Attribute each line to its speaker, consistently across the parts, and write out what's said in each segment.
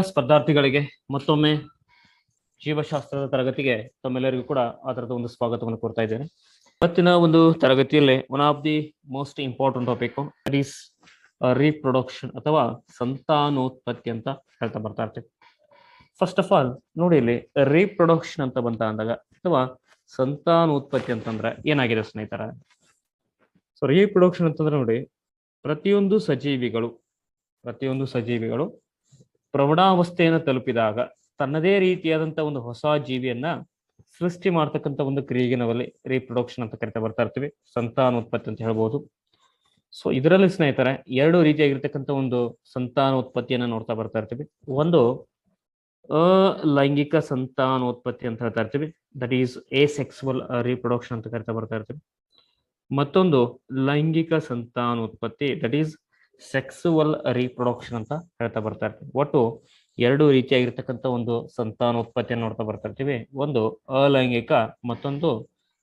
Speaker 1: ಸ್ಪರ್ಧಾರ್ಥಿಗಳಿಗೆ ಮತ್ತೊಮ್ಮೆ ಜೀವಶಾಸ್ತ್ರದ ತರಗತಿಗೆ ತಮ್ಮೆಲ್ಲರಿಗೂ ಕೂಡ ಅದರದ ಒಂದು ಸ್ವಾಗತವನ್ನು ಕೋರ್ತಾ ಇದ್ದೇನೆ. ಇವತ್ತಿನ ಒಂದು ತರಗತಿಯಲ್ಲಿ one of the most important topic that is reproduction ಅಥವಾ ಸಂತಾನೋತ್ಪತ್ತಿ ಅಂತ ಹೇಳ್ತಾ ಬರ್ತಾ ಇರ್ತೀವಿ. ಫಸ್ಟ್ ಆಫ್ ಆಲ್ ನೋಡಿ, ಇಲ್ಲಿ ರೀಪ್ರೊಡಕ್ಷನ್ ಅಂತ ಬಂತ ಅಂದಾಗ ಅಥವಾ ಸಂತಾನೋತ್ಪತ್ತಿ ಅಂತಂದ್ರೆ ಏನಾಗಿದೆ ಸ್ನೇಹಿತರ? ಸೊ ರೀಪ್ರೊಡಕ್ಷನ್ ಅಂತಂದ್ರೆ ನೋಡಿ, ಪ್ರತಿಯೊಂದು ಸಜೀವಿಗಳು ಪ್ರೌಢಾವಸ್ಥೆಯನ್ನು ತಲುಪಿದಾಗ ತನ್ನದೇ ರೀತಿಯಾದಂತಹ ಒಂದು ಹೊಸ ಜೀವಿಯನ್ನ ಸೃಷ್ಟಿ ಮಾಡ್ತಕ್ಕಂಥ ಒಂದು ಕ್ರಿಯೆಗೆ ನಾವಲ್ಲಿ ರೀಪ್ರೊಡಕ್ಷನ್ ಅಂತ ಕರಿತಾ ಬರ್ತಾ ಇರ್ತೀವಿ, ಸಂತಾನೋತ್ಪತ್ತಿ ಅಂತ ಹೇಳ್ಬೋದು. ಸೊ ಇದರಲ್ಲಿ ಸ್ನೇಹಿತರೆ ಎರಡು ರೀತಿಯಾಗಿರ್ತಕ್ಕಂಥ ಒಂದು ಸಂತಾನೋತ್ಪತ್ತಿಯನ್ನ ನೋಡ್ತಾ ಬರ್ತಾ ಇರ್ತೀವಿ. ಒಂದು ಲೈಂಗಿಕ ಸಂತಾನೋತ್ಪತ್ತಿ ಅಂತ ಹೇಳ್ತಾ ಇರ್ತೀವಿ, ದಟ್ ಈಸ್ ಎಸೆಕ್ಸುವಲ್ ರೀಪ್ರೊಡಕ್ಷನ್ ಅಂತ ಕರಿತಾ ಬರ್ತಾ ಇರ್ತೀವಿ. ಮತ್ತೊಂದು ಲೈಂಗಿಕ ಸಂತಾನೋತ್ಪತ್ತಿ, ದಟ್ ಈಸ್ ಸೆಕ್ಸುವಲ್ ರೀಪ್ರೊಡಕ್ಷನ್ ಅಂತ ಹೇಳ್ತಾ ಬರ್ತಾ ಇರ್ತೀವಿ. ಒಟ್ಟು ಎರಡು ರೀತಿಯಾಗಿರ್ತಕ್ಕಂಥ ಒಂದು ಸಂತಾನೋತ್ಪತ್ತಿಯನ್ನು ನೋಡ್ತಾ ಬರ್ತಾ ಇರ್ತೀವಿ. ಒಂದು ಅಲೈಂಗಿಕ, ಮತ್ತೊಂದು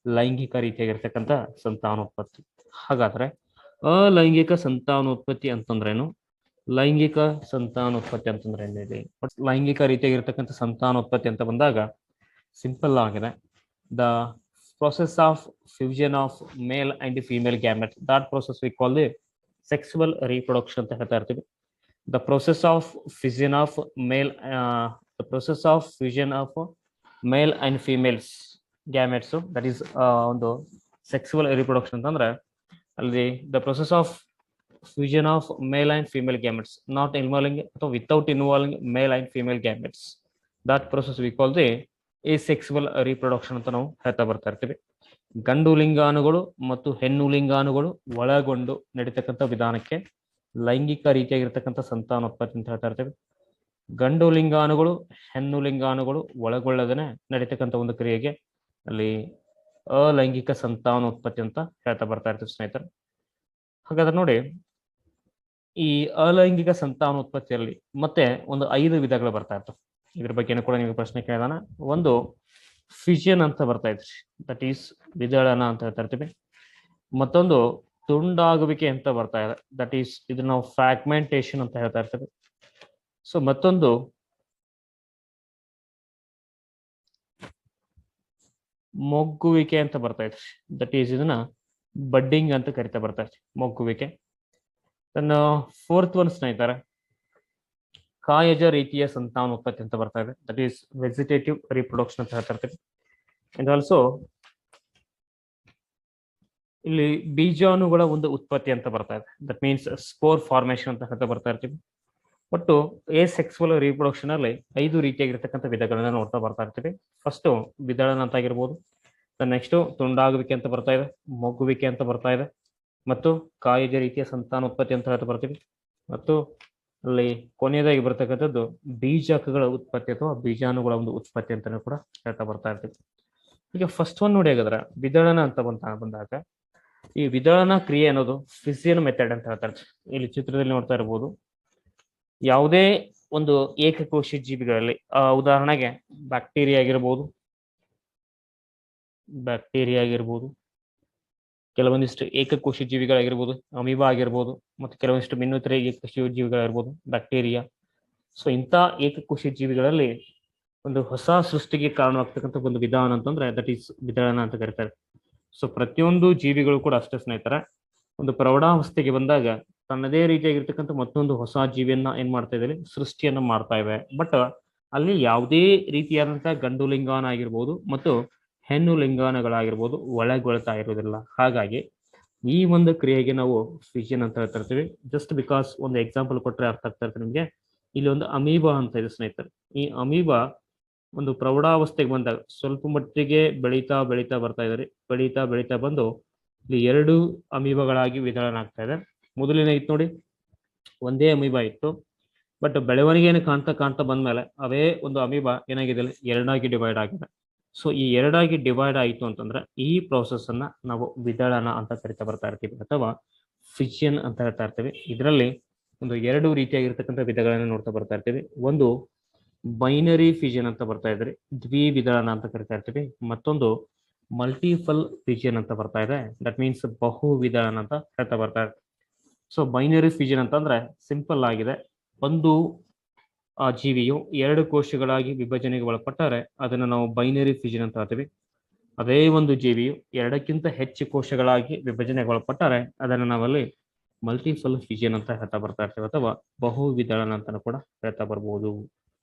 Speaker 1: ಲೈಂಗಿಕ ರೀತಿಯಾಗಿರ್ತಕ್ಕಂಥ ಸಂತಾನೋತ್ಪತ್ತಿ. ಹಾಗಾದ್ರೆ ಅಲೈಂಗಿಕ ಸಂತಾನೋತ್ಪತ್ತಿ ಅಂತಂದ್ರೇನು, ಲೈಂಗಿಕ ಸಂತಾನೋತ್ಪತ್ತಿ ಅಂತಂದ್ರೆ ಏನಿದೆ? ಲೈಂಗಿಕ ರೀತಿಯಾಗಿರ್ತಕ್ಕಂಥ ಸಂತಾನೋತ್ಪತ್ತಿ ಅಂತ ಬಂದಾಗ ಸಿಂಪಲ್ ಆಗಿದೆ, the process of fusion of male and female gametes, that process we call the sexual reproduction ಅಂತ ಹೇಳ್ತಾ ಇರ್ತೀವಿ. The process of fusion of male and females gametes, that is ಒಂದು sexual reproduction ಅಂತಂದ್ರೆ ಅಲ್ಲಿ the process of fusion of male and female gametes not involving ಅಥವಾ without involving male and female gametes, that process we call the asexual reproduction ಅಂತ ನಾವು ಹೇಳ್ತಾ ಬರ್ತಾ ಇರ್ತೀವಿ. ಗಂಡು ಲಿಂಗಾಣುಗಳು ಮತ್ತು ಹೆಣ್ಣು ಲಿಂಗಾಣುಗಳು ಒಳಗೊಂಡು ನಡೀತಕ್ಕಂಥ ವಿಧಾನಕ್ಕೆ ಲೈಂಗಿಕ ರೀತಿಯಾಗಿರ್ತಕ್ಕಂಥ ಸಂತಾನೋತ್ಪತ್ತಿ ಅಂತ ಹೇಳ್ತಾ ಇರ್ತೀವಿ. ಗಂಡು ಲಿಂಗಾಣುಗಳು ಹೆಣ್ಣು ಲಿಂಗಾಣುಗಳು ಒಳಗೊಳ್ಳದೇನೆ ನಡೀತಕ್ಕಂಥ ಒಂದು ಕ್ರಿಯೆಗೆ ಅಲ್ಲಿ ಅಲೈಂಗಿಕ ಸಂತಾನೋತ್ಪತ್ತಿ ಅಂತ ಹೇಳ್ತಾ ಬರ್ತಾ ಇರ್ತೀವಿ ಸ್ನೇಹಿತರೆ. ಹಾಗಾದ್ರೆ ನೋಡಿ, ಈ ಅಲೈಂಗಿಕ ಸಂತಾನೋತ್ಪತ್ತಿಯಲ್ಲಿ ಮತ್ತೆ ಒಂದು 5 ವಿಧಗಳು ಬರ್ತಾ ಇರ್ತವೆ. ಇದ್ರ ಬಗ್ಗೆ ಕೂಡ ನಿಮಗೆ ಪ್ರಶ್ನೆ ಕೇಳಿದಾನ. ಒಂದು ಫಿಷನ್ ಅಂತ ಬರ್ತಾ ಇದ್ರಿ, ದಟ್ ಈಸ್ ವಿದಳನ ಅಂತ ಹೇಳ್ತಾ ಇರ್ತೀವಿ. ಮತ್ತೊಂದು ತುಂಡಾಗುವಿಕೆ ಅಂತ ಬರ್ತಾ ಇದೆ, ದಟ್ ಈಸ್ ಇದು ನಾವು ಫ್ರಾಗ್ಮೆಂಟೇಶನ್ ಅಂತ ಹೇಳ್ತಾ ಇರ್ತೀವಿ. ಸೊ ಮತ್ತೊಂದು ಮೊಗ್ಗುವಿಕೆ ಅಂತ ಬರ್ತಾ ಇದ್ರಿ, ದಟ್ ಈಸ್ ಇದನ್ನ ಬಡ್ಡಿಂಗ್ ಅಂತ ಕರಿತಾ ಬರ್ತಾ ಇರ್ತೀವಿ, ಮೊಗ್ಗುವಿಕೆ. ನನ್ನ ಫೋರ್ತ್ ಒನ್ ಸ್ನೇಹಿತರೆ ಕಾಯಜ ರೀತಿಯ ಸಂತಾನೋತ್ಪತ್ತಿ ಅಂತ ಬರ್ತಾ ಇದೆ, ದಟ್ ಈಸ್ ವೆಜಿಟೇಟಿವ್ ರೀಪ್ರೊಡಕ್ಷನ್ ಅಂತ ಹೇಳ್ತಾ ಇರ್ತೀವಿ. ಅಂಡ್ ಆಲ್ಸೋ ಇಲ್ಲಿ ಬೀಜಾಣುಗಳ ಒಂದು ಉತ್ಪತ್ತಿ ಅಂತ ಬರ್ತಾ ಇದೆ, ದಟ್ ಮೀನ್ಸ್ ಸ್ಪೋರ್ ಫಾರ್ಮೇಶನ್ ಅಂತ ಹೇಳ್ತಾ ಬರ್ತಾ ಇರ್ತೀವಿ. ಒಟ್ಟು ಎಸೆಕ್ಸುವಲ್ ರೀಪ್ರೊಡಕ್ಷನ್ ಅಲ್ಲಿ 5 ರೀತಿಯಾಗಿರ್ತಕ್ಕಂಥ ವಿಧಗಳನ್ನ ನೋಡ್ತಾ ಬರ್ತಾ ಇರ್ತೀವಿ. ಫಸ್ಟ್ ವಿದಳನ ಅಂತ ಆಗಿರ್ಬೋದು, ನೆಕ್ಸ್ಟ್ ತುಂಡಾಗುವಿಕೆ ಅಂತ ಬರ್ತಾ ಇದೆ, ಮೊಗ್ಗುವಿಕೆ ಅಂತ ಬರ್ತಾ ಇದೆ, ಮತ್ತು ಕಾಯಜ ರೀತಿಯ ಸಂತಾನೋತ್ಪತ್ತಿ ಅಂತ ಹೇಳ್ತಾ ಬರ್ತೀವಿ. ಮತ್ತು ಅಲ್ಲಿ ಕೊನೆಯದಾಗಿ ಬರ್ತಕ್ಕಂಥದ್ದು ಬೀಜಕಗಳ ಉತ್ಪತ್ತಿ ಅಥವಾ ಬೀಜಾಣುಗಳ ಒಂದು ಉತ್ಪತ್ತಿ ಅಂತಾನು ಕೂಡ ಹೇಳ್ತಾ ಬರ್ತಾ ಇರ್ತೀವಿ. ಈಗ ಫಸ್ಟ್ ಒನ್ ನೋಡಿ, ಹಾಗಾದ್ರೆ ವಿದಳನ ಅಂತ ಬಂದಾಗ ಈ ವಿದಳನ ಕ್ರಿಯೆ ಅನ್ನೋದು ಫಿಸಿಯನ್ ಮೆಥಡ್ ಅಂತ ಹೇಳ್ತಾ ಇರ್ತೀವಿ. ಇಲ್ಲಿ ಚಿತ್ರದಲ್ಲಿ ನೋಡ್ತಾ ಇರ್ಬೋದು, ಯಾವುದೇ ಒಂದು ಏಕಕೋಶಿ ಜೀವಿಗಳಲ್ಲಿ ಉದಾಹರಣೆಗೆ ಬ್ಯಾಕ್ಟೀರಿಯಾ ಆಗಿರ್ಬೋದು, ಕೆಲವೊಂದಿಷ್ಟು ಏಕಕೋಶಿ ಜೀವಿಗಳಾಗಿರ್ಬೋದು, ಅಮೀಬಾ ಆಗಿರ್ಬೋದು, ಮತ್ತು ಕೆಲವೊಂದಿಷ್ಟು ಭಿನ್ನೋತ್ತರ ಏಕಕೋಶಿ ಜೀವಿಗಳಾಗಿರ್ಬೋದು, ಬ್ಯಾಕ್ಟೀರಿಯಾ. ಸೊ ಇಂಥ ಏಕಕೋಶಿ ಜೀವಿಗಳಲ್ಲಿ ಒಂದು ಹೊಸ ಸೃಷ್ಟಿಗೆ ಕಾರಣವಾಗ್ತಕ್ಕಂಥ ಒಂದು ವಿಧಾನ ಅಂತಂದ್ರೆ ದಟ್ ಈಸ್ ವಿದಳನ ಅಂತ ಕರೀತಾರೆ. ಸೊ ಪ್ರತಿಯೊಂದು ಜೀವಿಗಳು ಕೂಡ ಅಷ್ಟೇ ಸ್ನೇಹಿತರೆ, ಒಂದು ಪ್ರೌಢಾವಸ್ಥೆಗೆ ಬಂದಾಗ ತನ್ನದೇ ರೀತಿಯಾಗಿರ್ತಕ್ಕಂಥ ಮತ್ತೊಂದು ಹೊಸ ಜೀವಿಯನ್ನ ಏನ್ ಮಾಡ್ತಾ ಇದ್ದಾರೆ, ಸೃಷ್ಟಿಯನ್ನ ಮಾಡ್ತಾ ಇವೆ. ಬಟ್ ಅಲ್ಲಿ ಯಾವುದೇ ರೀತಿಯಾದಂತಹ ಗಂಡು ಲಿಂಗಾನ ಆಗಿರ್ಬೋದು ಮತ್ತು ಹೆಣ್ಣು ಲಿಂಗಾಣುಗಳಾಗಿರ್ಬೋದು ಒಳಗೊಳ್ತಾ ಇರೋದಿಲ್ಲ. ಹಾಗಾಗಿ ಈ ಒಂದು ಕ್ರಿಯೆಗೆ ನಾವು ಫಿಷನ್ ಅಂತ ಹೇಳ್ತಾ ಇರ್ತೀವಿ. ಜಸ್ಟ್ ಬಿಕಾಸ್ ಒಂದು ಎಕ್ಸಾಂಪಲ್ ಕೊಟ್ಟರೆ ಅರ್ಥ ಆಗ್ತಾ ಇರ್ತದೆ ನಿಮಗೆ. ಇಲ್ಲಿ ಒಂದು ಅಮೀಬಾ ಅಂತ ಇದೆ ಸ್ನೇಹಿತರೆ. ಈ ಅಮೀಬಾ ಒಂದು ಪ್ರೌಢಾವಸ್ಥೆಗೆ ಬಂದಾಗ ಸ್ವಲ್ಪ ಮಟ್ಟಿಗೆ ಬೆಳೀತಾ ಬರ್ತಾ ಇದ್ದಾರೆ. ಬೆಳೀತಾ ಬಂದು ಇಲ್ಲಿ 2 ಅಮೀಬಾಗಳಾಗಿ ವಿದಳನ ಆಗ್ತಾ ಇದೆ. ಮೊದಲಿನ ಇತ್ತು ನೋಡಿ, ಒಂದೇ ಅಮೀಬಾ ಇತ್ತು, ಬಟ್ ಬೆಳವಣಿಗೆಯನ್ನು ಕಾಣ್ತಾ ಬಂದ್ಮೇಲೆ ಅವೇ ಒಂದು ಅಮೀಬಾ ಏನಾಗಿದೆ, 2ಆಗಿ ಡಿವೈಡ್ ಆಗಿದೆ. ಸೊ ಈ 2ಆಗಿ ಡಿವೈಡ್ ಆಯಿತು ಅಂತಂದ್ರೆ ಈ ಪ್ರೋಸೆಸ್ ಅನ್ನ ನಾವು ವಿದಳನ ಅಂತ ಕರಿತಾ ಬರ್ತಾ ಇರ್ತೀವಿ ಅಥವಾ ಫಿಷನ್ ಅಂತ ಹೇಳ್ತಾ ಇರ್ತೀವಿ. ಇದರಲ್ಲಿ ಒಂದು 2 ರೀತಿಯಾಗಿರ್ತಕ್ಕಂಥ ವಿಧಗಳನ್ನ ನೋಡ್ತಾ ಬರ್ತಾ ಇರ್ತೀವಿ. ಒಂದು ಬೈನರಿ ಫಿಷನ್ ಅಂತ ಬರ್ತಾ ಇದ್ರಿ, ದ್ವಿವಿದಳನ ಅಂತ ಕರಿತಾ ಇರ್ತೀವಿ. ಮತ್ತೊಂದು ಮಲ್ಟಿಪಲ್ ಫಿಷನ್ ಅಂತ ಬರ್ತಾ ಇದೆ, ದಟ್ ಮೀನ್ಸ್ ಬಹು ವಿದಳನ ಅಂತ ಹೇಳ್ತಾ ಬರ್ತಾ ಇರ್ತೀವಿ. ಸೊ ಬೈನರಿ ಫಿಷನ್ ಅಂತಂದ್ರೆ ಸಿಂಪಲ್ ಆಗಿದೆ, ಒಂದು ಆ ಜೀವಿಯು 2 ಕೋಶಗಳಾಗಿ ವಿಭಜನೆಗೆ ಒಳಪಟ್ಟರೆ ಅದನ್ನು ನಾವು ಬೈನರಿ ಫ್ಯೂಷನ್ ಅಂತ ಹೇಳ್ತೀವಿ. ಅದೇ ಒಂದು ಜೀವಿಯು 2ಕ್ಕಿಂತ ಹೆಚ್ಚು ಕೋಶಗಳಾಗಿ ವಿಭಜನೆಗೆ ಒಳಪಟ್ಟರೆ ಅದನ್ನು ನಾವಲ್ಲಿ ಮಲ್ಟಿಪಲ್ ಫ್ಯೂಷನ್ ಅಂತ ಹೇಳ್ತಾ ಬರ್ತಾ ಇರ್ತೀವಿ, ಅಥವಾ ಬಹು ವಿದಳನ ಅಂತ ಕೂಡ ಹೇಳ್ತಾ ಬರ್ಬೋದು.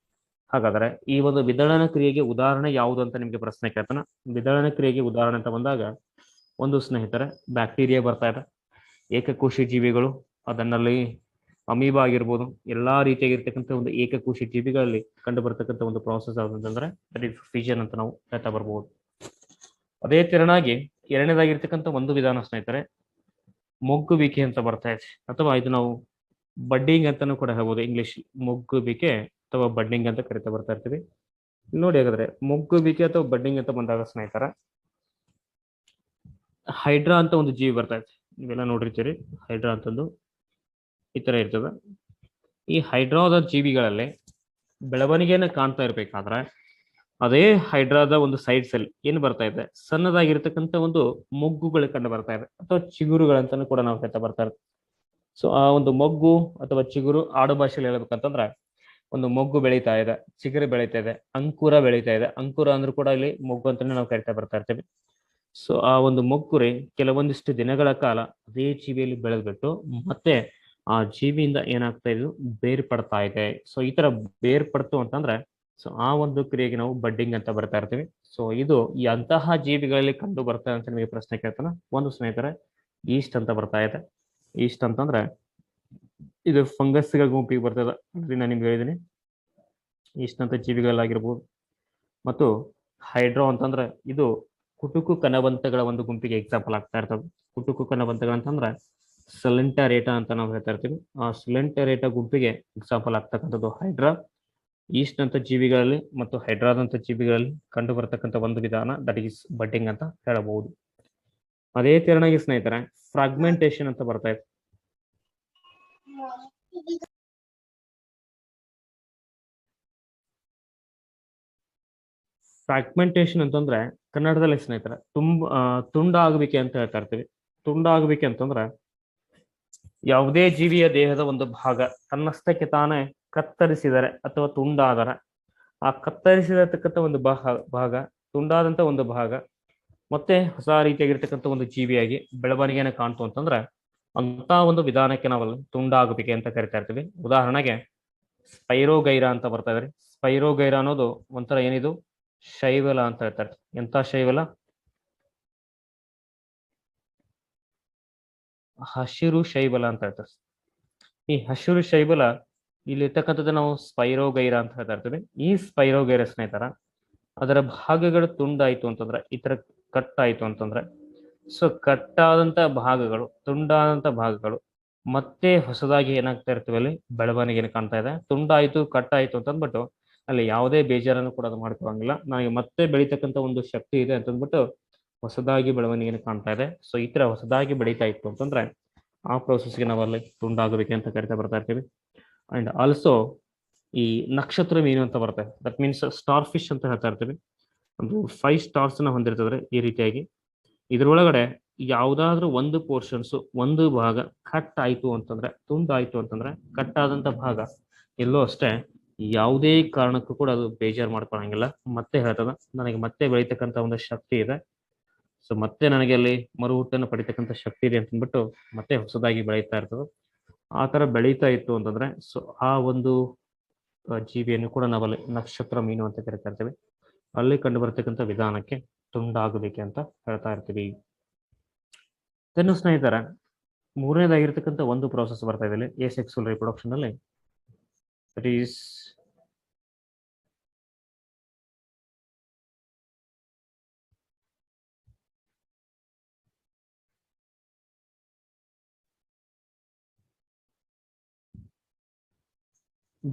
Speaker 1: ಹಾಗಾದ್ರೆ ಈ ಒಂದು ವಿದಳನ ಕ್ರಿಯೆಗೆ ಉದಾಹರಣೆ ಯಾವುದು ಅಂತ ನಿಮ್ಗೆ ಪ್ರಶ್ನೆ ಕೇಳ್ತಾನ. ವಿದಳನ ಕ್ರಿಯೆಗೆ ಉದಾಹರಣೆ ಅಂತ ಬಂದಾಗ ಒಂದು ಸ್ನೇಹಿತರೆ ಬ್ಯಾಕ್ಟೀರಿಯಾ ಬರ್ತಾ ಇದೆ, ಏಕಕೋಶಿ ಜೀವಿಗಳು, ಅದನ್ನಲ್ಲಿ ಅಮೀಬಾ ಆಗಿರ್ಬೋದು, ಎಲ್ಲಾ ರೀತಿಯಾಗಿರ್ತಕ್ಕಂಥ ಒಂದು ಏಕಕೋಶಿ ಜೀವಿಗಳಲ್ಲಿ ಕಂಡು ಬರ್ತಕ್ಕಂಥ ಒಂದು ಪ್ರಾಸೆಸ್ ಯಾವ್ದಂತಂದ್ರೆ ಫ್ಯೂಷನ್ ಅಂತ ನಾವು ಹೇಳ್ತಾ ಬರ್ಬೋದು. ಅದೇ ತೆರನಾಗಿ ಎರಡನೇದಾಗಿರ್ತಕ್ಕಂಥ ಒಂದು ವಿಧಾನ ಸ್ನೇಹಿತರೆ ಮೊಗ್ಗುವಿಕೆ ಅಂತ ಬರ್ತಾ ಇದೆ, ಅಥವಾ ಇದು ನಾವು ಬಡ್ಡಿಂಗ್ ಅಂತಾನೂ ಕೂಡ ಹೇಳ್ಬೋದು. ಇಂಗ್ಲಿಷ್ ಮೊಗ್ಗುವಿಕೆ ಅಥವಾ ಬಡ್ಡಿಂಗ್ ಅಂತ ಕರಿತಾ ಬರ್ತಾ ಇರ್ತೀವಿ. ನೋಡಿ ಹಾಗಾದ್ರೆ ಮೊಗ್ಗುವಿಕೆ ಅಥವಾ ಬಡ್ಡಿಂಗ್ ಅಂತ ಬಂದಾಗ ಸ್ನೇಹಿತರ ಹೈಡ್ರಾ ಅಂತ ಒಂದು ಜೀವಿ ಬರ್ತಾ ಇದೆ, ನೀವೆಲ್ಲ ನೋಡಿರ್ತೀರಿ. ಹೈಡ್ರಾ ಅಂತಂದು ಈ ತರ ಇರ್ತದೆ. ಈ ಹೈಡ್ರಾದ ಜೀವಿಗಳಲ್ಲಿ ಬೆಳವಣಿಗೆಯನ್ನು ಕಾಣ್ತಾ ಇರ್ಬೇಕಾದ್ರೆ ಅದೇ ಹೈಡ್ರಾದ ಒಂದು ಸೈಡ್ಸ್ ಅಲ್ಲಿ ಏನು ಬರ್ತಾ ಇದೆ, ಸಣ್ಣದಾಗಿರ್ತಕ್ಕಂಥ ಒಂದು ಮೊಗ್ಗುಗಳು ಕಂಡು ಬರ್ತಾ ಇದೆ, ಅಥವಾ ಚಿಗುರುಗಳಂತಾನು ಕೂಡ ನಾವು ಹೇಳ್ತಾ ಬರ್ತಾ ಇರ್ತೀವಿ. ಸೊ ಆ ಒಂದು ಮೊಗ್ಗು ಅಥವಾ ಚಿಗುರು ಆಡು ಭಾಷೆಯಲ್ಲಿ ಹೇಳ್ಬೇಕಂತಂದ್ರೆ ಒಂದು ಮೊಗ್ಗು ಬೆಳೀತಾ ಇದೆ, ಚಿಗುರು ಬೆಳೀತಾ ಇದೆ, ಅಂಕುರ ಬೆಳೀತಾ ಇದೆ. ಅಂಕುರ ಅಂದ್ರೂ ಕೂಡ ಇಲ್ಲಿ ಮೊಗ್ಗು ಅಂತಾನೆ ನಾವು ಕರಿತಾ ಬರ್ತಾ ಇರ್ತೀವಿ. ಸೊ ಆ ಒಂದು ಮೊಗ್ಗುರಿ ಕೆಲವೊಂದಿಷ್ಟು ದಿನಗಳ ಕಾಲ ಅದೇ ಜೀವಿಯಲ್ಲಿ ಬೆಳೆದ್ಬಿಟ್ಟು ಮತ್ತೆ ಆ ಜೀವಿಯಿಂದ ಏನಾಗ್ತಾ ಇದು ಬೇರ್ಪಡ್ತಾ ಇದೆ. ಸೊ ಈ ತರ ಬೇರ್ಪಡ್ತು ಅಂತಂದ್ರೆ ಸೊ ಆ ಒಂದು ಕ್ರಿಯೆಗೆ ನಾವು ಬಡ್ಡಿಂಗ್ ಅಂತ ಬರ್ತಾ ಇರ್ತೀವಿ. ಸೊ ಇದು ಈ ಅಂತಹ ಜೀವಿಗಳಲ್ಲಿ ಕಂಡು ಬರ್ತಾ ಅಂತ ನಿಮಗೆ ಪ್ರಶ್ನೆ ಕೇಳ್ತಾನ. ಒಂದು ಸ್ನೇಹಿತರೆ ಈಸ್ಟ್ ಅಂತ ಬರ್ತಾ ಇದೆ. ಈಸ್ಟ್ ಅಂತಂದ್ರೆ ಇದು ಫಂಗಸ್ಗಳ ಗುಂಪಿಗೆ ಬರ್ತದೆ. ನಾನು ನಿಮ್ಗೆ ಹೇಳಿದ್ದೀನಿ ಈಸ್ಟ್ ಅಂತ ಜೀವಿಗಳಾಗಿರ್ಬೋದು. ಮತ್ತು ಹೈಡ್ರೋ ಅಂತಂದ್ರೆ ಇದು ಕುಟುಕು ಕಣವಂತಗಳ ಒಂದು ಗುಂಪಿಗೆ ಎಕ್ಸಾಂಪಲ್ ಆಗ್ತಾ ಇರ್ತದೆ. ಕುಟುಕು ಕಣವಂತಗಳು ಅಂತಂದ್ರೆ ಸೆಲೆಂಟರೇಟಾ ಅಂತ ನಾವು ಹೇಳ್ತಾ ಇರ್ತೀವಿ. ಆ ಸೆಲೆಂಟರೇಟಾ ಗುಂಪಿಗೆ ಎಕ್ಸಾಂಪಲ್ ಆಗ್ತಕ್ಕಂಥದ್ದು ಹೈಡ್ರಾ. ಈಸ್ಟ್ ಅಂತ ಜೀವಿಗಳಲ್ಲಿ ಮತ್ತು ಹೈಡ್ರಾದಂತ ಜೀವಿಗಳಲ್ಲಿ ಕಂಡು ಬರ್ತಕ್ಕಂಥ ಒಂದು ವಿಧಾನ ದಟ್ ಈಸ್ ಬಡ್ಡಿಂಗ್ ಅಂತ ಹೇಳಬಹುದು. ಅದೇ ತೆರನಾಗಿ ಸ್ನೇಹಿತರೆ ಫ್ರಾಗ್ಮೆಂಟೇಶನ್ ಅಂತ ಬರ್ತಾ ಇದೆ. ಫ್ರಾಗ್ಮೆಂಟೇಶನ್ ಅಂತಂದ್ರೆ ಕನ್ನಡದಲ್ಲಿ ಸ್ನೇಹಿತರೆ ತುಂಡಾಗುವಿಕೆ ಅಂತ ಹೇಳ್ತಾ ಇರ್ತೀವಿ. ತುಂಡಾಗುವಿಕೆ ಅಂತಂದ್ರೆ ಯಾವುದೇ ಜೀವಿಯ ದೇಹದ ಒಂದು ಭಾಗ ತನ್ನಷ್ಟಕ್ಕೆ ತಾನೇ ಕತ್ತರಿಸಿದರೆ ಅಥವಾ ತುಂಡಾದರೆ ಆ ಕತ್ತರಿಸಿರತಕ್ಕಂಥ ಒಂದು ಭಾಗ ತುಂಡಾದಂತ ಒಂದು ಭಾಗ ಮತ್ತೆ ಹೊಸ ರೀತಿಯಾಗಿರ್ತಕ್ಕಂಥ ಒಂದು ಜೀವಿಯಾಗಿ ಬೆಳವಣಿಗೆಯನ್ನು ಕಾಣ್ತು ಅಂತಂದ್ರೆ ಅಂತ ಒಂದು ವಿಧಾನಕ್ಕೆ ನಾವಲ್ಲಿ ತುಂಡಾಗುವಿಕೆ ಅಂತ ಕರಿತಾ ಇರ್ತೀವಿ. ಉದಾಹರಣೆಗೆ ಸ್ಪೈರೋಗೈರಾ ಅಂತ ಬರ್ತಾ ಇದ್ರಿ. ಸ್ಪೈರೋಗೈರಾ ಅನ್ನೋದು ಒಂಥರ ಏನಿದು ಶೈವಲ ಅಂತ ಹೇಳ್ತಾರೆ. ಎಂತ ಶೈವಲ? ಹಸಿರು ಶೈವಲ ಅಂತ ಹೇಳ್ತಾರೆ. ಈ ಹಸಿರು ಶೈವಲ ಇಲ್ಲಿ ಇರ್ತಕ್ಕಂಥದ್ದು ನಾವು ಸ್ಪೈರೋಗೈರಾ ಅಂತ ಹೇಳ್ತಾ ಇರ್ತೀವಿ. ಈ ಸ್ಪೈರೋಗೈರಾ ಸ್ನೇಹಿತರ ಅದರ ಭಾಗಗಳು ತುಂಡಾಯ್ತು ಅಂತಂದ್ರೆ ಈ ತರ ಕಟ್ಟಾಯ್ತು ಅಂತಂದ್ರೆ ಸೊ ಕಟ್ಟಾದಂತ ಭಾಗಗಳು ತುಂಡಾದಂತ ಭಾಗಗಳು ಮತ್ತೆ ಹೊಸದಾಗಿ ಏನಾಗ್ತಾ ಇರ್ತವೆ ಅಲ್ಲಿ ಬೆಳವಣಿಗೆಯನ್ನು ಕಾಣ್ತಾ ಇದೆ. ತುಂಡಾಯ್ತು ಕಟ್ಟಾಯ್ತು ಅಂತ ಅಂದ್ಬಿಟ್ಟು ಅಲ್ಲಿ ಯಾವುದೇ ಬೇಜಾರನ್ನು ಕೂಡ ಅದು ಮಾಡ್ಕೊಳಂಗಿಲ್ಲ. ನನಗೆ ಮತ್ತೆ ಬೆಳೀತಕ್ಕಂಥ ಒಂದು ಶಕ್ತಿ ಇದೆ ಅಂತಂದ್ಬಿಟ್ಟು ಹೊಸದಾಗಿ ಬೆಳವಣಿಗೆಯನ್ನು ಕಾಣ್ತಾ ಇದೆ. ಸೊ ಈ ತರ ಹೊಸದಾಗಿ ಬೆಳೀತಾ ಇತ್ತು ಅಂತಂದ್ರೆ ಆ ಪ್ರೋಸೆಸ್ಗೆ ನಾವಲ್ಲಿ ತುಂಡಾಗಬೇಕು ಅಂತ ಕರಿತಾ ಬರ್ತಾ ಇರ್ತೀವಿ. ಅಂಡ್ ಆಲ್ಸೋ ಈ ನಕ್ಷತ್ರ ಮೀನು ಅಂತ ಬರ್ತದೆ. ದಟ್ ಮೀನ್ಸ್ ಸ್ಟಾರ್ ಫಿಶ್ ಅಂತ ಹೇಳ್ತಾ ಇರ್ತೀವಿ. ಒಂದು 5 ಸ್ಟಾರ್ಸ್ ನ ಹೊಂದಿರ್ತದ್ರೆ ಈ ರೀತಿಯಾಗಿ. ಇದ್ರೊಳಗಡೆ ಯಾವ್ದಾದ್ರು ಒಂದು ಪೋರ್ಷನ್ಸ್ ಒಂದು ಭಾಗ ಕಟ್ ಆಯ್ತು ಅಂತಂದ್ರೆ ತುಂಡಾಯ್ತು ಅಂತಂದ್ರೆ ಕಟ್ ಆದಂತ ಭಾಗ ಎಲ್ಲೋ ಅಷ್ಟೇ ಯಾವುದೇ ಕಾರಣಕ್ಕೂ ಕೂಡ ಅದು ಬೇಜಾರು ಮಾಡ್ಕೊಳಂಗಿಲ್ಲ. ಮತ್ತೆ ಹೇಳ್ತದ ನನಗೆ ಮತ್ತೆ ಬೆಳೀತಕ್ಕಂಥ ಒಂದು ಶಕ್ತಿ ಇದೆ. ಸೊ ಮತ್ತೆ ನನಗೆ ಅಲ್ಲಿ ಮರು ಹುಟ್ಟನ್ನು ಪಡಿತಕ್ಕಂಥ ಶಕ್ತಿ ಇದೆ ಅಂತಂದ್ಬಿಟ್ಟು ಮತ್ತೆ ಹೊಸದಾಗಿ ಬೆಳೀತಾ ಇರ್ತದೆ. ಆ ತರ ಬೆಳೀತಾ ಇತ್ತು ಅಂತಂದ್ರೆ ಸೊ ಆ ಒಂದು ಜೀವಿಯನ್ನು ಕೂಡ ನಾವಲ್ಲಿ ನಕ್ಷತ್ರ ಮೀನು ಅಂತ ಕರಿತಾ ಇರ್ತೀವಿ. ಅಲ್ಲಿ ಕಂಡು ಬರ್ತಕ್ಕಂಥ ವಿಧಾನಕ್ಕೆ ತುಂಡಾಗಬೇಕೆ ಅಂತ ಹೇಳ್ತಾ ಇರ್ತೀವಿ. ಇನ್ನು ಸ್ನೇಹಿತರ ಮೂರನೇದಾಗಿರ್ತಕ್ಕಂಥ ಒಂದು ಪ್ರೋಸೆಸ್ ಬರ್ತಾ ಇದೆ ಇಲ್ಲಿ ಎಸೆಕ್ಸುವಲ್ ರಿಪ್ರೊಡಕ್ಷನ್ ಅಲ್ಲಿ. ದಟ್ ಈಸ್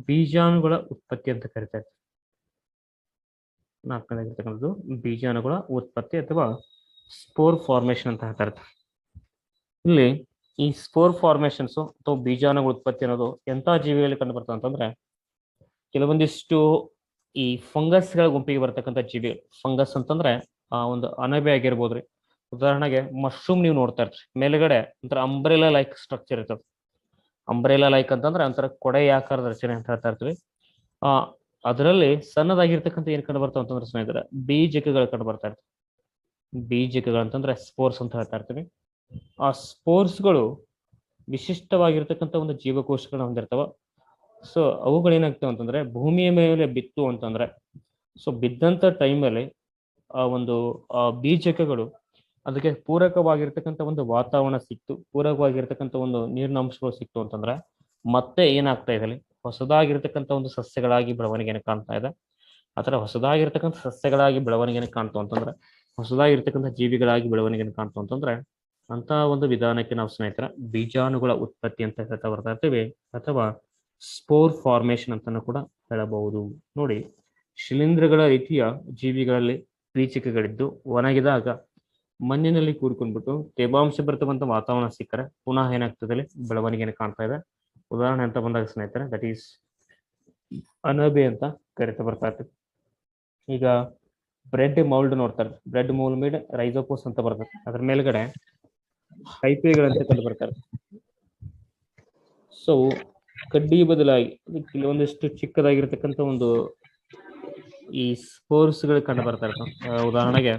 Speaker 1: ಬೀಜಾಣುಗಳ ಉತ್ಪತ್ತಿ ಅಂತ ಕರಿತಾ ಇರ್ತೀವಿ. ನಾಲ್ಕನೇದಾಗಿರ್ತಕ್ಕಂಥದ್ದು ಬೀಜಾಣುಗಳ ಉತ್ಪತ್ತಿ ಅಥವಾ ಸ್ಪೋರ್ ಫಾರ್ಮೇಶನ್ ಅಂತ ಹೇಳ್ತಾ ಇರ್ತಾರೆ. ಇಲ್ಲಿ ಈ ಸ್ಪೋರ್ ಫಾರ್ಮೇಶನ್ಸ್ ಅಥವಾ ಬೀಜಾಣುಗಳ ಉತ್ಪತ್ತಿ ಅನ್ನೋದು ಎಂತ ಜೀವಿಗಳಲ್ಲಿ ಕಂಡು ಬರ್ತದೆ ಅಂತಂದ್ರೆ ಕೆಲವೊಂದಿಷ್ಟು ಈ ಫಂಗಸ್ಗಳ ಗುಂಪಿಗೆ ಬರ್ತಕ್ಕಂಥ ಜೀವಿ. ಫಂಗಸ್ ಅಂತಂದ್ರೆ ಆ ಒಂದು ಅಣಬೆ ಆಗಿರ್ಬೋದ್ರಿ. ಉದಾಹರಣೆಗೆ ಮಶ್ರೂಮ್ ನೀವು ನೋಡ್ತಾ ಇರ್ತೀರಿ, ಮೇಲ್ಗಡೆ ಒಂಥರ ಅಂಬ್ರೆಲಾ ಲೈಕ್ ಸ್ಟ್ರಕ್ಚರ್ ಇರ್ತದೆ. ಅಂಬ್ರೆಲಾ ಲೈಕ್ ಅಂತಂದ್ರೆ ಒಂಥರ ಕೊಡೆ ಆಕಾರದ ರಚನೆ ಅಂತ ಹೇಳ್ತಾ ಇರ್ತೀವಿ. ಆ ಅದರಲ್ಲಿ ಸಣ್ಣದಾಗಿರ್ತಕ್ಕಂಥ ಏನ್ ಕಂಡು ಬರ್ತಾವ ಅಂತಂದ್ರೆ ಸ್ನೇಹಿತರೆ ಬೀಜಕಗಳು ಕಂಡು ಬರ್ತಾ ಇರ್ತವೆ. ಬೀಜಕಗಳು ಅಂತಂದ್ರೆ ಸ್ಪೋರ್ಸ್ ಅಂತ ಹೇಳ್ತಾ ಇರ್ತೀವಿ. ಆ ಸ್ಪೋರ್ಸ್ಗಳು ವಿಶಿಷ್ಟವಾಗಿರ್ತಕ್ಕಂಥ ಒಂದು ಜೀವಕೋಶಗಳನ್ನ ಹೊಂದಿರ್ತಾವ. ಸೊ ಅವುಗಳೇನಾಗ್ತಾವ ಅಂತಂದ್ರೆ ಭೂಮಿಯ ಮೇಲೆ ಬಿತ್ತು ಅಂತಂದ್ರೆ ಸೊ ಬಿದ್ದಂತ ಟೈಮಲ್ಲಿ ಆ ಒಂದು ಬೀಜಕಗಳು ಅದಕ್ಕೆ ಪೂರಕವಾಗಿರ್ತಕ್ಕಂಥ ಒಂದು ವಾತಾವರಣ ಸಿಕ್ತು, ಪೂರಕವಾಗಿರ್ತಕ್ಕಂಥ ಒಂದು ನೀರಿನ ಅಂಶಗಳು ಸಿಕ್ತು ಅಂತಂದ್ರೆ ಮತ್ತೆ ಏನಾಗ್ತಾ ಇದೆ, ಹೊಸದಾಗಿರ್ತಕ್ಕಂಥ ಒಂದು ಸಸ್ಯಗಳಾಗಿ ಬೆಳವಣಿಗೆಯನ್ನು ಕಾಣ್ತಾ ಇದೆ. ಆತರ ಹೊಸದಾಗಿರ್ತಕ್ಕಂಥ ಸಸ್ಯಗಳಾಗಿ ಬೆಳವಣಿಗೆಯನ್ನು ಕಾಣ್ತು ಅಂತಂದ್ರೆ ಹೊಸದಾಗಿರ್ತಕ್ಕಂಥ ಜೀವಿಗಳಾಗಿ ಬೆಳವಣಿಗೆಯನ್ನು ಕಾಣ್ತು ಅಂತಂದ್ರೆ ಅಂತ ಒಂದು ವಿಧಾನಕ್ಕೆ ನಾವು ಸ್ನೇಹಿತರ ಬೀಜಾಣುಗಳ ಉತ್ಪತ್ತಿ ಅಂತ ಹೇಳ್ತಾ ಬರ್ತಾ ಇರ್ತೀವಿ, ಅಥವಾ ಸ್ಪೋರ್ ಫಾರ್ಮೇಶನ್ ಅಂತಾನು ಕೂಡ ಹೇಳಬಹುದು. ನೋಡಿ, ಶಿಲೀಂಧ್ರಗಳ ರೀತಿಯ ಜೀವಿಗಳಲ್ಲಿ ಬೀಜಕಗಳಿದ್ದು ಒಣಗಿದಾಗ ಮಣ್ಣಿನಲ್ಲಿ ಕೂಡ್ಕೊಂಡ್ಬಿಟ್ಟು ತೇವಾಂಶ ಭರಿತವಂತ ವಾತಾವರಣ ಸಿಕ್ಕರೆ ಪುನಃ ಏನಾಗ್ತದೆ, ಬೆಳವಣಿಗೆಯನ್ನು ಕಾಣ್ತಾ ಇದೆ. ಉದಾಹರಣೆ ಅಂತ ಬಂದಾಗ ಸ್ನೇಹಿತರೆ ದಟ್ ಈಸ್ ಅನಬೆ ಅಂತ ಕರಿತಾ ಬರ್ತಾ ಇರ್ತದೆ. ಈಗ ಬ್ರೆಡ್ ಮೌಲ್ಡ್ ನೋಡ್ತಾರೆ, ಬ್ರೆಡ್ ಮೌಲ್ಡ್ ಮೇಡ್ ರೈಸೋಪೋಸ್ ಅಂತ ಬರ್ತದೆ, ಅದ್ರ ಮೇಲ್ಗಡೆ ಹೈಪೇಗಳಂತ ಕಂಡು ಬರ್ತಾರೆ. ಸೊ ಕಡ್ಡಿ ಬದಲಾಗಿ ಕೆಲವೊಂದಿಷ್ಟು ಚಿಕ್ಕದಾಗಿರ್ತಕ್ಕಂಥ ಒಂದು ಈ ಸ್ಪೋರ್ಸ್ಗಳು ಕಂಡು ಬರ್ತಾ ಇರ್ತವೆ. ಉದಾಹರಣೆಗೆ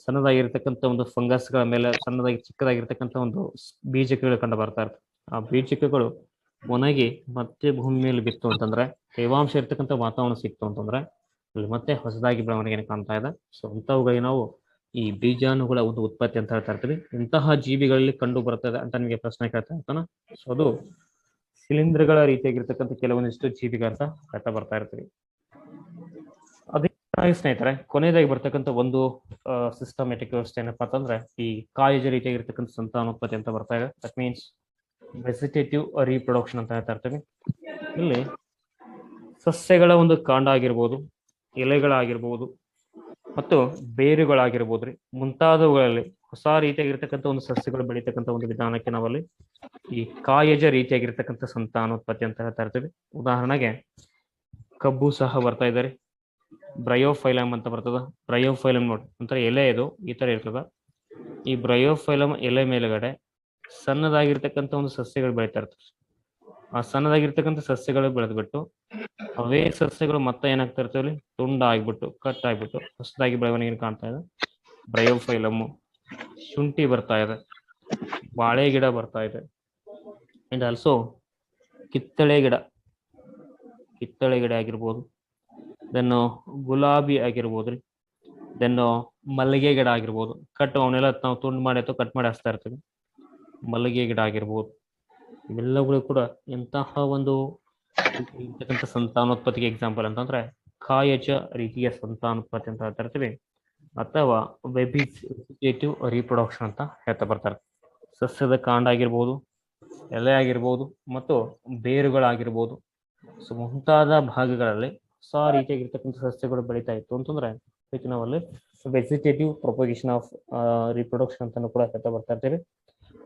Speaker 1: ಸಣ್ಣದಾಗಿರ್ತಕ್ಕಂಥ ಒಂದು ಫಂಗಸ್ಗಳ ಮೇಲೆ ಸಣ್ಣದಾಗಿ ಚಿಕ್ಕದಾಗಿರ್ತಕ್ಕಂಥ ಒಂದು ಬೀಜಕಗಳು ಕಂಡು ಬರ್ತಾ ಇರ್ತವೆ. ಆ ಬೀಜಕಗಳು ಒಣಗಿ ಮತ್ತೆ ಭೂಮಿ ಮೇಲೆ ಬಿತ್ತು ಅಂತಂದ್ರೆ ತೇವಾಂಶ ಇರ್ತಕ್ಕಂಥ ವಾತಾವರಣ ಸಿಕ್ತು ಅಂತಂದ್ರೆ ಅಲ್ಲಿ ಮತ್ತೆ ಹೊಸದಾಗಿ ಬೆಳವಣಿಗೆಯನ್ನು ಕಾಣ್ತಾ ಇದೆ. ಸೊ ಇಂಥವುಗಳಿಗೆ ನಾವು ಈ ಬೀಜಾಣುಗಳ ಒಂದು ಉತ್ಪತ್ತಿ ಅಂತ ಹೇಳ್ತಾ ಇರ್ತೀವಿ. ಇಂತಹ ಜೀವಿಗಳಲ್ಲಿ ಕಂಡು ಬರ್ತದೆ ಅಂತ ನಿಮಗೆ ಪ್ರಶ್ನೆ ಕೇಳ್ತಾ ಇರ್ತಾನ. ಸೊ ಅದು ಶಿಲೀಂಧ್ರಗಳ ರೀತಿಯಾಗಿರ್ತಕ್ಕಂಥ ಕೆಲವೊಂದಿಷ್ಟು ಜೀವಿಗಳಂತ ಹೇಳ್ತಾ ಬರ್ತಾ ಇರ್ತೀವಿ. ಅದೇ ಸ್ನೇಹಿತರೆ ಕೊನೆಯದಾಗಿ ಬರ್ತಕ್ಕಂಥ ಒಂದು ಸಿಸ್ಟಮ್ಯಾಟಿಕ್ ವ್ಯವಸ್ಥೆ ಏನಪ್ಪಾ ಅಂತಂದ್ರೆ ಈ ಕಾಯಜ ರೀತಿಯಾಗಿರ್ತಕ್ಕಂಥ ಸಂತಾನೋತ್ಪತ್ತಿ ಅಂತ ಬರ್ತಾ ಇದೆ. ದಟ್ ಮೀನ್ಸ್ ವೆಜಿಟೇಟಿವ್ ರೀಪ್ರೊಡಕ್ಷನ್ ಅಂತ ಹೇಳ್ತಾ ಇರ್ತೀವಿ. ಇಲ್ಲಿ ಸಸ್ಯಗಳ ಒಂದು ಕಾಂಡ ಆಗಿರ್ಬೋದು, ಎಲೆಗಳಾಗಿರ್ಬೋದು ಮತ್ತು ಬೇರುಗಳಾಗಿರ್ಬೋದ್ರಿ, ಮುಂತಾದವುಗಳಲ್ಲಿ ಹೊಸ ರೀತಿಯಾಗಿರ್ತಕ್ಕಂಥ ಒಂದು ಸಸ್ಯಗಳು ಬೆಳೀತಕ್ಕಂಥ ಒಂದು ವಿಧಾನಕ್ಕೆ ನಾವಲ್ಲಿ ಈ ಕಾಯಜ ರೀತಿಯಾಗಿರ್ತಕ್ಕಂಥ ಸಂತಾನೋತ್ಪತ್ತಿ ಅಂತ ಹೇಳ್ತಾ ಇರ್ತೀವಿ. ಉದಾಹರಣೆಗೆ ಕಬ್ಬು ಸಹ ಬರ್ತಾ ಇದ್ದಾರೆ, ಬ್ರಯೋಫೈಲಮ್ ಅಂತ ಬರ್ತದ. ಬ್ರಯೋಫೈಲಮ್ ನೋಡಿ ಒಂಥರ ಎಲೆ ಇದು ಈ ತರ ಇರ್ತದ. ಈ ಬ್ರಯೋಫೈಲಮ್ ಎಲೆ ಮೇಲ್ಗಡೆ ಸಣ್ಣದಾಗಿರ್ತಕ್ಕಂಥ ಒಂದು ಸಸ್ಯಗಳು ಬೆಳೀತಾ ಇರ್ತವೆ. ಆ ಸಣ್ಣದಾಗಿರ್ತಕ್ಕಂಥ ಸಸ್ಯಗಳು ಬೆಳೆದ್ಬಿಟ್ಟು ಅವೇ ಸಸ್ಯಗಳು ಮತ್ತೆ ಏನಾಗ್ತಾ ಇರ್ತವೆ, ತುಂಡ ಆಗ್ಬಿಟ್ಟು ಕಟ್ ಆಗ್ಬಿಟ್ಟು ಹೊಸದಾಗಿ ಬೆಳವಣಿಗೆ ಕಾಣ್ತಾ ಇದೆ. ಬ್ರಯೋಫೈಲಮ್, ಶುಂಠಿ ಬರ್ತಾ ಇದೆ, ಬಾಳೆ ಗಿಡ ಬರ್ತಾ ಇದೆ, ಅಂಡ್ ಆಲ್ಸೋ ಕಿತ್ತಳೆ ಗಿಡ ಆಗಿರ್ಬೋದು, ದೆನ್ ಗುಲಾಬಿ ಆಗಿರ್ಬೋದ್ರಿ, ದೆನ್ ಮಲ್ಲಿಗೆ ಗಿಡ ಆಗಿರ್ಬೋದು. ಅವನ್ನೆಲ್ಲ ನಾವು ತುಂಡು ಮಾಡಿ ಅಥವಾ ಕಟ್ ಮಾಡಿ ಹಚ್ತಾ ಇರ್ತೀವಿ. ಮಲ್ಲಿಗೆ ಗಿಡ ಆಗಿರ್ಬೋದು, ಇವೆಲ್ಲಗಳು ಕೂಡ ಎಂತಹ ಒಂದು ಇರ್ತಕ್ಕಂಥ ಸಂತಾನೋತ್ಪತ್ತಿಗೆ ಎಕ್ಸಾಂಪಲ್ ಅಂತಂದ್ರೆ ಕಾಯಜ ರೀತಿಯ ಸಂತಾನೋತ್ಪತ್ತಿ ಅಂತ ಹೇಳ್ತಾ ಇರ್ತೀವಿ, ಅಥವಾ ವೆಜಿಟೇಟಿವ್ ರೀಪ್ರೊಡಕ್ಷನ್ ಅಂತ ಹೇಳ್ತಾ ಬರ್ತಾರೆ. ಸಸ್ಯದ ಕಾಂಡ ಆಗಿರ್ಬೋದು, ಎಲೆ ಆಗಿರ್ಬೋದು ಮತ್ತು ಬೇರುಗಳಾಗಿರ್ಬೋದು, ಸೊ ಮುಂತಾದ ಭಾಗಗಳಲ್ಲಿ ಹೊಸ ರೀತಿಯಾಗಿರ್ತಕ್ಕಂಥ ಸಸ್ಯಗಳು ಬೆಳೀತಾ ಇತ್ತು ಅಂತಂದ್ರೆ ನಾವಲ್ಲಿ ವೆಜಿಟೇಟಿವ್ ಪ್ರೊಪಗೇಷನ್ ಆಫ್ ರೀಪ್ರೊಡಕ್ಷನ್ ಅಂತಾನು ಕೂಡ ಹೇಳ್ತಾ ಬರ್ತಾ ಇರ್ತೀವಿ.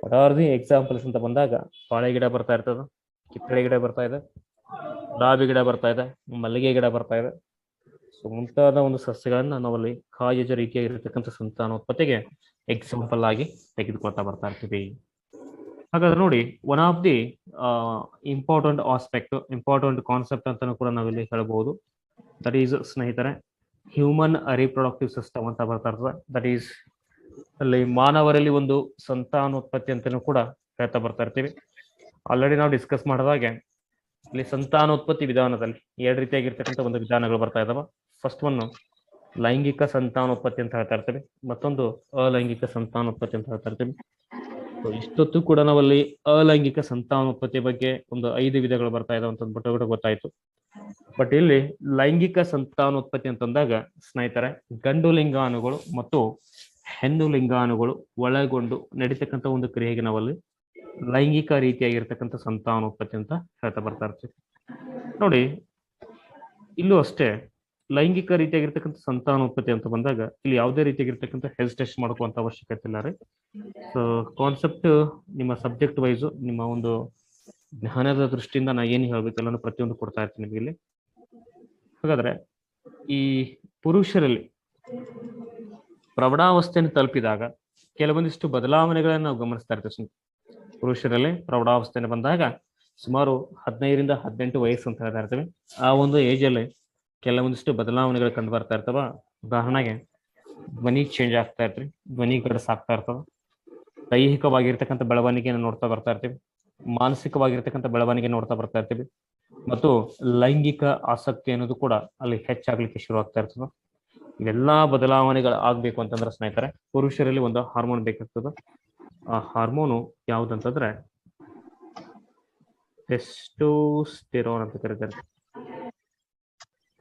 Speaker 1: ವಾಟ್ ಆರ್ ದಿ ಎಕ್ಸಾಂಪಲ್ಸ್ ಅಂತ ಬಂದಾಗ ಬಾಳೆ ಗಿಡ ಬರ್ತಾ ಇರ್ತದ, ಕಿತ್ತಳೆ ಗಿಡ ಬರ್ತಾ ಇದೆ, ಗುಲಾಬಿ ಗಿಡ ಬರ್ತಾ ಇದೆ, ಮಲ್ಲಿಗೆ ಗಿಡ ಬರ್ತಾ ಇದೆ. ಸೊ ಮುಂತಾದ ಒಂದು ಸಸ್ಯಗಳನ್ನ ನಾವಲ್ಲಿ ಕಾಯಜ ರೀತಿಯಾಗಿರ್ತಕ್ಕಂಥ ಸಂತಾನೋತ್ಪತ್ತಿಗೆ ಎಕ್ಸಾಂಪಲ್ ಆಗಿ ತೆಗೆದುಕೊಳ್ತಾ ಬರ್ತಾ ಇರ್ತೀವಿ. ಹಾಗಾದ್ರೆ ನೋಡಿ, one of the important aspect, important concept ಅಂತಾನು ಕೂಡ ನಾವಿಲ್ಲಿ ಹೇಳಬಹುದು. ದಟ್ ಈಸ್ ಸ್ನೇಹಿತರೆ ಹ್ಯೂಮನ್ ರೀಪ್ರೊಡಕ್ಟಿವ್ ಸಿಸ್ಟಮ್ ಅಂತ ಬರ್ತಾ ಇರ್ತದೆ. ದಟ್ ಈಸ್ ಅಲ್ಲಿ ಮಾನವರಲ್ಲಿ ಒಂದು ಸಂತಾನೋತ್ಪತ್ತಿ ಅಂತಾನು ಕೂಡ ಹೇಳ್ತಾ ಬರ್ತಾ ಇರ್ತೀವಿ. ಆಲ್ರೆಡಿ ನಾವು ಡಿಸ್ಕಸ್ ಮಾಡಿದಾಗೆ ಇಲ್ಲಿ ಸಂತಾನೋತ್ಪತ್ತಿ ವಿಧಾನದಲ್ಲಿ ಎರಡು ರೀತಿಯಾಗಿರ್ತಕ್ಕಂಥ ಒಂದು ವಿಧಾನಗಳು ಬರ್ತಾ ಇದಾವ. ಫಸ್ಟ್ ಒನ್ ಲೈಂಗಿಕ ಸಂತಾನೋತ್ಪತ್ತಿ ಅಂತ ಹೇಳ್ತಾ ಇರ್ತೀವಿ, ಮತ್ತೊಂದು ಅಲೈಂಗಿಕ ಸಂತಾನೋತ್ಪತ್ತಿ ಅಂತ ಹೇಳ್ತಾ ಇರ್ತೀವಿ. ಇಷ್ಟೊತ್ತು ಕೂಡ ನಾವಲ್ಲಿ ಅಲೈಂಗಿಕ ಸಂತಾನೋತ್ಪತ್ತಿ ಬಗ್ಗೆ ಒಂದು 5 ವಿಧಗಳು ಬರ್ತಾ ಇದಾವೆ ಅಂತ ಅಂದ್ಬಿಟ್ಟು ಗೊತ್ತಾಯ್ತು. ಬಟ್ ಇಲ್ಲಿ ಲೈಂಗಿಕ ಸಂತಾನೋತ್ಪತ್ತಿ ಅಂತಂದಾಗ ಸ್ನೇಹಿತರೆ ಗಂಡು ಲಿಂಗಾಣುಗಳು ಮತ್ತು ಹೆಣ್ಣು ಲಿಂಗಾಣುಗಳು ಒಳಗೊಂಡು ನಡೀತಕ್ಕಂಥ ಒಂದು ಕ್ರಿಯೆಗೆ ನಾವಲ್ಲಿ ಲೈಂಗಿಕ ರೀತಿಯಾಗಿರ್ತಕ್ಕಂಥ ಸಂತಾನೋತ್ಪತ್ತಿ ಅಂತ ಹೇಳ್ತಾ ಬರ್ತಾ ಇರ್ತೀವಿ. ನೋಡಿ, ಇಲ್ಲೂ ಅಷ್ಟೇ ಲೈಂಗಿಕ ರೀತಿಯಾಗಿರ್ತಕ್ಕಂಥ ಸಂತಾನೋತ್ಪತ್ತಿ ಅಂತ ಬಂದಾಗ ಇಲ್ಲಿ ಯಾವುದೇ ರೀತಿಯಾಗಿರ್ತಕ್ಕಂಥ ಹೆಸಿಟೇಷನ್ ಮಾಡ್ಕೊಳ್ಳುವಂತ ಅವಶ್ಯಕತೆ ಇಲ್ಲ ರೀ. ಸೊ ಕಾನ್ಸೆಪ್ಟ್ ನಿಮ್ಮ ಸಬ್ಜೆಕ್ಟ್ ವೈಸು ನಿಮ್ಮ ಒಂದು ಜ್ಞಾನದ ದೃಷ್ಟಿಯಿಂದ ನಾ ಏನು ಹೇಳ್ಬೇಕೆಲ್ಲ ಪ್ರತಿಯೊಂದು ಕೊಡ್ತಾ ಇರ್ತೀನಿ ನಿಮಗೆ ಇಲ್ಲಿ. ಹಾಗಾದ್ರೆ ಈ ಪುರುಷರಲ್ಲಿ ಪ್ರೌಢಾವಸ್ಥೆಯನ್ನು ತಲುಪಿದಾಗ ಕೆಲವೊಂದಿಷ್ಟು ಬದಲಾವಣೆಗಳನ್ನು ನಾವು ಗಮನಿಸ್ತಾ ಇರ್ತೀವಿ. ಪುರುಷರಲ್ಲಿ ಪ್ರೌಢಾವಸ್ಥೆಯನ್ನು ಬಂದಾಗ ಸುಮಾರು 15 ರಿಂದ 18 ವಯಸ್ಸು ಅಂತ ಹೇಳ್ತಾ ಇರ್ತೀವಿ. ಆ ಒಂದು ಏಜ್ ಅಲ್ಲಿ ಕೆಲವೊಂದಿಷ್ಟು ಬದಲಾವಣೆಗಳು ಕಂಡು ಬರ್ತಾ ಇರ್ತವ. ಉದಾಹರಣೆಗೆ ಧ್ವನಿ ಚೇಂಜ್ ಆಗ್ತಾ ಇರ್ತೀವಿ, ಧ್ವನಿ ಗಡಸಾಗ್ತಾ ಇರ್ತವ, ದೈಹಿಕವಾಗಿರ್ತಕ್ಕಂಥ ಬೆಳವಣಿಗೆಯನ್ನು ನೋಡ್ತಾ ಬರ್ತಾ ಇರ್ತೀವಿ, ಮಾನಸಿಕವಾಗಿರ್ತಕ್ಕಂಥ ಬೆಳವಣಿಗೆ ನೋಡ್ತಾ ಬರ್ತಾ ಇರ್ತೀವಿ, ಮತ್ತು ಲೈಂಗಿಕ ಆಸಕ್ತಿ ಅನ್ನೋದು ಕೂಡ ಅಲ್ಲಿ ಹೆಚ್ಚಾಗ್ಲಿಕ್ಕೆ ಶುರು ಆಗ್ತಾ ಇರ್ತದೆ. ಇವೆಲ್ಲಾ ಬದಲಾವಣೆಗಳು ಆಗ್ಬೇಕು ಅಂತಂದ್ರೆ ಸ್ನೇಹಿತರೆ, ಪುರುಷರಲ್ಲಿ ಒಂದು ಹಾರ್ಮೋನ್ ಬೇಕಾಗ್ತದೆ. ಆ ಹಾರ್ಮೋನು ಯಾವ್ದಂತಂದ್ರೆ ಟೆಸ್ಟೋಸ್ಟೆರಾನ್ ಅಂತ ಕರೀತಾರೆ.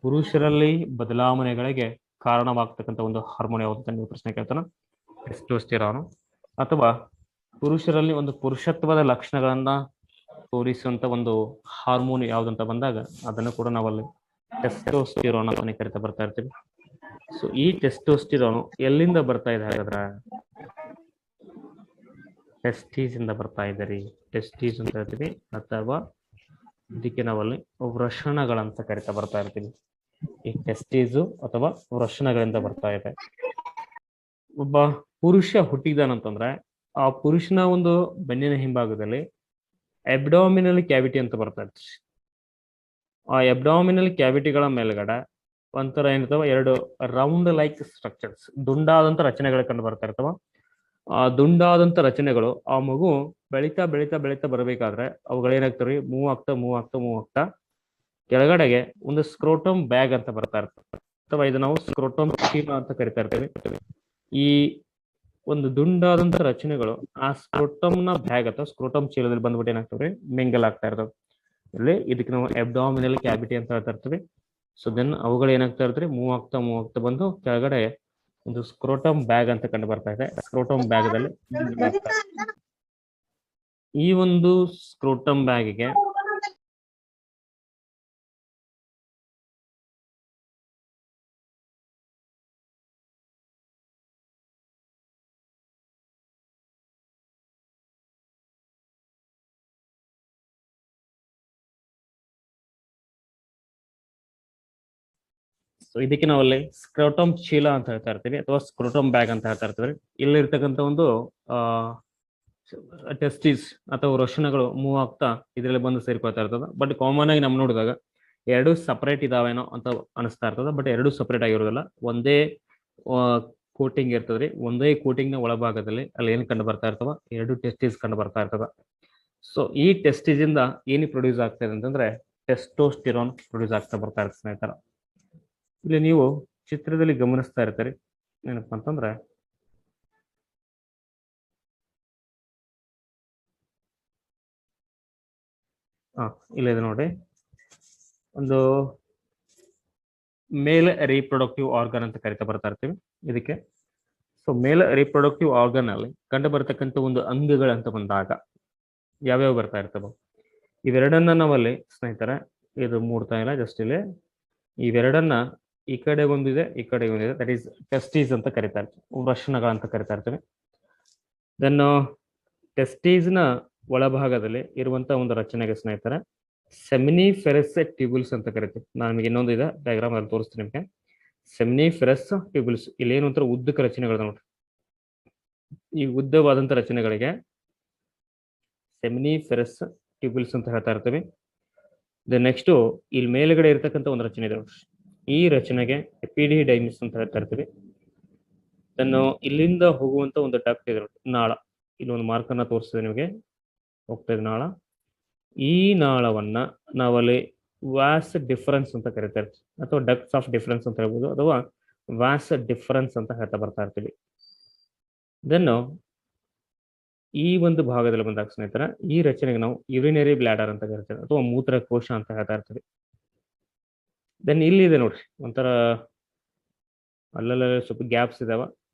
Speaker 1: ಪುರುಷರಲ್ಲಿ ಬದಲಾವಣೆಗಳಿಗೆ ಕಾರಣವಾಗ್ತಕ್ಕಂಥ ಒಂದು ಹಾರ್ಮೋನ್ ಯಾವ್ದು ಅಂತ ನೀವು ಪ್ರಶ್ನೆ ಕೇಳ್ತಾನ, ಟೆಸ್ಟೋಸ್ಟೆರಾನ್. ಅಥವಾ ಪುರುಷರಲ್ಲಿ ಒಂದು ಪುರುಷತ್ವದ ಲಕ್ಷಣಗಳನ್ನ ತೋರಿಸುವಂತ ಒಂದು ಹಾರ್ಮೋನ್ ಯಾವ್ದಂತ ಬಂದಾಗ ಅದನ್ನು ಕೂಡ ನಾವಲ್ಲಿ ಟೆಸ್ಟೋಸ್ಟೆರಾನ್ ಅಂತ ಕರಿತಾ ಬರ್ತಾ ಇರ್ತೀವಿ. ಸೊ ಈ ಟೆಸ್ಟೋಸ್ಟೆರಾನ್ ಎಲ್ಲಿಂದ ಬರ್ತಾ ಇದೆ ಹಾಗಾದ್ರೆ? ಟೆಸ್ಟೀಸ್ ಇಂದ ಬರ್ತಾ ಇದೆ ರೀ. ಟೆಸ್ಟೀಸ್ ಅಂತ ಹೇಳ್ತೀವಿ, ಅಥವಾ ಇದಕ್ಕೆ ನಾವಲ್ಲಿ ವೃಷಣಗಳಂತ ಕರಿತಾ ಬರ್ತಾ ಇರ್ತೀವಿ. ಈ ಟೆಸ್ಟೀಸು ಅಥವಾ ವೃಷಣಗಳಿಂದ ಬರ್ತಾ ಇದೆ. ಒಬ್ಬ ಪುರುಷ ಹುಟ್ಟಿದಾನಂತಂದ್ರೆ ಆ ಪುರುಷನ ಒಂದು ಬೆನ್ನಿನ ಹಿಂಭಾಗದಲ್ಲಿ ಅಬ್ಡಾಮಿನಲ್ ಕ್ಯಾವಿಟಿ ಅಂತ ಬರ್ತಾ ಇರ್ತದೆ. ಆ ಅಬ್ಡಾಮಿನಲ್ ಕ್ಯಾವಿಟಿಗಳ ಮೇಲ್ಗಡೆ ಒಂಥರ ಏನಿರ್ತಾವ, ಎರಡು ರೌಂಡ್ ಲೈಕ್ ಸ್ಟ್ರಕ್ಚರ್ಸ್, ದುಂಡಾದಂತ ರಚನೆಗಳು ಕಂಡು ಬರ್ತಾ ಇರ್ತಾವ. ಆ ದುಂಡಾದಂತ ರಚನೆಗಳು ಆ ಮಗು ಬೆಳೀತಾ ಬೆಳೀತಾ ಬೆಳೀತಾ ಬರಬೇಕಾದ್ರೆ ಅವುಗಳೇನಾಗ್ತವೆ, ಮೂವ್ ಆಗ್ತಾ ಕೆಳಗಡೆಗೆ ಒಂದು ಸ್ಕ್ರೋಟಮ್ ಬ್ಯಾಗ್ ಅಂತ ಬರ್ತಾ ಇರ್ತದೆ, ಅಥವಾ ಇದು ನಾವು ಸ್ಕ್ರೋಟಮ್ ಚೀಲ ಅಂತ ಕರಿತಾ ಇರ್ತೇವೆ. ಈ ಒಂದು ದುಂಡಾದಂತ ರಚನೆಗಳು ಆ ಸ್ಕ್ರೋಟಮ್ನ ಬ್ಯಾಗ್ ಅಥವಾ ಸ್ಕ್ರೋಟಮ್ ಚೀಲದಲ್ಲಿ ಬಂದ್ಬಿಟ್ಟು ಏನಾಗ್ತವೆ, ಮಿಂಗಲ್ ಆಗ್ತಾ ಇರ್ತವೆ. ಇಲ್ಲಿ ಇದಕ್ಕೆ ನಾವು ಅಬ್ಡಾಮಿನಲ್ ಕ್ಯಾವಿಟಿ ಅಂತ ಹೇಳ್ತಾ ಇರ್ತೀವಿ. ಸೊ ದೆನ್ ಅವುಗಳು ಏನಾಗ್ತಾ ಇರ್ತಾರೆ, ಮೂವ್ ಆಗ್ತಾ ಬಂದು ಕೆಳಗಡೆ ಒಂದು ಸ್ಕ್ರೋಟಮ್ ಬ್ಯಾಗ್ ಅಂತ ಕಂಡು ಬರ್ತಾ ಇದೆ. ಸ್ಕ್ರೋಟಮ್ ಬ್ಯಾಗ್ದಲ್ಲಿ ಈ ಒಂದು ಸ್ಕ್ರೋಟಮ್ ಬ್ಯಾಗಿಗೆ ಸೊ ಇದಕ್ಕೆ ನಾವಲ್ಲಿ ಸ್ಕ್ರೋಟಮ್ ಚೀಲ ಅಂತ ಹೇಳ್ತಾ ಇರ್ತೀವಿ, ಅಥವಾ ಸ್ಕ್ರೋಟಮ್ ಬ್ಯಾಗ್ ಅಂತ ಹೇಳ್ತಾ ಇರ್ತೀವಿ. ಇಲ್ಲಿರ್ತಕ್ಕಂಥ ಒಂದು ಟೆಸ್ಟಿಸ್ ಅಥವಾ ವೃಷಣಗಳು ಮೂವ್ ಆಗ್ತಾ ಇದರಲ್ಲಿ ಬಂದು ಸೇರ್ಕೊಳ್ತಾ ಇರ್ತದೆ. ಬಟ್ ಕಾಮನ್ ಆಗಿ ನಮ್ ನೋಡಿದಾಗ ಎರಡು ಸಪರೇಟ್ ಇದಾವೇನೋ ಅಂತ ಅನಿಸ್ತಾ ಇರ್ತದೆ. ಬಟ್ ಎರಡು ಸಪರೇಟ್ ಆಗಿರೋದಿಲ್ಲ, ಒಂದೇ ಕೋಟಿಂಗ್ ಇರ್ತದ್ರಿ. ಒಂದೇ ಕೋಟಿಂಗ್ ನ ಒಳಭಾಗದಲ್ಲಿ ಅಲ್ಲಿ ಏನ್ ಕಂಡು ಬರ್ತಾ ಇರ್ತವ, ಎರಡು ಟೆಸ್ಟಿಸ್ ಕಂಡು ಬರ್ತಾ ಇರ್ತದ. ಸೊ ಈ ಟೆಸ್ಟಿಸ್ ಇಂದ ಏನು ಪ್ರೊಡ್ಯೂಸ್ ಆಗ್ತಾ ಇದೆ ಅಂತಂದ್ರೆ ಟೆಸ್ಟೋಸ್ಟಿರಾನ್ ಪ್ರೊಡ್ಯೂಸ್ ಆಗ್ತಾ ಬರ್ತಾ ಇರ್ತದೆ ಸ್ನೇಹಿತರ. ಇಲ್ಲಿ ನೀವು ಚಿತ್ರದಲ್ಲಿ ಗಮನಿಸ್ತಾ ಇರ್ತೀರಿ, ಏನಪ್ಪಾ ಅಂತಂದ್ರೆ ಇಲ್ಲಿದೆ ನೋಡಿ, ಒಂದು ಮೇಲ್ ರೀಪ್ರೊಡಕ್ಟಿವ್ ಆರ್ಗನ್ ಅಂತ ಕರಿತಾ ಬರ್ತಾ ಇರ್ತೀವಿ ಇದಕ್ಕೆ. ಸೊ ಮೇಲ್ ರೀಪ್ರೊಡಕ್ಟಿವ್ ಆರ್ಗನ್ ಅಲ್ಲಿ ಕಂಡು ಬರ್ತಕ್ಕಂಥ ಒಂದು ಅಂಗಗಳಂತ ಬಂದಾಗ ಯಾವ್ಯಾವ ಬರ್ತಾ ಇರ್ತವೆ, ಇವೆರಡನ್ನ ನಾವಲ್ಲಿ ಸ್ನೇಹಿತರೆ, ಇದು ಮೂಡ್ತಾ ಇಲ್ಲ ಜಸ್ಟ್ ಇಲ್ಲಿ, ಇವೆರಡನ್ನ ಈ ಕಡೆ ಒಂದಿದೆ ಈ ಕಡೆ ಒಂದಿದೆ, ದಟ್ ಈಸ್ ಟೆಸ್ಟೀಸ್ ಅಂತ ಕರಿತಾ ಇರ್ತೀವಿ, ವೃಷಣಗಳಂತ ಕರಿತಾ ಇರ್ತೀವಿ. ದೆನ್ ಟೆಸ್ಟೀಸ್ ನ ಒಳಭಾಗದಲ್ಲಿ ಇರುವಂತ ಒಂದು ರಚನೆಗೆ ಸ್ನೇಹಿತರೆ ಸೆಮಿನಿಫೆರಸ್ ಟ್ಯೂಬುಲ್ಸ್ ಅಂತ ಕರಿತೀವಿ. ನಾನು ನಿಮಗೆ ಇನ್ನೊಂದು ಇದೆ ಡಯಾಗ್ರಾಮ್ ಅಲ್ಲಿ ತೋರಿಸ್ತೀನಿ ನಿಮಗೆ. ಸೆಮಿನಿಫೆರಸ್ ಟ್ಯೂಬುಲ್ಸ್ ಇಲ್ಲಿ ಏನು ಒಂಥರ ಉದ್ದಕ ರಚನೆಗಳು ನೋಡ್ರಿ, ಈ ಉದ್ದವಾದಂತ ರಚನೆಗಳಿಗೆ ಸೆಮಿನಿಫೆರಸ್ ಟ್ಯೂಬುಲ್ಸ್ ಅಂತ ಹೇಳ್ತಾ ಇರ್ತೀವಿ. ದೆನ್ ನೆಕ್ಸ್ಟ್ ಇಲ್ಲಿ ಮೇಲ್ಗಡೆ ಇರ್ತಕ್ಕಂಥ ಒಂದು ರಚನೆ ಇದೆ ನೋಡ್ರಿ, ಈ ರಚನೆಗೆ ಎಪಿಡಿಡೈಮಿಸ್ ಅಂತ ಹೇಳ್ತಾ ಇರ್ತೀವಿ. ದೆನ್ ಇಲ್ಲಿಂದ ಹೋಗುವಂತ ಒಂದು ಡಕ್ಟ್ ಇದೆ ನಾಳ, ಇಲ್ಲಿ ಒಂದು ಮಾರ್ಕನ್ನ ತೋರಿಸಿದೆ ನಿಮಗೆ, ಹೋಗ್ತಾ ಇದೆ ನಾಳ. ಈ ನಾಳವನ್ನ ನಾವಲ್ಲಿ ವ್ಯಾಸ್ ಡಿಫರೆನ್ಸ್ ಅಂತ ಕರಿತಾ ಇರ್ತೀವಿ, ಅಥವಾ ಡಕ್ಟ್ಸ್ ಆಫ್ ಡಿಫರೆನ್ಸ್ ಅಂತ ಹೇಳ್ಬೋದು, ಅಥವಾ ವ್ಯಾಸ್ ಡಿಫರೆನ್ಸ್ ಅಂತ ಹೇಳ್ತಾ ಬರ್ತಾ ಇರ್ತೀವಿ. ದೆನ್ ಈ ಒಂದು ಭಾಗದಲ್ಲಿ ಬಂದಾಗ ಸ್ನೇಹಿತರ ಈ ರಚನೆಗೆ ನಾವು ಯುರಿನರಿ ಬ್ಲಾಡರ್ ಅಂತ ಕರಿತೇವೆ, ಅಥವಾ ಮೂತ್ರಕೋಶ ಅಂತ ಹೇಳ್ತಾ ಇರ್ತೀವಿ. ದೆನ್ ಇಲ್ಲಿ ಇದೆ ನೋಡ್ರಿ, ಒಂಥರ ಅಲ್ಲೆಲ್ಲ ಸ್ವಲ್ಪ ಗ್ಯಾಪ್ಸ್ ಇದಾವ,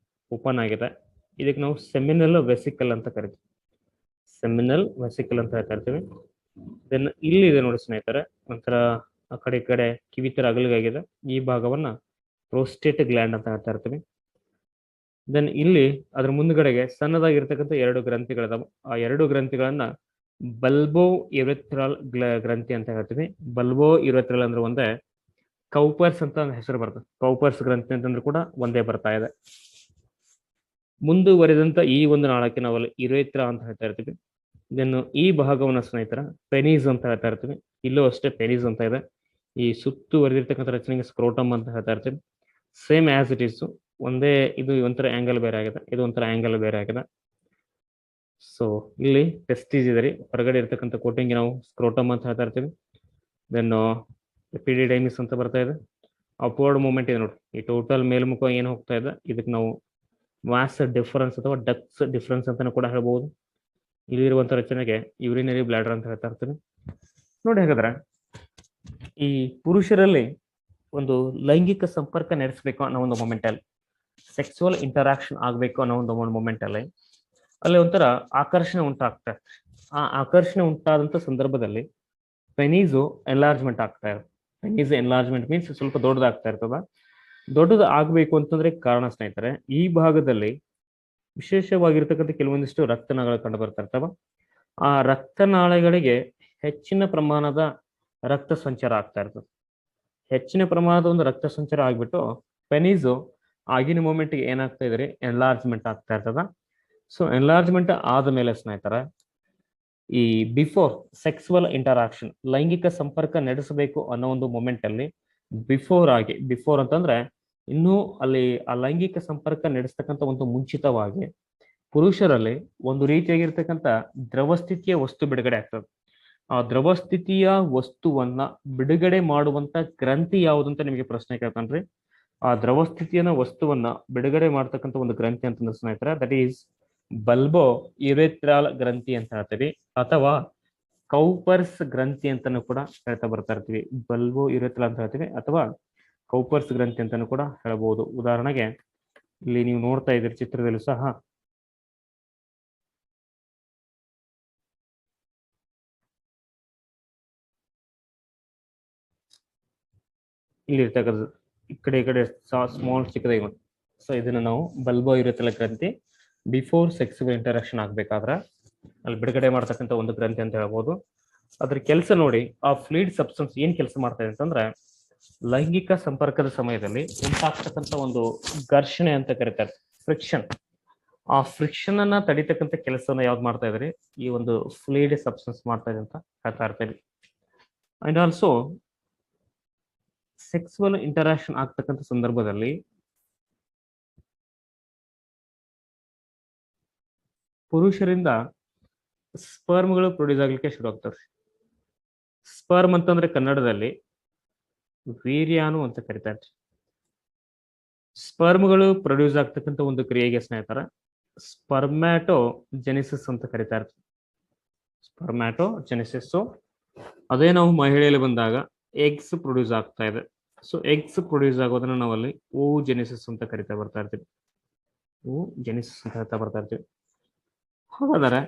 Speaker 1: ಓಪನ್ ಆಗಿದೆ, ಇದಕ್ಕೆ ನಾವು ಸೆಮಿನಲ್ ವೆಸಿಕಲ್ ಅಂತ ಕರಿತೀವಿ. ಸೆಮಿನಲ್ ವೆಸಿಕಲ್ ಅಂತ ಹೇಳ್ತಾ ಇರ್ತೀವಿ. ದೆನ್ ಇಲ್ಲಿ ಇದೆ ನೋಡಿ ಸ್ನೇಹಿತರೆ, ಒಂಥರ ಆ ಕಡೆ ಈ ಕಡೆ ಕಿವಿ ತರ ಅಗಲಗಾಗಿದೆ, ಈ ಭಾಗವನ್ನ ಪ್ರೋಸ್ಟೇಟ್ ಗ್ಲ್ಯಾಂಡ್ ಅಂತ ಹೇಳ್ತಾ ಇರ್ತೀವಿ. ದೆನ್ ಇಲ್ಲಿ ಅದ್ರ ಮುಂದ್ಗಡೆಗೆ ಸಣ್ಣದಾಗಿರ್ತಕ್ಕಂಥ ಎರಡು ಗ್ರಂಥಿಗಳಿದಾವೆ, ಆ ಎರಡು ಗ್ರಂಥಿಗಳನ್ನ ಬಲ್ಬೋ ಯುರೆಥ್ರಲ್ ಗ್ರಂಥಿ ಅಂತ ಹೇಳ್ತೀವಿ. ಬಲ್ಬೋ ಯುರೆಥ್ರಲ್ ಅಂದ್ರೆ ಒಂದೇ, ಕೌಪರ್ಸ್ ಅಂತ ಹೆಸರು ಬರ್ತದೆ, ಕೌಪರ್ಸ್ ಗ್ರಂಥಿ ಅಂತಂದ್ರೆ ಕೂಡ ಒಂದೇ ಬರ್ತಾ ಇದೆ. ಮುಂದುವರೆದಂತ ಈ ಒಂದು ನಾಳಕ್ಕೆ ನಾವಲ್ಲಿ ಯುರೇತ್ರ ಅಂತ ಹೇಳ್ತಾ ಇರ್ತೀವಿ. ದೆನ್ ಈ ಭಾಗವನ್ನು ಸ್ನೇಹಿತರ ಪೆನೀಸ್ ಅಂತ ಹೇಳ್ತಾ ಇರ್ತೀವಿ. ಇಲ್ಲೂ ಅಷ್ಟೇ ಪೆನೀಸ್ ಅಂತ ಇದೆ. ಈ ಸುತ್ತುವರೆದಿರ್ತಕ್ಕಂಥ ರಚನೆಗೆ ಸ್ಕ್ರೋಟಮ್ ಅಂತ ಹೇಳ್ತಾ ಇರ್ತೀವಿ. ಸೇಮ್ ಆಸ್ ಇಟ್ ಈಸ್, ಒಂದೇ. ಇದು ಒಂಥರ ಆಂಗಲ್ ಬೇರೆ ಆಗಿದೆ, ಇದು ಒಂಥರ ಆಂಗಲ್ ಬೇರೆ ಆಗಿದೆ. ಸೊ ಇಲ್ಲಿ ಟೆಸ್ಟೀಸ್ ಇದೆ ರೀ, ಹೊರಗಡೆ ಇರ್ತಕ್ಕಂಥ ಕೋಟಿಂಗ್ ನಾವು ಸ್ಕ್ರೋಟಮ್ ಅಂತ ಹೇಳ್ತಾ ಇರ್ತೀವಿ. ದೆನ್ ಎಪಿಡಿಡೈಮಿಸ್ ಅಂತ ಬರ್ತಾ ಇದೆ. ಅಪ್ವರ್ಡ್ ಮೂವ್ಮೆಂಟ್ ಇದೆ ನೋಡಿ, ಈ ಟೋಟಲ್ ಮೇಲ್ಮುಖ ಏನು ಹೋಗ್ತಾ ಇದೆ ಇದಕ್ಕೆ ನಾವು ವಾಸ್ ಡಿಫರೆನ್ಸ್ ಅಥವಾ ಡಕ್ಸ್ ಡಿಫರೆನ್ಸ್ ಅಂತಾನು ಕೂಡ ಹೇಳ್ಬೋದು. ಇಲ್ಲಿರುವಂಥ ರಚನೆಗೆ ಯೂರಿನರಿ ಬ್ಲಾಡರ್ ಅಂತ ಹೇಳ್ತಾ ಇರ್ತೀವಿ. ನೋಡಿ ಹಾಗಾದ್ರೆ ಈ ಪುರುಷರಲ್ಲಿ ಒಂದು ಲೈಂಗಿಕ ಸಂಪರ್ಕ ನಡೆಸಬೇಕು ಅನ್ನೋ ಒಂದು ಮೊಮೆಂಟ್ ಅಲ್ಲಿ, ಸೆಕ್ಸುವಲ್ ಇಂಟರಾಕ್ಷನ್ ಆಗಬೇಕು ಅನ್ನೋ ಒಂದು ಮೊಮೆಂಟ್ ಅಲ್ಲಿ ಒಂಥರ ಆಕರ್ಷಣೆ ಉಂಟಾಗ್ತಾ ಇದೆ. ಆ ಆಕರ್ಷಣೆ ಉಂಟಾದಂಥ ಸಂದರ್ಭದಲ್ಲಿ ಪೆನೀಸು ಎನ್ಲಾರ್ಜ್ಮೆಂಟ್ ಆಗ್ತಾ ಇದೆ. ಪೆನೀಸ್ ಎನ್ಲಾರ್ಜ್ಮೆಂಟ್ ಮೀನ್ಸ್ ಸ್ವಲ್ಪ ದೊಡ್ಡದಾಗ್ತಾ ಇರ್ತದ. ದೊಡ್ಡದು ಆಗಬೇಕು ಅಂತಂದ್ರೆ ಕಾರಣ ಸ್ನೇಹಿತರೆ, ಈ ಭಾಗದಲ್ಲಿ ವಿಶೇಷವಾಗಿರ್ತಕ್ಕಂಥ ಕೆಲವೊಂದಿಷ್ಟು ರಕ್ತನಾಳಗಳು ಕಂಡು ಬರ್ತಾ ಇರ್ತವ. ಆ ರಕ್ತನಾಳಗಳಿಗೆ ಹೆಚ್ಚಿನ ಪ್ರಮಾಣದ ರಕ್ತ ಸಂಚಾರ ಆಗ್ತಾ ಇರ್ತದೆ. ಹೆಚ್ಚಿನ ಪ್ರಮಾಣದ ಒಂದು ರಕ್ತ ಸಂಚಾರ ಆಗ್ಬಿಟ್ಟು ಪೆನೀಸು ಆಗಿನ ಮೂಮೆಂಟ್ಗೆ ಏನಾಗ್ತಾ ಇದ್ರಿ, ಎನ್ಲಾರ್ಜ್ಮೆಂಟ್ ಆಗ್ತಾ ಇರ್ತದ. ಸೊ ಎನ್ಲಾರ್ಜ್ಮೆಂಟ್ ಆದ್ಮೇಲೆ ಸ್ನೇಹಿತರೆ, ಈ ಬಿಫೋರ್ ಸೆಕ್ಸುವಲ್ ಇಂಟರಾಕ್ಷನ್, ಲೈಂಗಿಕ ಸಂಪರ್ಕ ನಡೆಸಬೇಕು ಅನ್ನೋ ಒಂದು ಮೂಮೆಂಟ್ ಅಲ್ಲಿ ಬಿಫೋರ್ ಅಂತಂದ್ರೆ ಇನ್ನೂ ಅಲ್ಲಿ ಆ ಲೈಂಗಿಕ ಸಂಪರ್ಕ ನಡೆಸ್ತಕ್ಕಂಥ ಒಂದು ಮುಂಚಿತವಾಗಿ ಪುರುಷರಲ್ಲಿ ಒಂದು ರೀತಿಯಾಗಿರ್ತಕ್ಕಂಥ ದ್ರವಸ್ಥಿತಿಯ ವಸ್ತು ಬಿಡುಗಡೆ ಆಗ್ತದೆ. ಆ ದ್ರವಸ್ಥಿತಿಯ ವಸ್ತುವನ್ನ ಬಿಡುಗಡೆ ಮಾಡುವಂತ ಗ್ರಂಥಿ ಯಾವುದು ಅಂತ ನಿಮಗೆ ಪ್ರಶ್ನೆ ಕೇಳ್ತಾನ್ರಿ. ಆ ದ್ರವಸ್ಥಿತಿಯನ್ನ ವಸ್ತುವನ್ನ ಬಿಡುಗಡೆ ಮಾಡ್ತಕ್ಕಂಥ ಒಂದು ಗ್ರಂಥಿ ಅಂತಂದ್ರೆ ಸ್ನೇಹಿತರೆ, ದಟ್ ಈಸ್ ಬಲ್ಬೋ ಯುರೆಥ್ರಲ್ ಗ್ರಂಥಿ ಅಂತ ಹೇಳ್ತೀವಿ, ಅಥವಾ ಕೌಪರ್ಸ್ ಗ್ರಂಥಿ ಅಂತಾನು ಕೂಡ ಹೇಳ್ತಾ ಬರ್ತಾ ಇರ್ತೀವಿ. ಬಲ್ಬೋ ಯುರೆಥ್ರಲ್ ಅಂತ ಹೇಳ್ತೀವಿ ಅಥವಾ ಕೌಪರ್ಸ್ ಗ್ರಂಥಿ ಅಂತಾನು ಕೂಡ ಹೇಳ್ಬೋದು. ಉದಾಹರಣೆಗೆ ಇಲ್ಲಿ ನೀವು ನೋಡ್ತಾ ಇದ್ದೀರಿ ಚಿತ್ರದಲ್ಲೂ ಸಹ ಇಲ್ಲಿ ಇರ್ತಕ್ಕಂಥದ್ದು ಈ ಕಡೆ ಸ್ಮಾಲ್ ಚಿಕ್ಕದಾಗಿ. ಸೊ ಇದನ್ನ ನಾವು ಬಲ್ಬೋ ಯುರೆಥ್ರಲ್ ಗ್ರಂಥಿ ಬಿಫೋರ್ ಸೆಕ್ಸುವಲ್ ಇಂಟರಾಕ್ಷನ್ ಆಗ್ಬೇಕಾದ್ರೆ ಅಲ್ಲಿ ಬಿಡುಗಡೆ ಮಾಡ್ತಕ್ಕಂಥ ಒಂದು ಗ್ರಂಥಿ ಅಂತ ಹೇಳ್ಬೋದು. ಅದ್ರ ಕೆಲಸ ನೋಡಿ, ಆ ಫ್ಲೂಯಿಡ್ ಸಬ್ಸ್ಟೆನ್ಸ್ ಏನ್ ಕೆಲಸ ಮಾಡ್ತಾ ಇದೆ ಅಂತಂದ್ರೆ, ಲೈಂಗಿಕ ಸಂಪರ್ಕದ ಸಮಯದಲ್ಲಿ ಉಂಟಾಗ್ತಕ್ಕಂಥ ಒಂದು ಘರ್ಷಣೆ ಅಂತ ಕರೀತಾರೆ, ಫ್ರಿಕ್ಷನ್. ಆ ಫ್ರಿಕ್ಷನ್ ಅನ್ನ ತಡಿತಕ್ಕಂಥ ಕೆಲಸವನ್ನ ಯಾವ್ದು ಮಾಡ್ತಾ ಇದ್ರಿ, ಈ ಒಂದು ಫ್ಲೂಯಿಡ್ ಸಬ್ಸ್ಟೆನ್ಸ್ ಮಾಡ್ತಾ ಇದೆ ಅಂತ ಹೇಳ್ತಾ ಇರ್ತೀವಿ. ಅಂಡ್ ಆಲ್ಸೋ ಸೆಕ್ಸುವಲ್ ಇಂಟರಾಕ್ಷನ್ ಆಗ್ತಕ್ಕಂಥ ಸಂದರ್ಭದಲ್ಲಿ ಪುರುಷರಿಂದ ಸ್ಪರ್ಮ್ಗಳು ಪ್ರೊಡ್ಯೂಸ್ ಆಗ್ಲಿಕ್ಕೆ ಶುರು ಆಗ್ತವೆ. ಸ್ಪರ್ಮ್ ಅಂತಂದ್ರೆ ಕನ್ನಡದಲ್ಲಿ ವೀರ್ಯಾಣು ಅಂತ ಕರೀತಾರೆ. ಸ್ಪರ್ಮ್ಗಳು ಪ್ರೊಡ್ಯೂಸ್ ಆಗ್ತಕ್ಕಂಥ ಒಂದು ಕ್ರಿಯೆಗೆ ಸ್ನೇಹಿತರ ಸ್ಪರ್ಮ್ಯಾಟೋ ಜೆನಿಸಿಸ್ ಅಂತ ಕರೀತಾರೆ. ಸ್ಪರ್ಮ್ಯಾಟೋ ಜೆನಿಸಿಸ್. ಅದೇ ನಾವು ಮಹಿಳೆಯಲ್ಲಿ ಬಂದಾಗ ಎಗ್ಸ್ ಪ್ರೊಡ್ಯೂಸ್ ಆಗ್ತಾ ಇದೆ. ಸೊ ಎಗ್ಸ್ ಪ್ರೊಡ್ಯೂಸ್ ಆಗೋದನ್ನ ನಾವಲ್ಲಿ ಓ ಜೆನಿಸಿಸ್ ಅಂತ ಕರಿತಾ ಬರ್ತಾ ಇರ್ತೀವಿ. ಓ ಜೆನಿಸಿಸ್ ಅಂತ ಹೇಳ್ತಾ ಬರ್ತಾ ಇರ್ತೀವಿ. ಹಾಗಾದರೆ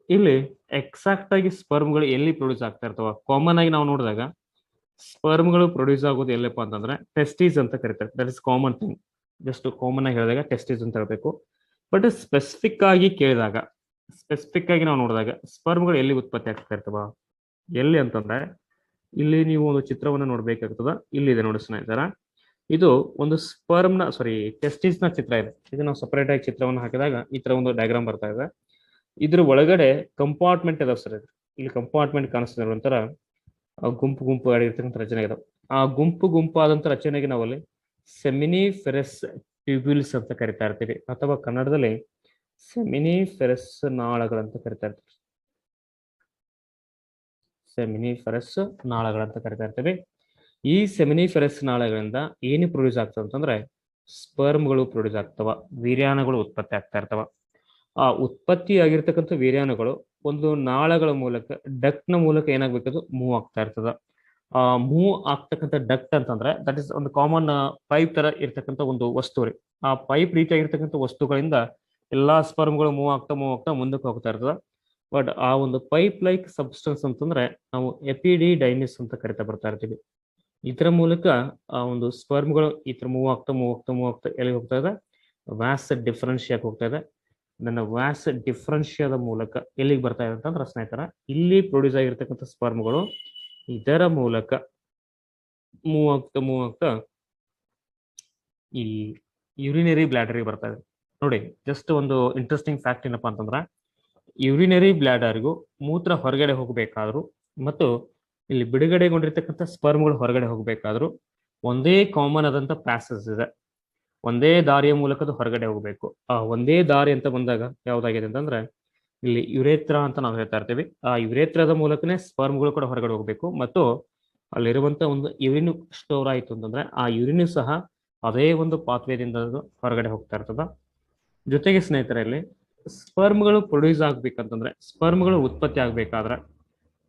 Speaker 1: ಇಲ್ಲಿ ಎಕ್ಸಾಕ್ಟ್ ಆಗಿ ಸ್ಪರ್ಮ್ಗಳು ಎಲ್ಲಿ ಪ್ರೊಡ್ಯೂಸ್ ಆಗ್ತಾ ಇರ್ತವ, ಕಾಮನ್ ಆಗಿ ನಾವು ನೋಡಿದಾಗ ಸ್ಪರ್ಮ್ಗಳು ಪ್ರೊಡ್ಯೂಸ್ ಆಗೋದು ಎಲ್ಲಪ್ಪ ಅಂತಂದ್ರೆ ಟೆಸ್ಟೀಸ್ ಅಂತ ಕರೀತಾರೆ. That is common thing. Just common ಆಗಿ ಹೇಳಿದಾಗ ಟೆಸ್ಟೀಸ್ ಅಂತ ಹೇಳ್ಬೇಕು. ಬಟ್ ಸ್ಪೆಸಿಫಿಕ್ ಆಗಿ ಕೇಳಿದಾಗ, ಸ್ಪೆಸಿಫಿಕ್ ಆಗಿ ನಾವು ನೋಡಿದಾಗ ಸ್ಪರ್ಮ್ಗಳು ಎಲ್ಲಿ ಉತ್ಪತ್ತಿ ಆಗ್ತಾ ಇರ್ತವ, ಎಲ್ಲಿ ಅಂತಂದ್ರೆ ಇಲ್ಲಿ ನೀವು ಒಂದು ಚಿತ್ರವನ್ನು ನೋಡ್ಬೇಕಾಗ್ತದ. ಇಲ್ಲಿದೆ ನೋಡಿ ಸ್ನೇಹಿತರ, ಇದು ಒಂದು ಟೆಸ್ಟಿಸ್ ನ ಚಿತ್ರ ಇದೆ. ಇದು ನಾವು ಸಪರೇಟ್ ಆಗಿ ಚಿತ್ರವನ್ನು ಹಾಕಿದಾಗ ಈ ತರ ಒಂದು ಡಯಾಗ್ರಾಮ್ ಬರ್ತಾ ಇದೆ. ಇದ್ರ ಒಳಗಡೆ ಕಂಪಾರ್ಟ್ಮೆಂಟ್ ಇದಾವೆ ಸರ್. ಇಲ್ಲಿ ಕಂಪಾರ್ಟ್ಮೆಂಟ್ ಕಾಣಿಸ್ತಿದೆ ಒಂಥರ ಗುಂಪು ಗುಂಪು ಆಗಿರ್ತಕ್ಕಂಥ ರಚನೆ ಇದಾವೆ. ಆ ಗುಂಪು ಗುಂಪಾದಂಥ ರಚನೆಗೆ ನಾವಲ್ಲಿ ಸೆಮಿನಿಫೆರಸ್ ಟ್ಯೂಬ್ಯೂಲ್ಸ್ ಅಂತ ಕರಿತಾ ಇರ್ತೀವಿ, ಅಥವಾ ಕನ್ನಡದಲ್ಲಿ ಸೆಮಿನಿಫೆರಸ್ ನಾಳಗಳಂತ ಕರಿತಾ ಇರ್ತೀವಿ. ಸೆಮಿನಿಫೆರಸ್ ನಾಳಗಳಂತ ಕರಿತಾ ಇರ್ತೀವಿ. ಈ ಸೆಮಿನಿಫೆರಸ್ ನಾಳಗಳಿಂದ ಏನು ಪ್ರೊಡ್ಯೂಸ್ ಆಗ್ತದೆ ಅಂತಂದ್ರೆ ಸ್ಪರ್ಮ್ಗಳು ಪ್ರೊಡ್ಯೂಸ್ ಆಗ್ತವ, ವೀರ್ಯಾಣುಗಳು ಉತ್ಪತ್ತಿ ಆಗ್ತಾ ಇರ್ತವ. ಆ ಉತ್ಪತ್ತಿ ಆಗಿರ್ತಕ್ಕಂಥ ವೀರ್ಯಾಣುಗಳು ಒಂದು ನಾಳಗಳ ಮೂಲಕ, ಡಕ್ಟ್ ನ ಮೂಲಕ ಏನಾಗ್ಬೇಕದು ಮೂವ್ ಆಗ್ತಾ ಇರ್ತದ. ಆ ಮೂವ್ ಆಗ್ತಕ್ಕಂಥ ಡಕ್ಟ್ ಅಂತಂದ್ರೆ ದಟ್ ಇಸ್ ಒಂದು ಕಾಮನ್ ಪೈಪ್ ತರ ಇರ್ತಕ್ಕಂಥ ಒಂದು ವಸ್ತು ರೀ. ಆ ಪೈಪ್ ರೀತಿಯಾಗಿರ್ತಕ್ಕಂಥ ವಸ್ತುಗಳಿಂದ ಎಲ್ಲಾ ಸ್ಪರ್ಮ್ಗಳು ಮೂವ್ ಆಗ್ತಾ ಮುಂದಕ್ಕೆ ಹೋಗ್ತಾ ಇರ್ತದ. ಬಟ್ ಆ ಒಂದು ಪೈಪ್ ಲೈಕ್ ಸಬ್ಸ್ಟೆನ್ಸ್ ಅಂತಂದ್ರೆ ನಾವು ಎಪಿಡಿಡೈಮಿಸ್ ಅಂತ ಕರಿತಾ ಬರ್ತಾ ಇರ್ತೀವಿ. ಇದರ ಮೂಲಕ ಆ ಒಂದು ಸ್ಪರ್ಮ್ಗಳು ಈ ತರ ಮೂವ್ ಆಗ್ತಾ ಎಲ್ಲಿ ಹೋಗ್ತಾ ಇದೆ, ವ್ಯಾಸ್ ಡಿಫ್ರೆನ್ಶಿಯಾಗಿ ಹೋಗ್ತಾ ಇದೆ. ನನ್ನ ವ್ಯಾಸ್ ಡಿಫ್ರೆನ್ಶಿಯಾದ ಮೂಲಕ ಎಲ್ಲಿಗೆ ಬರ್ತಾ ಇದೆ ಅಂತಂದ್ರೆ ಸ್ನೇಹಿತರ, ಇಲ್ಲಿ ಪ್ರೊಡ್ಯೂಸ್ ಆಗಿರ್ತಕ್ಕಂಥ ಸ್ಪರ್ಮ್ಗಳು ಇದರ ಮೂಲಕ ಮೂವ್ ಆಗ್ತಾ ಈ ಯುರಿನರಿ ಬ್ಲಾಡರಿಗೆ ಬರ್ತಾ ಇದೆ. ನೋಡಿ, ಜಸ್ಟ್ ಒಂದು ಇಂಟ್ರೆಸ್ಟಿಂಗ್ ಫ್ಯಾಕ್ಟ್ ಏನಪ್ಪಾ ಅಂತಂದ್ರೆ, ಯುರಿನರಿ ಬ್ಲಾಡರ್ಗೂ ಮೂತ್ರ ಹೊರಗಡೆ ಹೋಗಬೇಕಾದ್ರು ಮತ್ತು ಇಲ್ಲಿ ಬಿಡುಗಡೆಗೊಂಡಿರ್ತಕ್ಕಂಥ ಸ್ಪರ್ಮ್ಗಳು ಹೊರಗಡೆ ಹೋಗಬೇಕಾದ್ರು ಒಂದೇ ಕಾಮನ್ ಆದಂತ ಪ್ಯಾಸಸ್ ಇದೆ. ಒಂದೇ ದಾರಿಯ ಮೂಲಕದ ಹೊರಗಡೆ ಹೋಗಬೇಕು. ಆ ಒಂದೇ ದಾರಿ ಅಂತ ಬಂದಾಗ ಯಾವ್ದಾಗಿದೆ ಅಂತಂದ್ರೆ ಇಲ್ಲಿ ಯುರೇತ್ರ ಅಂತ ನಾವು ಹೇಳ್ತಾ ಇರ್ತೀವಿ. ಆ ಯುರೇತ್ರದ ಮೂಲಕನೇ ಸ್ಪರ್ಮ್ಗಳು ಕೂಡ ಹೊರಗಡೆ ಹೋಗಬೇಕು ಮತ್ತು ಅಲ್ಲಿರುವಂತ ಒಂದು ಯುರಿನ್ ಸ್ಟೋರ್ ಆಯ್ತು ಅಂತಂದ್ರೆ ಆ ಯುರಿನ್ ಸಹ ಅದೇ ಒಂದು ಪಾತ್ವೇದಿಂದ ಹೊರಗಡೆ ಹೋಗ್ತಾ ಇರ್ತದ. ಜೊತೆಗೆ ಸ್ನೇಹಿತರಲ್ಲಿ ಸ್ಪರ್ಮ್ಗಳು ಪ್ರೊಡ್ಯೂಸ್ ಆಗ್ಬೇಕಂತಂದ್ರೆ ಸ್ಪರ್ಮ್ಗಳು ಉತ್ಪತ್ತಿ ಆಗ್ಬೇಕಾದ್ರೆ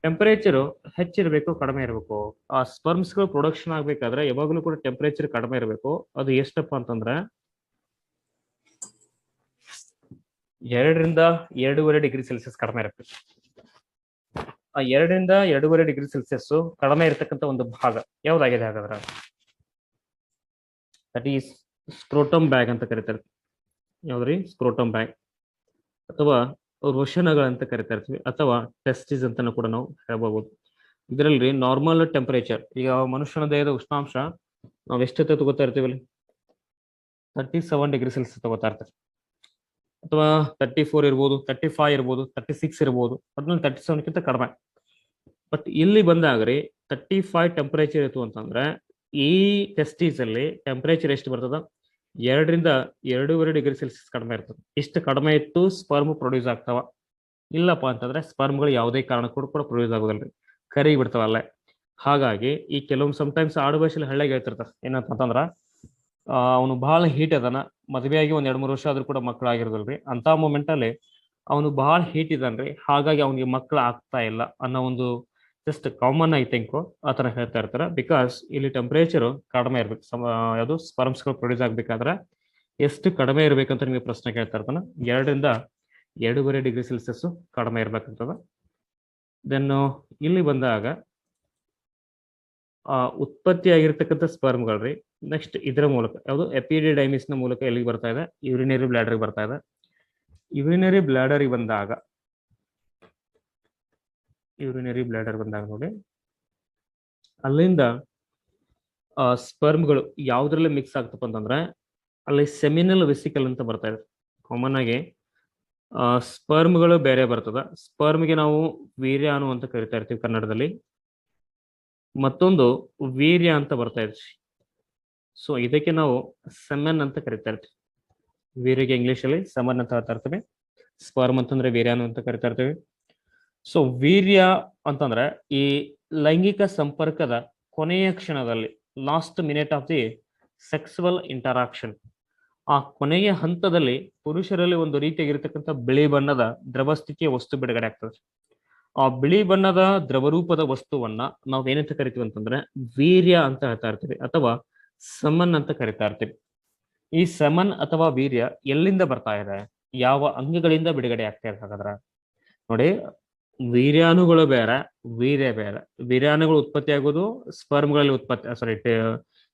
Speaker 1: ಟೆಂಪರೇಚರ್ ಹೆಚ್ಚಿರಬೇಕು ಕಡಿಮೆ ಇರಬೇಕು. ಆ ಸ್ಪರ್ಮ್ಸ್ಗಳು ಪ್ರೊಡಕ್ಷನ್ ಆಗ್ಬೇಕಾದ್ರೆ ಯಾವಾಗಲೂ ಕೂಡ ಟೆಂಪರೇಚರ್ ಕಡಿಮೆ ಇರಬೇಕು. ಅದು ಎಷ್ಟಪ್ಪ ಅಂತಂದ್ರೆ 2 ರಿಂದ 2.5 ಡಿಗ್ರಿ ಸೆಲ್ಸಿಯಸ್ ಕಡಿಮೆ ಇರಬೇಕು. ಆ 2 ರಿಂದ 2.5 ಡಿಗ್ರಿ ಸೆಲ್ಸಿಯಸ್ ಕಡಿಮೆ ಇರತಕ್ಕಂತ ಒಂದು ಭಾಗ ಯಾವ್ದಾಗಿದೆ ಹಾಗಾದ್ರೆ ದಟ್ ಈಸ್ ಸ್ಕ್ರೋಟಮ್ ಬ್ಯಾಗ್ ಅಂತ ಕರಿತಾರೆ. ಯಾವ್ದ್ರಿ? ಸ್ಕ್ರೋಟಮ್ ಬ್ಯಾಗ್ ಅಥವಾ ರೋಷನಗಳಂತ ಕರಿತಾ ಇರ್ತೀವಿ ಅಥವಾ ಟೆಸ್ಟಿಸ್ ಅಂತಾನು ಕೂಡ ನಾವು ಹೇಳ್ಬಹುದು. ಇದರಲ್ಲಿ ನಾರ್ಮಲ್ ಟೆಂಪರೇಚರ್, ಈಗ ಮನುಷ್ಯನ ದೇಹದ ಉಷ್ಣಾಂಶ ನಾವು ಎಷ್ಟೊತ್ತೆ ತಗೋತಾ ಇರ್ತೀವಲ್ಲಿ 37 ಡಿಗ್ರಿ ಸೆಲ್ಸಿಯಸ್ ತಗೋತಾ ಇರ್ತೀವಿ, ಅಥವಾ 34 ಇರ್ಬೋದು, 35 ಇರ್ಬೋದು, 36 ಇರ್ಬೋದು, ಅದ್ರಲ್ಲಿ 37ಕ್ಕಿಂತ ಕಡಿಮೆ. ಬಟ್ ಇಲ್ಲಿ ಬಂದಾಗ್ರಿ 35 ಟೆಂಪರೇಚರ್ ಇತ್ತು ಅಂತಂದ್ರೆ ಈ ಟೆಸ್ಟೀಸ್ ಅಲ್ಲಿ ಟೆಂಪರೇಚರ್ ಎಷ್ಟು ಬರ್ತದ? 2 ರಿಂದ 2.5 ಡಿಗ್ರಿ ಸೆಲ್ಸಿಯಸ್ ಕಡಿಮೆ ಇರ್ತದೆ. ಇಷ್ಟು ಕಡಿಮೆ ಇತ್ತು ಸ್ಪರ್ಮ್ ಪ್ರೊಡ್ಯೂಸ್ ಆಗ್ತಾವ. ಇಲ್ಲಪ್ಪ ಅಂತಂದ್ರೆ ಸ್ಪರ್ಮ್ಗಳು ಯಾವುದೇ ಕಾರಣಕ್ಕೂ ಕೂಡ ಪ್ರೊಡ್ಯೂಸ್ ಆಗೋದಿಲ್ರಿ, ಕರಗಿ ಬಿಡ್ತಾವಲ್ಲ. ಹಾಗಾಗಿ ಈ ಕೆಲವೊಂದು ಸಮಟೈಮ್ಸ್ ಆಡು ಭಾಷೆಯಲ್ಲಿ ಹಳ್ಳಿಗೆ ಹೇಳ್ತಿರ್ತಾರೆ ಏನಂತಂದ್ರ ಅವನು ಬಹಳ ಹೀಟ್ ಅದನ, ಮದುವೆ ಆಗಿ 1-2-3 ವರ್ಷ ಆದ್ರೂ ಕೂಡ ಮಕ್ಕಳಾಗಿರೋದಿಲ್ರಿ. ಅಂತ ಮೂಮೆಂಟ್ ಅಲ್ಲಿ ಅವನು ಬಹಳ ಹೀಟ್ ಇದನ್ರಿ, ಹಾಗಾಗಿ ಅವನಿಗೆ ಮಕ್ಕಳು ಆಗ್ತಾ ಇಲ್ಲ ಅನ್ನೋ ಒಂದು ಜಸ್ಟ್ ಕಾಮನ್ ಐ ಥಿಂಕ್ ಆತರ ಹೇಳ್ತಾ ಇರ್ತಾರೆ. ಬಿಕಾಸ್ ಇಲ್ಲಿ ಟೆಂಪರೇಚರ್ ಕಡಿಮೆ ಇರ್ಬೇಕು. ಯಾವುದು ಸ್ಪರ್ಮ್ಸ್ಗಳು ಪ್ರೊಡ್ಯೂಸ್ ಆಗ್ಬೇಕಾದ್ರೆ ಎಷ್ಟು ಕಡಿಮೆ ಇರ್ಬೇಕಂತ ನಿಮಗೆ ಪ್ರಶ್ನೆ ಕೇಳ್ತಾ ಇರ್ತಾನ. 2 ರಿಂದ 2.5 ಡಿಗ್ರಿ ಸೆಲ್ಸಿಯಸ್ ಕಡಿಮೆ ಇರ್ಬೇಕಂತದ. ದೆನ್ ಇಲ್ಲಿ ಬಂದಾಗ ಉತ್ಪತ್ತಿ ಆಗಿರ್ತಕ್ಕಂಥ ಸ್ಪರ್ಮ್ಗಳ್ರಿ ನೆಕ್ಸ್ಟ್ ಇದರ ಮೂಲಕ ಯಾವುದು ಎಪಿಡಿಡೈಮಿಸ್ ನ ಮೂಲಕ ಎಲ್ಲಿಗೆ ಬರ್ತಾ ಇದೆ? ಯುರಿನರಿ ಬ್ಲಾಡರ್ ಬರ್ತಾ ಇದೆ. ಯುರಿನರಿ ಬ್ಲಾಡರ್ ಬಂದಾಗ ನೋಡಿ ಅಲ್ಲಿಂದ ಸ್ಪರ್ಮ್ಗಳು ಯಾವ್ದ್ರಲ್ಲಿ ಮಿಕ್ಸ್ ಆಗ್ತಪ್ಪ ಅಂತಂದ್ರೆ ಅಲ್ಲಿ ಸೆಮಿನಲ್ ವೆಸಿಕಲ್ ಅಂತ ಬರ್ತಾ ಇದೆ. ಕಾಮನ್ ಆಗಿ ಸ್ಪರ್ಮ್ಗಳು ಬೇರೆ ಬರ್ತದ. ಸ್ಪರ್ಮ್ಗೆ ನಾವು ವೀರ್ಯಾಣು ಅಂತ ಕರಿತಾ ಇರ್ತೀವಿ ಕನ್ನಡದಲ್ಲಿ, ಮತ್ತೊಂದು ವೀರ್ಯ ಅಂತ ಬರ್ತಾ ಇದೆ. ಸೊ ಇದಕ್ಕೆ ನಾವು ಸೆಮನ್ ಅಂತ ಕರಿತಾ ಇರ್ತೀವಿ. ವೀರ್ಯಗೆ ಇಂಗ್ಲಿಷ್ ಅಲ್ಲಿ ಸೆಮನ್ ಅಂತ ಹೇಳ್ತಾ ಇರ್ತೀವಿ. ಸ್ಪರ್ಮ್ ಅಂತಂದ್ರೆ ವೀರ್ಯಾಣು ಅಂತ ಕರಿತಾ ಇರ್ತೀವಿ. ಸೊ ವೀರ್ಯ ಅಂತಂದ್ರೆ ಈ ಲೈಂಗಿಕ ಸಂಪರ್ಕದ ಕೊನೆಯ ಕ್ಷಣದಲ್ಲಿ, last minute of the sexual interaction, ಆ ಕೊನೆಯ ಹಂತದಲ್ಲಿ ಪುರುಷರಲ್ಲಿ ಒಂದು ರೀತಿಯಾಗಿರ್ತಕ್ಕಂಥ ಬಿಳಿ ಬಣ್ಣದ ದ್ರವ ಸ್ಥಿತಿಯ ವಸ್ತು ಬಿಡುಗಡೆ ಆಗ್ತದೆ. ಆ ಬಿಳಿ ಬಣ್ಣದ ದ್ರವರೂಪದ ವಸ್ತುವನ್ನ ನಾವು ಏನಂತ ಕರಿತೀವಿ ಅಂತಂದ್ರೆ ವೀರ್ಯ ಅಂತ ಹೇಳ್ತಾ ಇರ್ತೀವಿ ಅಥವಾ ಸಮನ್ ಅಂತ ಕರಿತಾ ಇರ್ತೀವಿ. ಈ ಸಮನ್ ಅಥವಾ ವೀರ್ಯ ಎಲ್ಲಿಂದ ಬರ್ತಾ ಇದೆ? ಯಾವ ಅಂಗಗಳಿಂದ ಬಿಡುಗಡೆ ಆಗ್ತಾ ಇದೆ? ಹಾಗಾದ್ರೆ ನೋಡಿ, ವೀರ್ಯಾಣುಗಳು ಬೇರೆ, ವೀರ್ಯ ಬೇರೆ. ವೀರ್ಯಾಣುಗಳು ಉತ್ಪತ್ತಿ ಆಗೋದು ಸ್ಪರ್ಮ್ಗಳಲ್ಲಿ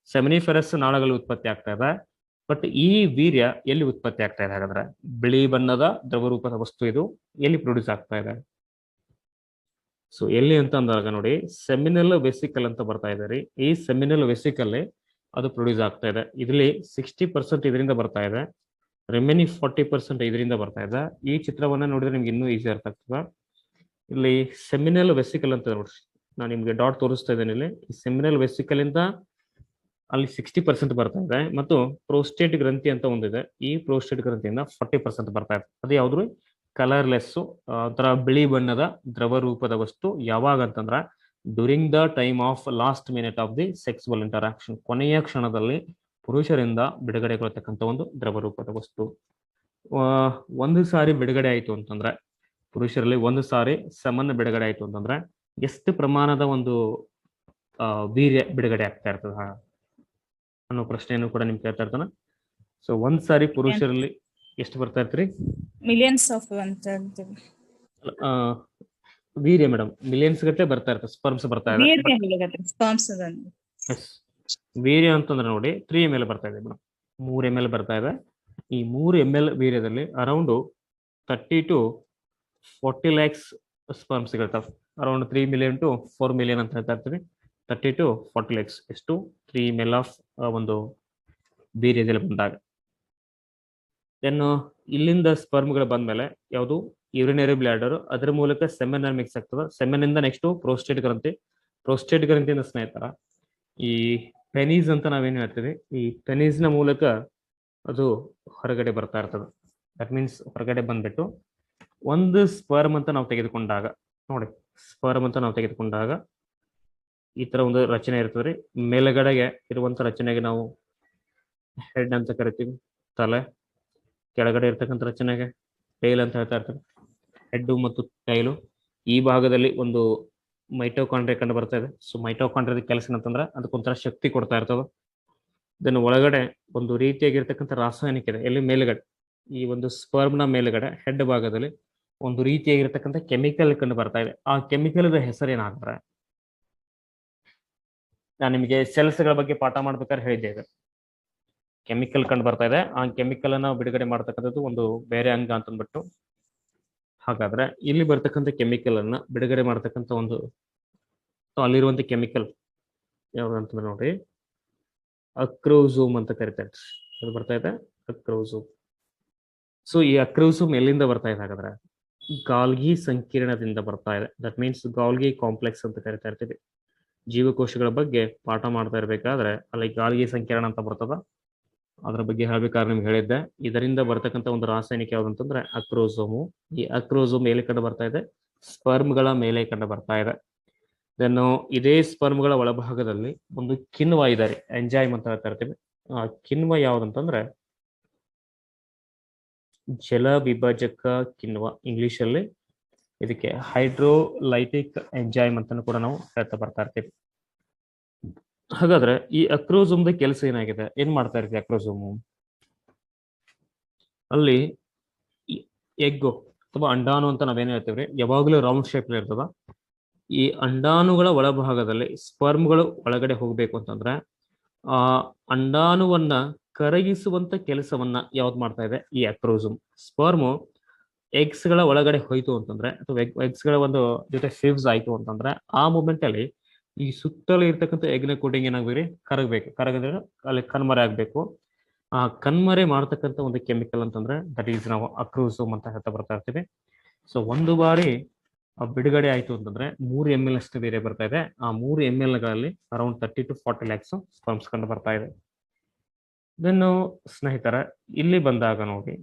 Speaker 1: ಸೆಮಿನಿಫೆರಸ್ ನಾಳಗಳಲ್ಲಿ ಉತ್ಪತ್ತಿ ಆಗ್ತಾ ಇದೆ. ಬಟ್ ಈ ವೀರ್ಯ ಎಲ್ಲಿ ಉತ್ಪತ್ತಿ ಆಗ್ತಾ ಇದೆ? ಹಾಗಾದ್ರೆ ಬಿಳಿ ಬಣ್ಣದ ದ್ರವರೂಪದ ವಸ್ತು ಇದು ಎಲ್ಲಿ ಪ್ರೊಡ್ಯೂಸ್ ಆಗ್ತಾ ಇದೆ? ಸೊ ಎಲ್ಲಿ ಅಂತ ಅಂದಾಗ ನೋಡಿ ಸೆಮಿನಲ್ ವೆಸಿಕಲ್ ಅಂತ ಬರ್ತಾ ಇದೆ ರೀ. ಈ ಸೆಮಿನಲ್ ವೆಸಿಕಲ್ ಅದು ಪ್ರೊಡ್ಯೂಸ್ ಆಗ್ತಾ ಇದೆ. ಇದರಲ್ಲಿ 60% ಇದರಿಂದ ಬರ್ತಾ ಇದೆ, ರಿಮೈನಿಂಗ್ 40% ಇದರಿಂದ ಬರ್ತಾ ಇದೆ. ಈ ಚಿತ್ರವನ್ನ ನೋಡಿದ್ರೆ ನಿಮ್ಗೆ ಇನ್ನೂ ಈಸಿ ಅರ್ಥ ಆಗ್ತದ. ಇಲ್ಲಿ ಸೆಮಿನಲ್ ವೆಸಿಕಲ್ ಅಂತ ನೋಡ್ರಿ, ನಾನು ನಿಮ್ಗೆ ಡಾಟ್ ತೋರಿಸ್ತಾ ಇದ್ದೇನೆ. ಇಲ್ಲಿ ಸೆಮಿನಲ್ ವೆಸಿಕಲ್ ಇಂದ ಅಲ್ಲಿ 60% ಬರ್ತಾ ಇದೆ ಮತ್ತು ಪ್ರೋಸ್ಟೇಟ್ ಗ್ರಂಥಿ ಅಂತ ಒಂದಿದೆ. ಈ ಪ್ರೋಸ್ಟೇಟ್ ಗ್ರಂಥಿಯಿಂದ 40% ಬರ್ತಾ ಇದೆ. ಅದು ಯಾವ್ದು? ಕಲರ್ಲೆಸ್, ಒಂಥರ ಬಿಳಿ ಬಣ್ಣದ ದ್ರವ ರೂಪದ ವಸ್ತು. ಯಾವಾಗ ಅಂತಂದ್ರ during the time of last minute of the sexual interaction, ಕೊನೆಯ ಕ್ಷಣದಲ್ಲಿ ಪುರುಷರಿಂದ ಬಿಡುಗಡೆಗೊಳ್ಳತಕ್ಕಂಥ ಒಂದು ದ್ರವ ರೂಪದ ವಸ್ತು. ಒಂದು ಸಾರಿ ಬಿಡುಗಡೆ ಆಯ್ತು ಅಂತಂದ್ರೆ, ಪುರುಷರಲ್ಲಿ ಒಂದು ಸಾರಿ ಸಮನ್ ಬಿಡುಗಡೆ ಆಯ್ತು ಅಂತಂದ್ರೆ ಎಷ್ಟು ಪ್ರಮಾಣದ ಒಂದು ವೀರ್ಯ ಬಿಡುಗಡೆ ಆಗ್ತಾ ಇರ್ತದ ಅನ್ನೋ ಪ್ರಶ್ನೆಯನ್ನು ಕೂಡ ನಿಮ್ಗೆ ಕೇಳ್ತಾ ಇರ್ತಾನ. ಸೊ ಒಂದ್ ಸಾರಿ ಪುರುಷರಲ್ಲಿ ಎಷ್ಟು ಬರ್ತಾ ಇರ್ತೀರಿ?
Speaker 2: Millions of
Speaker 1: urea madam millions ಗಟ್ಟಲೆ ಬರ್ತಾ ಇರ್ತದೆ, ಸ್ಪರ್ಮ್ಸ್ ಬರ್ತಾ ಇದೆ. ವೀರ್ಯ ಅಂತಂದ್ರೆ ನೋಡಿ 3 ml ಬರ್ತಾ ಇದೆ ಮೇಡಮ್, 3 ml ಬರ್ತಾ ಇದೆ. ಈ 3 ml ವೀರ್ಯದಲ್ಲಿ ಅರೌಂಡ್ 30 to 40 lakhs ಸ್ಪರ್ಮ್ಸ್ ಇರ್ತಾವೆ. ಅರೌಂಡ್ 3 million to 4 million ಅಂತ ಹೇಳ್ತಾ ಇರ್ತೀವಿ. 30 to 40 lakhs ಎಷ್ಟು 3 ml ಆಫ್ ಒಂದು ವೀರ್ಯದಲ್ಲಿ ಬಂದಾಗ. ದೆನ್ ಇಲ್ಲಿಂದ ಸ್ಪರ್ಮ್ಗಳು ಬಂದ್ಮೇಲೆ ಯಾವುದು ಯೂರಿನರಿ ಬ್ಲಾಡರ್, ಅದರ ಮೂಲಕ ಸೆಮೆನ್ ಮಿಕ್ಸ್ ಆಗ್ತದೆ. ಸೆಮೆನ್ ಇಂದ ನೆಕ್ಸ್ಟ್ ಪ್ರೋಸ್ಟೇಟ್ ಗ್ರಂಥಿ, ಪ್ರೋಸ್ಟೇಟ್ ಗ್ರಂಥಿಯಿಂದ ಸ್ನೇಹಿತರ ಈ ಪೆನೀಸ್ ಅಂತ ನಾವೇನು ಹೇಳ್ತೀವಿ, ಈ ಪೆನೀಸ್ ನ ಮೂಲಕ ಅದು ಹೊರಗಡೆ ಬರ್ತಾ ಇರ್ತದೆ. ದಟ್ ಮೀನ್ಸ್ ಹೊರಗಡೆ ಬಂದ್ಬಿಟ್ಟು ಒಂದು ಸ್ಪರ್ಮ್ ಅಂತ ನಾವು ತೆಗೆದುಕೊಂಡಾಗ ನೋಡಿ, ಸ್ಪರ್ಮ್ ಅಂತ ನಾವು ತೆಗೆದುಕೊಂಡಾಗ ಈ ತರ ಒಂದು ರಚನೆ ಇರ್ತದೆ. ಮೇಲ್ಗಡೆಗೆ ಇರುವಂತ ರಚನೆಗೆ ನಾವು ಹೆಡ್ ಅಂತ ಕರಿತೀವಿ, ತಲೆ. ಕೆಳಗಡೆ ಇರ್ತಕ್ಕಂಥ ರಚನೆಗೆ ಟೈಲ್ ಅಂತ ಹೇಳ್ತಾ ಇರ್ತಾರೆ. ಹೆಡ್ ಮತ್ತು ಟೈಲು. ಈ ಭಾಗದಲ್ಲಿ ಒಂದು ಮೈಟೋಕಾಂಡ್ರಿಯಾ ಕಂಡು ಬರ್ತಾ ಇದೆ. ಸೊ ಮೈಟೋಕಾಂಡ್ರಿಯಾದ ಕೆಲಸ ಏನಂತಂದ್ರೆ ಅದಕ್ಕೊಂಥರ ಶಕ್ತಿ ಕೊಡ್ತಾ ಇರ್ತದೆ. ಇದನ್ನು ಒಳಗಡೆ ಒಂದು ರೀತಿಯಾಗಿರ್ತಕ್ಕಂಥ ರಾಸಾಯನಿಕ ಇದೆ. ಎಲ್ಲಿ ಮೇಲ್ಗಡೆ ಈ ಒಂದು ಸ್ಪರ್ಮ್ನ ಮೇಲ್ಗಡೆ ಹೆಡ್ ಭಾಗದಲ್ಲಿ ಒಂದು ರೀತಿಯಾಗಿರ್ತಕ್ಕಂಥ ಕೆಮಿಕಲ್ ಕಂಡು ಬರ್ತಾ ಇದೆ. ಆ ಕೆಮಿಕಲ್ ಹೆಸರು ಏನಾಗ್ತಾರೆ, ನಾನು ನಿಮಗೆ ಸೆಲ್ಸ್ ಗಳ ಬಗ್ಗೆ ಪಾಠ ಮಾಡ್ಬೇಕಾದ್ರೆ ಹೇಳಿದ್ದೆ. ಇದು ಕೆಮಿಕಲ್ ಕಂಡು ಬರ್ತಾ ಇದೆ. ಆ ಕೆಮಿಕಲ್ ಅನ್ನ ಬಿಡುಗಡೆ ಮಾಡ್ತಕ್ಕಂಥದ್ದು ಒಂದು ಬೇರೆ ಅಂಗ ಅಂತ ಅಂದ್ಬಿಟ್ಟು. ಹಾಗಾದ್ರೆ ಇಲ್ಲಿ ಬರ್ತಕ್ಕಂಥ ಕೆಮಿಕಲ್ ಅನ್ನ ಬಿಡುಗಡೆ ಮಾಡ್ತಕ್ಕಂಥ ಒಂದು ಅಲ್ಲಿರುವಂತ ಕೆಮಿಕಲ್ ಯಾವ್ದು ಅಂತಂದ್ರೆ ನೋಡಿ, ಅಕ್ರೋಸೋಮ್ ಅಂತ ಕರಿತಾರೆ. ಅದು ಬರ್ತಾ ಇದೆ ಅಕ್ರೋಸೋಮ್. ಸೊ ಈ ಅಕ್ರೋಸೋಮ್ ಎಲ್ಲಿಂದ ಬರ್ತಾ ಇದೆ ಹಾಗಾದ್ರೆ, ಗಾಲ್ಗಿ ಸಂಕೀರ್ಣದಿಂದ ಬರ್ತಾ ಇದೆ. ದಟ್ ಮೀನ್ಸ್ ಗಾಲ್ಗಿ ಕಾಂಪ್ಲೆಕ್ಸ್ ಅಂತ ಕರಿತಾ ಇರ್ತೀವಿ. ಜೀವಕೋಶಗಳ ಬಗ್ಗೆ ಪಾಠ ಮಾಡ್ತಾ ಇರ್ಬೇಕಾದ್ರೆ ಅಲ್ಲಿ ಗಾಲ್ಗಿ ಸಂಕೀರ್ಣ ಅಂತ ಬರ್ತದ. ಅದ್ರ ಬಗ್ಗೆ ಹೇಳ್ಬೇಕಾದ್ರೆ ನಿಮ್ಗೆ ಹೇಳಿದ್ದೆ. ಇದರಿಂದ ಬರ್ತಕ್ಕಂಥ ಒಂದು ರಾಸಾಯನಿಕ ಯಾವ್ದಂತಂದ್ರೆ ಅಕ್ರೋಸೋಮು. ಈ ಅಕ್ರೋಸೋಮ್ ಮೇಲೆ ಕಂಡು ಬರ್ತಾ ಇದೆ, ಸ್ಪರ್ಮ್ಗಳ ಮೇಲೆ ಕಂಡು ಬರ್ತಾ ಇದೆ. ದೆನ್ ಇದೇ ಸ್ಪರ್ಮ್ಗಳ ಒಳಭಾಗದಲ್ಲಿ ಒಂದು ಕಿಣ್ವ ಇದೆ, ಎಂಜೈಮ್ ಅಂತ ಹೇಳ್ತಾ ಇರ್ತೀವಿ. ಆ ಕಿಣ್ವ ಯಾವ್ದಂತಂದ್ರೆ ಜಲ ವಿಭಜಕ ಕಿಣ್ವ, ಇಂಗ್ಲಿಷ್ ಅಲ್ಲಿ ಇದಕ್ಕೆ ಹೈಡ್ರೋಲೈಟಿಕ್ ಎಂಜೈಮ್ ಅಂತ ಕೂಡ ನಾವು ಹೇಳ್ತಾ ಬರ್ತಾ ಇರ್ತೀವಿ. ಹಾಗಾದ್ರೆ ಈ ಅಕ್ರೋಸೋಮ್ದ ಕೆಲಸ ಏನಾಗಿದೆ, ಏನ್ ಮಾಡ್ತಾ ಇರ್ತೀವಿ ಅಕ್ರೋಸೋಮು? ಅಲ್ಲಿ ಎಗ್ ಅಥವಾ ಅಂಡಾಣು ಅಂತ ನಾವೇನ್ ಹೇಳ್ತೀವ್ರಿ, ಯಾವಾಗಲೂ ರೌಂಡ್ ಶೇಪ್ ಇರ್ತದ. ಈ ಅಂಡಾಣುಗಳ ಒಳಭಾಗದಲ್ಲಿ ಸ್ಪರ್ಮ್ಗಳು ಒಳಗಡೆ ಹೋಗ್ಬೇಕು ಅಂತಂದ್ರೆ ಆ ಅಂಡಾಣುವನ್ನ ಕರಗಿಸುವಂತ ಕೆಲಸವನ್ನ ಯಾವ್ದು ಮಾಡ್ತಾ ಇದೆ, ಈ ಅಕ್ರೋಸೋಮ್. ಸ್ಪರ್ಮು ಎಗ್ಸ್ ಗಳ ಒಳಗಡೆ ಹೋಯ್ತು ಅಂತಂದ್ರೆ, ಅಥವಾ ಎಗ್ಸ್ ಗಳ ಒಂದು ಜೊತೆ ಫಿವ್ಸ್ ಆಯ್ತು ಅಂತಂದ್ರೆ, ಆ ಮೂಮೆಂಟ್ ಅಲ್ಲಿ ಈ ಸುತ್ತಲೂ ಇರ್ತಕ್ಕಂಥ ಎಗ್ನ ಕೋಟಿಂಗ್ ಏನಾಗ್ಬೇಕು, ಕರಗಬೇಕು. ಕರಗಿದ್ರೆ ಅಲ್ಲಿ ಕಣ್ಮರೆ ಆಗ್ಬೇಕು. ಆ ಕಣ್ಮರೆ ಮಾಡ್ತಕ್ಕಂಥ ಒಂದು ಕೆಮಿಕಲ್ ಅಂತಂದ್ರೆ ದಟ್ ಈಸ್ ನಾವು ಅಕ್ರೋಸೋಮ್ ಅಂತ ಹೇಳ್ತಾ ಬರ್ತಾ ಇರ್ತೀವಿ. ಸೊ ಒಂದು ಬಾರಿ ಬಿಡುಗಡೆ ಆಯ್ತು ಅಂತಂದ್ರೆ 3 ml ಅಷ್ಟು ಬೇರೆ ಬರ್ತಾ ಇದೆ. ಆ 3 ml ಗಳಲ್ಲಿ ಅರೌಂಡ್ 30 to 40 lakhs ಸ್ಪರ್ಮ್ಸ್ ಕಂಡು ಬರ್ತಾ ಇದೆ. ಇದನ್ನು ಸ್ನೇಹಿತರ ಇಲ್ಲಿ ಬಂದಾಗ ನೋಡಿ,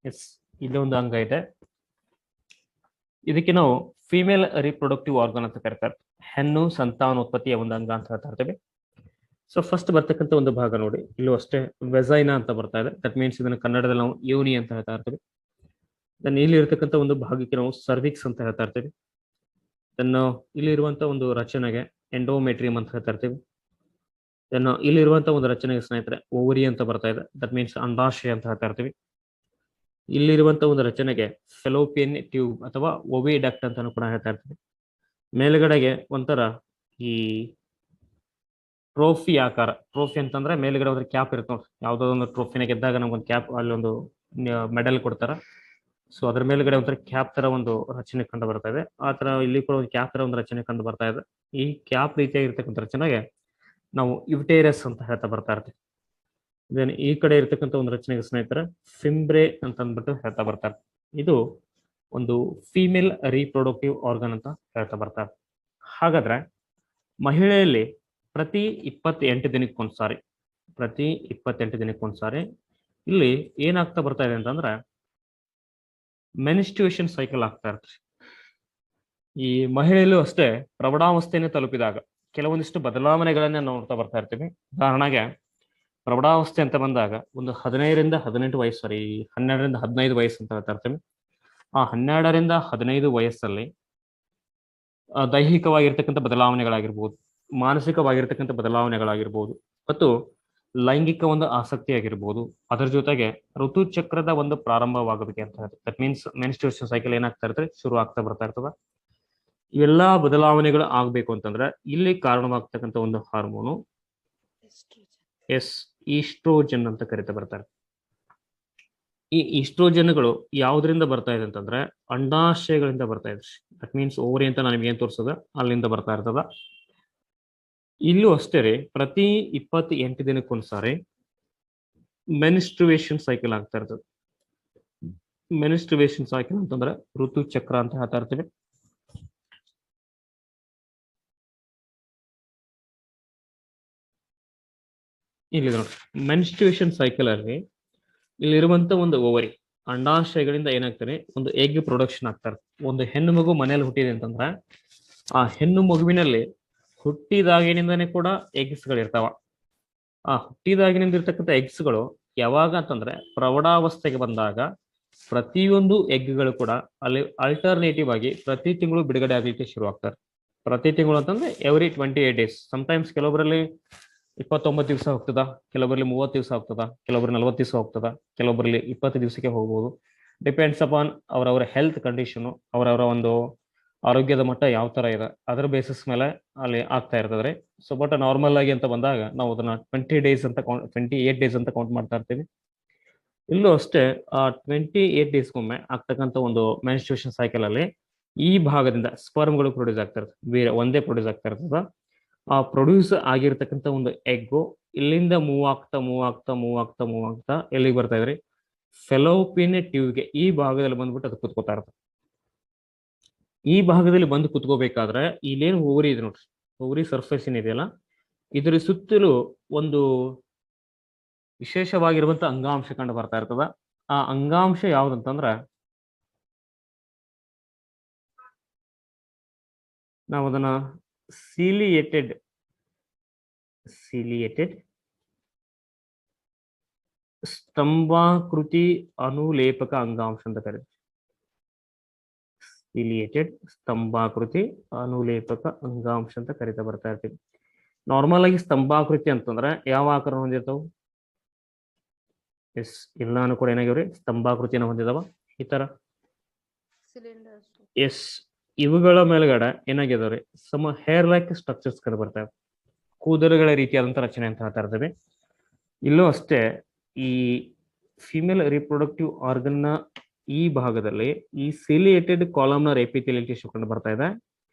Speaker 1: ಎಸ್ ಇಲ್ಲಿ ಒಂದು ಅಂಗ ಇದೆ. ಇದಕ್ಕೆ ನಾವು ಫಿಮೇಲ್ ರಿಪ್ರೊಡಕ್ಟಿವ್ ಆರ್ಗನ್ ಅಂತ ಕರಿತಾರೆ. ಹೆಣ್ಣು ಸಂತಾನೋತ್ಪತ್ತಿಯ ಒಂದು ಅಂಗ ಅಂತ ಹೇಳ್ತಾ ಇರ್ತೀವಿ. ಸೊ ಫಸ್ಟ್ ಬರ್ತಕ್ಕಂಥ ಒಂದು ಭಾಗ ನೋಡಿ, ಇಲ್ಲೂ ಅಷ್ಟೇ ವೆಸೈನಾ ಅಂತ ಬರ್ತಾ ಇದೆ. ದಟ್ ಮೀನ್ಸ್ ಇದನ್ನು ಕನ್ನಡದಲ್ಲಿ ನಾವು ಯೋನಿ ಅಂತ ಹೇಳ್ತಾ ಇರ್ತೀವಿ. ದೆನ್ ಇಲ್ಲಿ ಇರ್ತಕ್ಕಂಥ ಒಂದು ಭಾಗಕ್ಕೆ ನಾವು ಸರ್ವಿಕ್ಸ್ ಅಂತ ಹೇಳ್ತಾ ಇರ್ತೀವಿ. ದೆನ್ ಇಲ್ಲಿ ಇರುವಂತ ಒಂದು ರಚನೆಗೆ ಎಂಡೋಮೆಟ್ರಿಯಂ ಅಂತ ಹೇಳ್ತಾ ಇರ್ತೀವಿ. ದೆನ್ ಇಲ್ಲಿ ಇರುವಂತ ಒಂದು ರಚನೆಗೆ ಸ್ನೇಹಿತರೆ ಓವರಿ ಅಂತ ಬರ್ತಾ ಇದೆ. ದಟ್ ಮೀನ್ಸ್ ಅಂಡಾಶಯ ಅಂತ ಹೇಳ್ತಾ ಇರ್ತೀವಿ. ಇಲ್ಲಿರುವಂತ ಒಂದು ರಚನೆಗೆ ಫೆಲೋಪಿಯನ್ ಟ್ಯೂಬ್ ಅಥವಾ ಓವಿಡಕ್ಟ್ ಅಂತ ಕೂಡ ಹೇಳ್ತಾ ಇರ್ತೀವಿ. ಮೇಲ್ಗಡೆಗೆ ಒಂಥರ ಈ ಟ್ರೋಫಿ ಆಕಾರ. ಟ್ರೋಫಿ ಅಂತಂದ್ರೆ ಮೇಲ್ಗಡೆ ಒಂದು ಕ್ಯಾಪ್ ಇರುತ್ತೆ ನೋಡಿ, ಯಾವ್ದೋ ಒಂದು ಟ್ರೋಫಿನ ಗೆದ್ದಾಗ ನಮ್ಗೊಂದು ಕ್ಯಾಪ್, ಅಲ್ಲಿ ಒಂದು ಮೆಡಲ್ ಕೊಡ್ತಾರ. ಸೊ ಅದ್ರ ಮೇಲ್ಗಡೆ ಒಂಥರ ಕ್ಯಾಪ್ ತರ ಒಂದು ರಚನೆ ಕಂಡು ಬರ್ತಾ ಇದೆ. ಆ ತರ ಇಲ್ಲಿ ಕೂಡ ಒಂದು ಕ್ಯಾಪ್ ತರ ಒಂದು ರಚನೆ ಕಂಡು ಬರ್ತಾ ಇದೆ. ಈ ಕ್ಯಾಪ್ ರೀತಿಯಾಗಿರ್ತಕ್ಕಂಥ ರಚನೆಗೆ ನಾವು ಯುಟೇರಸ್ ಅಂತ ಹೇಳ್ತಾ ಬರ್ತಾ ಇರ್ತೀವಿ. ದೆನ್ ಈ ಕಡೆ ಇರ್ತಕ್ಕಂಥ ಒಂದು ರಚನೆಗೆ ಸ್ನೇಹಿತರ ಫಿಂಬ್ರೆ ಅಂತ ಅಂದ್ಬಿಟ್ಟು ಹೇಳ್ತಾ ಬರ್ತಾರೆ. ಇದು ಒಂದು ಫಿಮೇಲ್ ರಿಪ್ರೊಡಕ್ಟಿವ್ ಆರ್ಗನ್ ಅಂತ ಹೇಳ್ತಾ ಬರ್ತಾರೆ. ಹಾಗಾದ್ರೆ ಮಹಿಳೆಯಲ್ಲಿ ಪ್ರತಿ 28 ದಿನಕ್ಕೊಂದ್ಸಾರಿ, ಪ್ರತಿ 28 ದಿನಕ್ಕೊಂದ್ಸಾರಿ ಇಲ್ಲಿ ಏನಾಗ್ತಾ ಬರ್ತಾ ಇದೆ ಅಂತಂದ್ರೆ ಮೆನಿಸ್ಟ್ರುಯೇಷನ್ ಸೈಕಲ್ ಆಗ್ತಾ ಇರ್ತಾರೆ. ಈ ಮಹಿಳೆಯಲ್ಲೂ ಅಷ್ಟೇ ಪ್ರೌಢಾವಸ್ಥೆಯನ್ನು ತಲುಪಿದಾಗ ಕೆಲವೊಂದಿಷ್ಟು ಬದಲಾವಣೆಗಳನ್ನ ನೋಡ್ತಾ ಬರ್ತಾ ಇರ್ತೀವಿ. ಉದಾಹರಣೆಗೆ ಪ್ರೌಢಾವಸ್ಥೆ ಅಂತ ಬಂದಾಗ ಒಂದು 15ರಿಂದ 18 ವಯಸ್ಸು, ಸಾರಿ 12ರಿಂದ 15 ವಯಸ್ಸು ಅಂತ ಹೇಳ್ತಾ ಇರ್ತೀವಿ. ಆ 12ರಿಂದ 15 ವಯಸ್ಸಲ್ಲಿ ದೈಹಿಕವಾಗಿರ್ತಕ್ಕಂಥ ಬದಲಾವಣೆಗಳಾಗಿರ್ಬೋದು, ಮಾನಸಿಕವಾಗಿರ್ತಕ್ಕಂಥ ಬದಲಾವಣೆಗಳಾಗಿರ್ಬೋದು, ಮತ್ತು ಲೈಂಗಿಕ ಒಂದು ಆಸಕ್ತಿ ಆಗಿರ್ಬೋದು, ಅದರ ಜೊತೆಗೆ ಋತುಚಕ್ರದ ಒಂದು ಪ್ರಾರಂಭವಾಗೋದಕ್ಕೆ ಅಂತ ಹೇಳ್ತಾರೆ. ದಟ್ ಮೀನ್ಸ್ ಮೆನ್ಸ್ಟ್ರುಯೇಷನ್ ಸೈಕಲ್ ಏನಾಗ್ತಾ ಇರ್ತದೆ, ಶುರು ಆಗ್ತಾ ಬರ್ತಾ ಇರ್ತದ. ಇವೆಲ್ಲಾ ಬದಲಾವಣೆಗಳು ಆಗ್ಬೇಕು ಅಂತಂದ್ರೆ ಇಲ್ಲಿ ಕಾರಣವಾಗ್ತಕ್ಕಂಥ ಒಂದು ಹಾರ್ಮೋನು ಈಸ್ಟ್ರೋಜನ್ ಅಂತ ಕರಿತಾ ಬರ್ತಾರೆ. ಈ ಈಸ್ಟ್ರೋಜನ್ಗಳು ಯಾವ್ದ್ರಿಂದ ಬರ್ತಾ ಇದೆ ಅಂತಂದ್ರೆ ಅಂಡಾಶಯಗಳಿಂದ ಬರ್ತಾ ಇದೆ. ದಟ್ ಮೀನ್ಸ್ ಓವರಿ ಅಂತ ನಾನು ನಿಮ್ಗೆ ಏನ್ ತೋರಿಸೋದ ಅಲ್ಲಿಂದ ಬರ್ತಾ ಇರ್ತದ. ಇಲ್ಲೂ ಅಷ್ಟೇ ರೀ, ಪ್ರತಿ 28 ದಿನಕ್ಕೊಂದ್ಸಾರಿ ಮೆನಿಸ್ಟ್ರುವೇಷನ್ ಸೈಕಲ್ ಆಗ್ತಾ ಇರ್ತದೆ. ಮೆನಿಸ್ಟ್ರುವೇಷನ್ ಸೈಕಲ್ ಅಂತಂದ್ರೆ ಋತು ಚಕ್ರ ಅಂತ ಹೇಳ್ತಾ ಇರ್ತೀವಿ. ಇಲ್ಲಿ ನೋಡಿ, ಮೆನಿಸ್ಟ್ರುವೇಷನ್ ಸೈಕಲ್ ಅಲ್ಲಿ ಇಲ್ಲಿರುವಂತ ಒಂದು ಓವರಿ ಅಂಡಾಶಯಗಳಿಂದ ಏನಾಗ್ತಾರೆ, ಒಂದು ಎಗ್ ಪ್ರೊಡಕ್ಷನ್ ಆಗ್ತಾರೆ. ಒಂದು ಹೆಣ್ಣು ಮಗು ಮನೆಯಲ್ಲಿ ಹುಟ್ಟಿದೆ ಅಂತಂದ್ರೆ ಆ ಹೆಣ್ಣು ಮಗುವಿನಲ್ಲಿ ಹುಟ್ಟಿದಾಗಿನಿಂದನೇ ಕೂಡ ಎಗ್ಸ್ ಗಳು ಇರ್ತಾವ. ಆ ಹುಟ್ಟಿದಾಗಿನಿಂದ ಇರ್ತಕ್ಕಂಥ ಎಗ್ಸ್ ಗಳು ಯಾವಾಗ ಅಂತಂದ್ರೆ ಪ್ರೌಢಾವಸ್ಥೆಗೆ ಬಂದಾಗ ಪ್ರತಿಯೊಂದು ಎಗ್ಗಳು ಕೂಡ ಅಲ್ಲಿ ಅಲ್ಟರ್ನೇಟಿವ್ ಆಗಿ ಪ್ರತಿ ತಿಂಗಳು ಬಿಡುಗಡೆ ಆಗ್ಲಿಕ್ಕೆ ಶುರು ಆಗ್ತಾರೆ. ಪ್ರತಿ ತಿಂಗಳು ಅಂತಂದ್ರೆ ಎವ್ರಿ 28 ಡೇಸ್. ಸಮಟೈಮ್ಸ್ ಕೆಲವೊಬ್ಬರಲ್ಲಿ 29 ದಿವಸ ಹೋಗ್ತದ, ಕೆಲವರಲ್ಲಿ 30 ದಿವಸ ಹೋಗ್ತದ, ಕೆಲವೊಬ್ಬರು 40 ದಿವಸ ಹೋಗ್ತದ, ಕೆಲವೊಬ್ಬರಲ್ಲಿ 20 ದಿವಸಕ್ಕೆ ಹೋಗ್ಬೋದು. ಡಿಪೆಂಡ್ಸ್ ಅಪಾನ್ ಅವರವರ ಹೆಲ್ತ್ ಕಂಡೀಷನ್, ಅವರವರ ಒಂದು ಆರೋಗ್ಯದ ಮಟ್ಟ ಯಾವ ತರ ಇದೆ ಅದರ ಬೇಸಿಸ್ ಮೇಲೆ ಅಲ್ಲಿ ಆಗ್ತಾ ಇರ್ತದೆ. ಸೊ ಬಟ್ ನಾರ್ಮಲ್ ಆಗಿ ಅಂತ ಬಂದಾಗ ನಾವು ಅದನ್ನ 28 ಡೇಸ್ ಅಂತ ಕೌಂಟ್ ಮಾಡ್ತಾ ಇರ್ತೀವಿ. ಇಲ್ಲೂ ಅಷ್ಟೇ ಆ 28 ಡೇಸ್ಗೊಮ್ಮೆ ಆಗ್ತಕ್ಕಂಥ ಒಂದು ಮೆನ್ಸ್ಟ್ರುಯೇಷನ್ ಸೈಕಲ್ ಅಲ್ಲಿ ಈ ಭಾಗದಿಂದ ಸ್ಪರ್ಮ್ಗಳು ಪ್ರೊಡ್ಯೂಸ್ ಆಗ್ತಾ ಇರ್ತದೆ, ಬೇರೆ ಒಂದೇ ಪ್ರೊಡ್ಯೂಸ್ ಆಗ್ತಾ ಇರ್ತದ. ಆ ಪ್ರೊಡ್ಯೂಸ್ ಆಗಿರ್ತಕ್ಕಂಥ ಒಂದು ಎಗ್ಗು ಇಲ್ಲಿಂದ ಮೂವ್ ಆಗ್ತಾ ಎಲ್ಲಿಗೆ ಬರ್ತಾ ಇದ್ರಿ, ಫೆಲೋಪಿಯನ್ ಟ್ಯೂಬ್ಗೆ ಈ ಭಾಗದಲ್ಲಿ ಬಂದ್ಬಿಟ್ಟು ಅದು ಕುತ್ಕೋತಾ ಇರ್ತದೆ. ಈ ಭಾಗದಲ್ಲಿ ಬಂದು ಕುತ್ಕೋಬೇಕಾದ್ರೆ ಇಲ್ಲೇನು ಓವರಿ ಇದೆ ನೋಡ್ರಿ, ಓವರಿ ಸರ್ಫೇಸ್ ಏನಿದೆಯಲ್ಲ ಇದರ ಸುತ್ತಲೂ ಒಂದು ವಿಶೇಷವಾಗಿರುವಂತ ಅಂಗಾಂಶ ಕಂಡು ಬರ್ತಾ ಇರ್ತದ. ಆ ಅಂಗಾಂಶ ಯಾವ್ದಂತಂದ್ರ ನಾವು ಅದನ್ನ ಸಿಲಿಯೇಟೆಡ್ ಸ್ತಂಭಾಕೃತಿ ಅನುಲೇಪಕ ಅಂಗಾಂಶ ಅಂತ ಕರೀತೀವಿ. ಸಿಲಿಯೇಟೆಡ್ ಸ್ತಂಭಾಕೃತಿ ಅನುಲೇಪಕ ಅಂಗಾಂಶ ಅಂತ ಕರಿತಾ ಬರ್ತಾ ಇರ್ತೀವಿ. ನಾರ್ಮಲ್ ಆಗಿ ಸ್ತಂಭಾಕೃತಿ ಅಂತಂದ್ರೆ ಯಾವ ಆಕಾರ ಹೊಂದಿರ್ತಾವ? ಎಸ್, ಎಲ್ಲಾನು ಕೂಡ ಏನಾಗ್ಯವ್ರಿ, ಸ್ತಂಭಾಕೃತಿಯನ್ನು ಹೊಂದಿದವ ಈ ತರ. ಎಸ್, ಇವುಗಳ ಮೇಲ್ಗಡೆ ಏನಾಗಿದಾವ್ರಿ, ಸಮ ಹೇರ್ ಲೈಕ್ ಸ್ಟ್ರಕ್ಚರ್ಸ್ ಕಂಡು ಬರ್ತವೆ, ಕೂದಲುಗಳ ರೀತಿಯಾದಂತಹ ರಚನೆ ಅಂತ ಹೇಳ್ತಾ ಇರ್ತೇವೆ. ಇಲ್ಲೂ ಅಷ್ಟೇ ಈ ಫಿಮೇಲ್ ರಿಪ್ರೊಡಕ್ಟಿವ್ ಆರ್ಗನ್ ನ ಈ ಭಾಗದಲ್ಲಿ ಈ ಸಿಲಿಯೇಟೆಡ್ ಕಾಲಮ್ನರ್ ಎಪಿಥೆಲಿಯಲ್ ಟಿಶ್ಯೂ ಕಂಡು ಬರ್ತಾ ಇದೆ.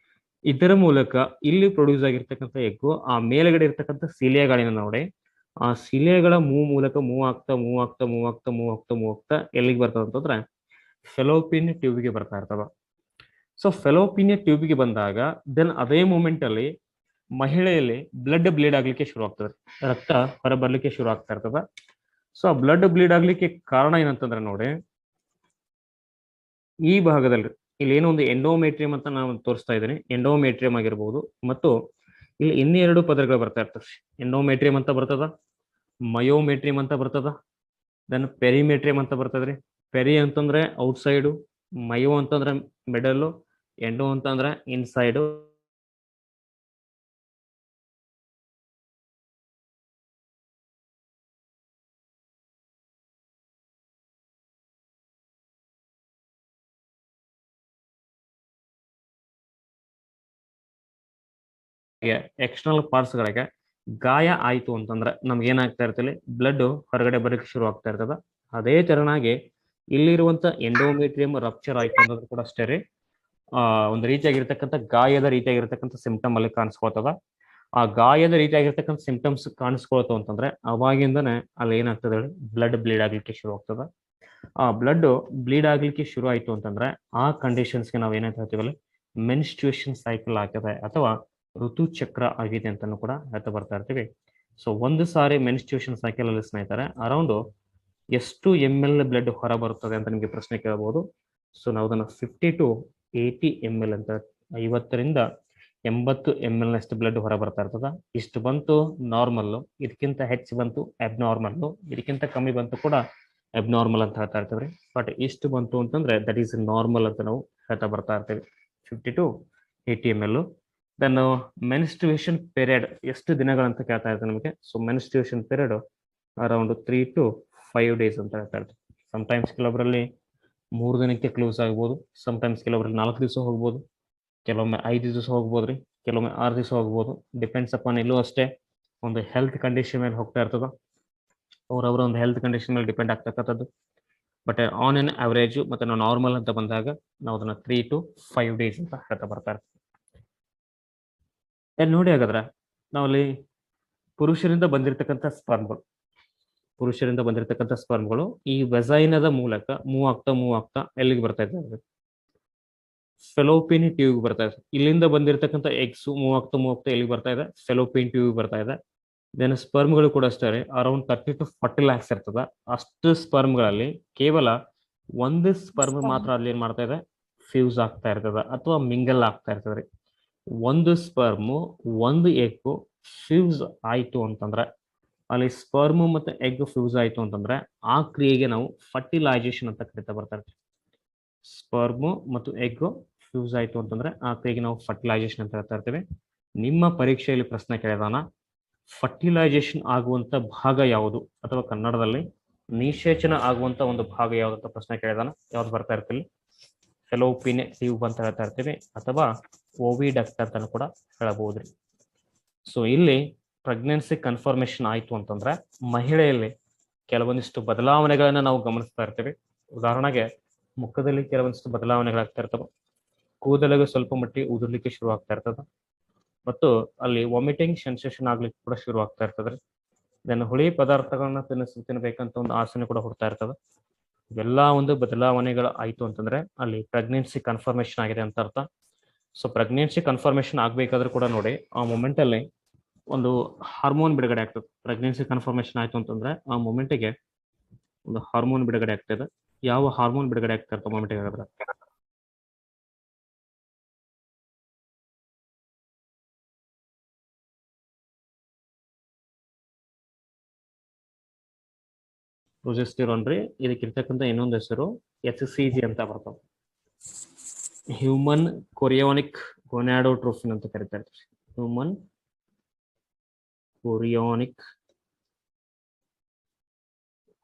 Speaker 1: ಇದರ ಮೂಲಕ ಇಲ್ಲಿ ಪ್ರೊಡ್ಯೂಸ್ ಆಗಿರ್ತಕ್ಕಂಥ ಎಗ್ಗು ಆ ಮೇಲ್ಗಡೆ ಇರ್ತಕ್ಕಂಥ ಸಿಲಿಯಾಗಳಿನ ನೋಡಿ, ಆ ಸಿಲಿಯಾಗಳ ಮೂವ್ ಆಗ್ತಾ ಎಲ್ಲಿಗೆ ಬರ್ತದ ಅಂತಂದ್ರೆ ಫೆಲೋಪಿಯನ್ ಟ್ಯೂಬ್ಗೆ ಬರ್ತಾ ಇರ್ತದ. ಸೊ ಫೆಲೋಪಿಯನ್ ಟ್ಯೂಬ್ಗೆ ಬಂದಾಗ ದೆನ್ ಅದೇ ಮೂಮೆಂಟ್ ಅಲ್ಲಿ ಮಹಿಳೆಯಲ್ಲಿ ಬ್ಲಡ್ ಬ್ಲೀಡ್ ಆಗ್ಲಿಕ್ಕೆ ಶುರು ಆಗ್ತದೆ, ರಕ್ತ ಹೊರ ಬರ್ಲಿಕ್ಕೆ ಶುರು ಆಗ್ತಾ ಇರ್ತದ. ಸೊ ಆ ಬ್ಲಡ್ ಬ್ಲೀಡ್ ಆಗ್ಲಿಕ್ಕೆ ಕಾರಣ ಏನಂತಂದ್ರೆ ನೋಡಿ, ಈ ಭಾಗದಲ್ಲಿ ಇಲ್ಲಿ ಏನೋ ಒಂದು ಎಂಡೋಮೆಟ್ರಿಯಂ ಅಂತ ನಾನು ತೋರಿಸ್ತಾ ಇದ್ದೀನಿ. ಎಂಡೋಮೆಟ್ರಿಯಂ ಆಗಿರ್ಬೋದು, ಮತ್ತು ಇಲ್ಲಿ ಇನ್ನೆರಡು ಪದರಗಳು ಬರ್ತಾ ಇರ್ತವೆ. ಎಂಡೋಮೆಟ್ರಿಯಂ ಅಂತ ಬರ್ತದ, ಮಯೋಮೆಟ್ರಿಯಂ ಅಂತ ಬರ್ತದ, ದೆನ್ ಪೆರಿಮೆಟ್ರಿಯಂ ಅಂತ ಬರ್ತದ್ರಿ. ಪೆರಿ ಅಂತಂದ್ರೆ ಔಟ್ಸೈಡು, ಮಯೋ ಅಂತಂದ್ರೆ ಮಿಡಲ್, ಎಂಡೋ ಅಂತಂದ್ರೆ ಇನ್ಸೈಡು. ಎಕ್ಸ್ಟರ್ನಲ್ ಪಾರ್ಟ್ಸ್ ಗಳಿಗೆ ಗಾಯ ಆಯ್ತು ಅಂತಂದ್ರೆ ನಮ್ಗೆ ಏನಾಗ್ತಾ ಇರ್ತದೆ, ಬ್ಲಡ್ ಹೊರಗಡೆ ಬರಕ್ಕೆ ಶುರು ಆಗ್ತಾ ಇರ್ತದ. ಅದೇ ತೆರನಾಗಿ ಇಲ್ಲಿರುವಂತ ಎಂಡೋಮೆಟ್ರಿಯಂ ರಪ್ಚರ್ ಆಯ್ತು ಅನ್ನೋದು ಕೂಡ ಅಷ್ಟೇ ರೀ, ಒಂದು ರೀತಿಯಾಗಿರ್ತಕ್ಕಂಥ ಗಾಯದ ರೀತಿಯಾಗಿರ್ತಕ್ಕಂಥ ಸಿಂಪ್ಟಮ್ ಅಲ್ಲಿ ಕಾಣಿಸ್ಕೊಳ್ತದ. ಆ ಗಾಯದ ರೀತಿಯಾಗಿರ್ತಕ್ಕಂಥ ಸಿಂಪ್ಟಮ್ಸ್ ಕಾಣಿಸ್ಕೊಳ್ತು ಅಂತಂದ್ರೆ ಅವಾಗಿಂದನೇ ಅಲ್ಲಿ ಏನಾಗ್ತದೆ ಹೇಳಿ, ಬ್ಲಡ್ ಬ್ಲೀಡ್ ಆಗ್ಲಿಕ್ಕೆ ಶುರು ಆಗ್ತದ. ಆ ಬ್ಲಡ್ ಬ್ಲೀಡ್ ಆಗ್ಲಿಕ್ಕೆ ಶುರು ಆಯ್ತು ಅಂತಂದ್ರೆ ಆ ಕಂಡೀಷನ್ಸ್ಗೆ ನಾವು ಏನಂತ ಹೇಳ್ತೀವಲ್ಲ, ಮೆನ್ಸ್ಟ್ರುಯೇಷನ್ ಸೈಕಲ್ ಆಗ್ತದೆ ಅಥವಾ ಋತುಚಕ್ರ ಆಗಿದೆ ಅಂತಾನು ಕೂಡ ಹೇಳ್ತಾ ಬರ್ತಾ ಇರ್ತೀವಿ. ಸೊ ಒಂದು ಸಾರಿ ಮೆನ್ಸ್ಟ್ರುಯೇಷನ್ ಸೈಕಲ್ ಅಲ್ಲಿ ಸ್ನೇಹಿತರೆ ಅರೌಂಡ್ ಎಷ್ಟು ml ಬ್ಲಡ್ ಹೊರ ಬರುತ್ತದೆ ಅಂತ ನಿಮಗೆ ಪ್ರಶ್ನೆ ಕೇಳಬಹುದು. ಸೊ ನಾವು ಅದನ್ನ 50 to 80 ml ಅಂತ, 50 ರಿಂದ 80 ml ನಷ್ಟು ಬ್ಲಡ್ ಹೊರ ಬರ್ತಾ ಇರ್ತದ. ಇಷ್ಟು ಬಂತು ನಾರ್ಮಲ್, ಇದಕ್ಕಿಂತ ಹೆಚ್ಚು ಬಂತು ಅಬ್ನಾರ್ಮಲ್, ಇದಕ್ಕಿಂತ ಕಮ್ಮಿ ಬಂತು ಕೂಡ ಅಬ್ನಾರ್ಮಲ್ ಅಂತ ಹೇಳ್ತಾ ಇರ್ತೀವಿ. ಬಟ್ ಇಷ್ಟು ಬಂತು ಅಂತಂದ್ರೆ ದಟ್ ಈಸ್ ನಾರ್ಮಲ್ ಅಂತ ನಾವು ಹೇಳ್ತಾ ಬರ್ತಾ ಇರ್ತೀವಿ, 50 to 80 ml. Then menstruation period ಎಷ್ಟು ದಿನಗಳಂತ ಕೇಳ್ತಾ ಇರ್ತಾರೆ ನಮಗೆ. So menstruation period around 3 to 5 days ಅಂತ ಹೇಳ್ತಾ ಇರ್ತೀವಿ. ಸಮಟೈಮ್ಸ್ ಕೆಲವೊಬ್ಬರಲ್ಲಿ 3 ದಿನಕ್ಕೆ ಕ್ಲೋಸ್ ಆಗ್ಬೋದು, ಸಮಟೈಮ್ಸ್ ಕೆಲವೊಬ್ಬರಲ್ಲಿ 4 ದಿವಸ ಹೋಗ್ಬೋದು, ಕೆಲವೊಮ್ಮೆ 5 ದಿವಸ ಹೋಗ್ಬೋದ್ರಿ, ಕೆಲವೊಮ್ಮೆ 6 ದಿವಸ ಹೋಗ್ಬೋದು. ಡಿಪೆಂಡ್ಸ್ ಅಪಾನ್ ಇಲ್ಲೂ ಅಷ್ಟೇ ಒಂದು ಹೆಲ್ತ್ ಕಂಡೀಷನ್ ಮೇಲೆ ಹೋಗ್ತಾ ಇರ್ತದ, ಅವರವರ ಒಂದು ಹೆಲ್ತ್ ಕಂಡೀಷನ್ ಮೇಲೆ ಡಿಪೆಂಡ್ ಆಗ್ತಕ್ಕಂಥದ್ದು. ಬಟ್ ಆನ್ ಎನ್ ಅವರೇಜ್ ಮತ್ತೆ ನಾವು ನಾರ್ಮಲ್ ಅಂತ ಬಂದಾಗ ನಾವು ಅದನ್ನ 3 to 5 ಡೇಸ್ ಅಂತ ಹೇಳ್ತಾ ಬರ್ತಾ ಇರ್ತೀವಿ. ನೋಡಿ ಹಾಗಾದ್ರೆ ನಾವಲ್ಲಿ ಪುರುಷರಿಂದ ಬಂದಿರತಕ್ಕಂಥ ಸ್ಪರ್ಮ್ಗಳು ಪುರುಷರಿಂದ ಬಂದಿರತಕ್ಕಂಥ ಸ್ಪರ್ಮ್ಗಳು ಈ ವೆಸೈನದ ಮೂಲಕ ಮೂವ್ ಆಗ್ತಾ ಎಲ್ಲಿಗೆ ಬರ್ತಾ ಇದ್ದಾರೆ, ಫೆಲೋಪಿನ್ ಟ್ಯೂಬ್ ಬರ್ತಾ ಇದೆ. ಇಲ್ಲಿಂದ ಬಂದಿರತಕ್ಕಂಥ ಎಗ್ಸ್ ಮೂವ್ ಆಗ್ತಾ ಎಲ್ಲಿಗೆ ಬರ್ತಾ ಇದೆ, ಫೆಲೋಪಿನ್ ಟ್ಯೂಬ್ ಬರ್ತಾ ಇದೆ. ದೆನ್ ಸ್ಪರ್ಮ್ಗಳು ಕೂಡ ಅಷ್ಟೇ ಅರೌಂಡ್ 30 to 40 lakhs ಇರ್ತದ. ಅಷ್ಟು ಸ್ಪರ್ಮ್ಗಳಲ್ಲಿ ಕೇವಲ ಒಂದು ಸ್ಪರ್ಮ್ ಮಾತ್ರ ಅಲ್ಲಿ ಏನ್ ಮಾಡ್ತಾ ಇದೆ, ಫ್ಯೂಸ್ ಆಗ್ತಾ ಇರ್ತದ ಅಥವಾ ಮಿಂಗಲ್ ಆಗ್ತಾ ಇರ್ತದೆ. ಒಂದು ಸ್ಪರ್ಮು ಒಂದು ಎಗ್ ಫ್ಯೂಸ್ ಆಯ್ತು ಅಂತಂದ್ರೆ, ಅಲ್ಲಿ ಸ್ಪರ್ಮ್ ಮತ್ತೆ ಎಗ್ ಫ್ಯೂಸ್ ಆಯ್ತು ಅಂತಂದ್ರೆ ಆ ಕ್ರಿಯೆಗೆ ನಾವು ಫರ್ಟಿಲೈಸೇಷನ್ ಅಂತ ಕರಿತಾ ಬರ್ತಾ ಇರ್ತೀವಿ. ಸ್ಪರ್ಮು ಮತ್ತು ಎಗ್ ಫ್ಯೂಸ್ ಆಯ್ತು ಅಂತಂದ್ರೆ ಆ ಕ್ರಿಯೆಗೆ ನಾವು ಫರ್ಟಿಲೈಸೇಷನ್ ಅಂತ ಹೇಳ್ತಾ ಇರ್ತೀವಿ. ನಿಮ್ಮ ಪರೀಕ್ಷೆಯಲ್ಲಿ ಪ್ರಶ್ನೆ ಕೇಳಿದಾನ ಫರ್ಟಿಲೈಸೇಷನ್ ಆಗುವಂತ ಭಾಗ ಯಾವುದು, ಅಥವಾ ಕನ್ನಡದಲ್ಲಿ ನಿಷೇಚನ ಆಗುವಂತ ಒಂದು ಭಾಗ ಯಾವುದು ಅಂತ ಪ್ರಶ್ನೆ ಕೇಳಿದಾನ, ಯಾವ್ದು ಬರ್ತಾ ಇರ್ತೀವಿ, ಫೆಲೋಪಿನ್ ಟ್ಯೂಬ್ ಅಂತ ಹೇಳ್ತಾ ಇರ್ತೀವಿ ಅಥವಾ ಓವಿಡಕ್ಟ್ ಅಂತ ಕೂಡ ಹೇಳಬಹುದ್ರಿ. ಸೊ ಇಲ್ಲಿ ಪ್ರೆಗ್ನೆನ್ಸಿ ಕನ್ಫರ್ಮೇಶನ್ ಆಯ್ತು ಅಂತಂದ್ರೆ ಮಹಿಳೆಯಲ್ಲಿ ಕೆಲವೊಂದಿಷ್ಟು ಬದಲಾವಣೆಗಳನ್ನ ನಾವು ಗಮನಿಸ್ತಾ ಇರ್ತೀವಿ. ಉದಾಹರಣೆಗೆ ಮುಖದಲ್ಲಿ ಕೆಲವೊಂದಿಷ್ಟು ಬದಲಾವಣೆಗಳಾಗ್ತಾ ಇರ್ತವೆ, ಕೂದಲಿಗೆ ಸ್ವಲ್ಪ ಮಟ್ಟಿಗೆ ಉದುರ್ಲಿಕ್ಕೆ ಶುರು ಆಗ್ತಾ ಇರ್ತದೆ, ಮತ್ತು ಅಲ್ಲಿ ವಾಮಿಟಿಂಗ್ ಸೆನ್ಸೇಷನ್ ಆಗ್ಲಿಕ್ಕೆ ಕೂಡ ಶುರು ಆಗ್ತಾ ಇರ್ತದೆ. ದೆನ್ ಹುಳಿ ಪದಾರ್ಥಗಳನ್ನ ತಿನ್ನಬೇಕಂತ ಒಂದು ಆಸನೆ ಕೂಡ ಹುಡ್ತಾ ಇರ್ತದೆ. ಇವೆಲ್ಲ ಒಂದು ಬದಲಾವಣೆಗಳು ಆಯ್ತು ಅಂತಂದ್ರೆ ಅಲ್ಲಿ ಪ್ರೆಗ್ನೆನ್ಸಿ ಕನ್ಫರ್ಮೇಶನ್ ಆಗಿದೆ ಅಂತ ಅರ್ಥ. ಸೊ ಪ್ರೆಗ್ನೆನ್ಸಿ ಕನ್ಫರ್ಮೇಶನ್ ಆಗ್ಬೇಕಾದ್ರೂ ಕೂಡ ನೋಡಿ ಆ ಮೂಮೆಂಟ್ ಅಲ್ಲಿ ಒಂದು ಹಾರ್ಮೋನ್ ಬಿಡುಗಡೆ ಆಗ್ತದೆ. ಪ್ರೆಗ್ನೆನ್ಸಿ ಕನ್ಫರ್ಮೇಶನ್ ಆಯ್ತು ಅಂತಂದ್ರೆ ಆ ಮೂಮೆಂಟಿಗೆ ಒಂದು ಹಾರ್ಮೋನ್ ಬಿಡುಗಡೆ ಆಗ್ತದೆ. ಯಾವ ಹಾರ್ಮೋನ್ ಬಿಡುಗಡೆ ಆಗ್ತಾ ಇರ್ತದೆ ಮೂಮೆಂಟಿಗೆ ಆಗಿದ್ರೆ ಪ್ರೊಜೆಸ್ಟೆರಾನ್ ರೀ. ಇದಕ್ಕಿರ್ತಕ್ಕಂಥ ಇನ್ನೊಂದು ಹೆಸರು HCG ಅಂತ ಬರ್ತಾವೆ, ಹ್ಯೂಮನ್ ಕೊರಿಯೋನಿಕ್ ಗೊನಾಡೋಟ್ರೋಫಿನ್ ಅಂತ ಕರಿತಾ ಇರ್ತೀವಿ. ಹ್ಯೂಮನ್ ಕೊರಿಯೋನಿಕ್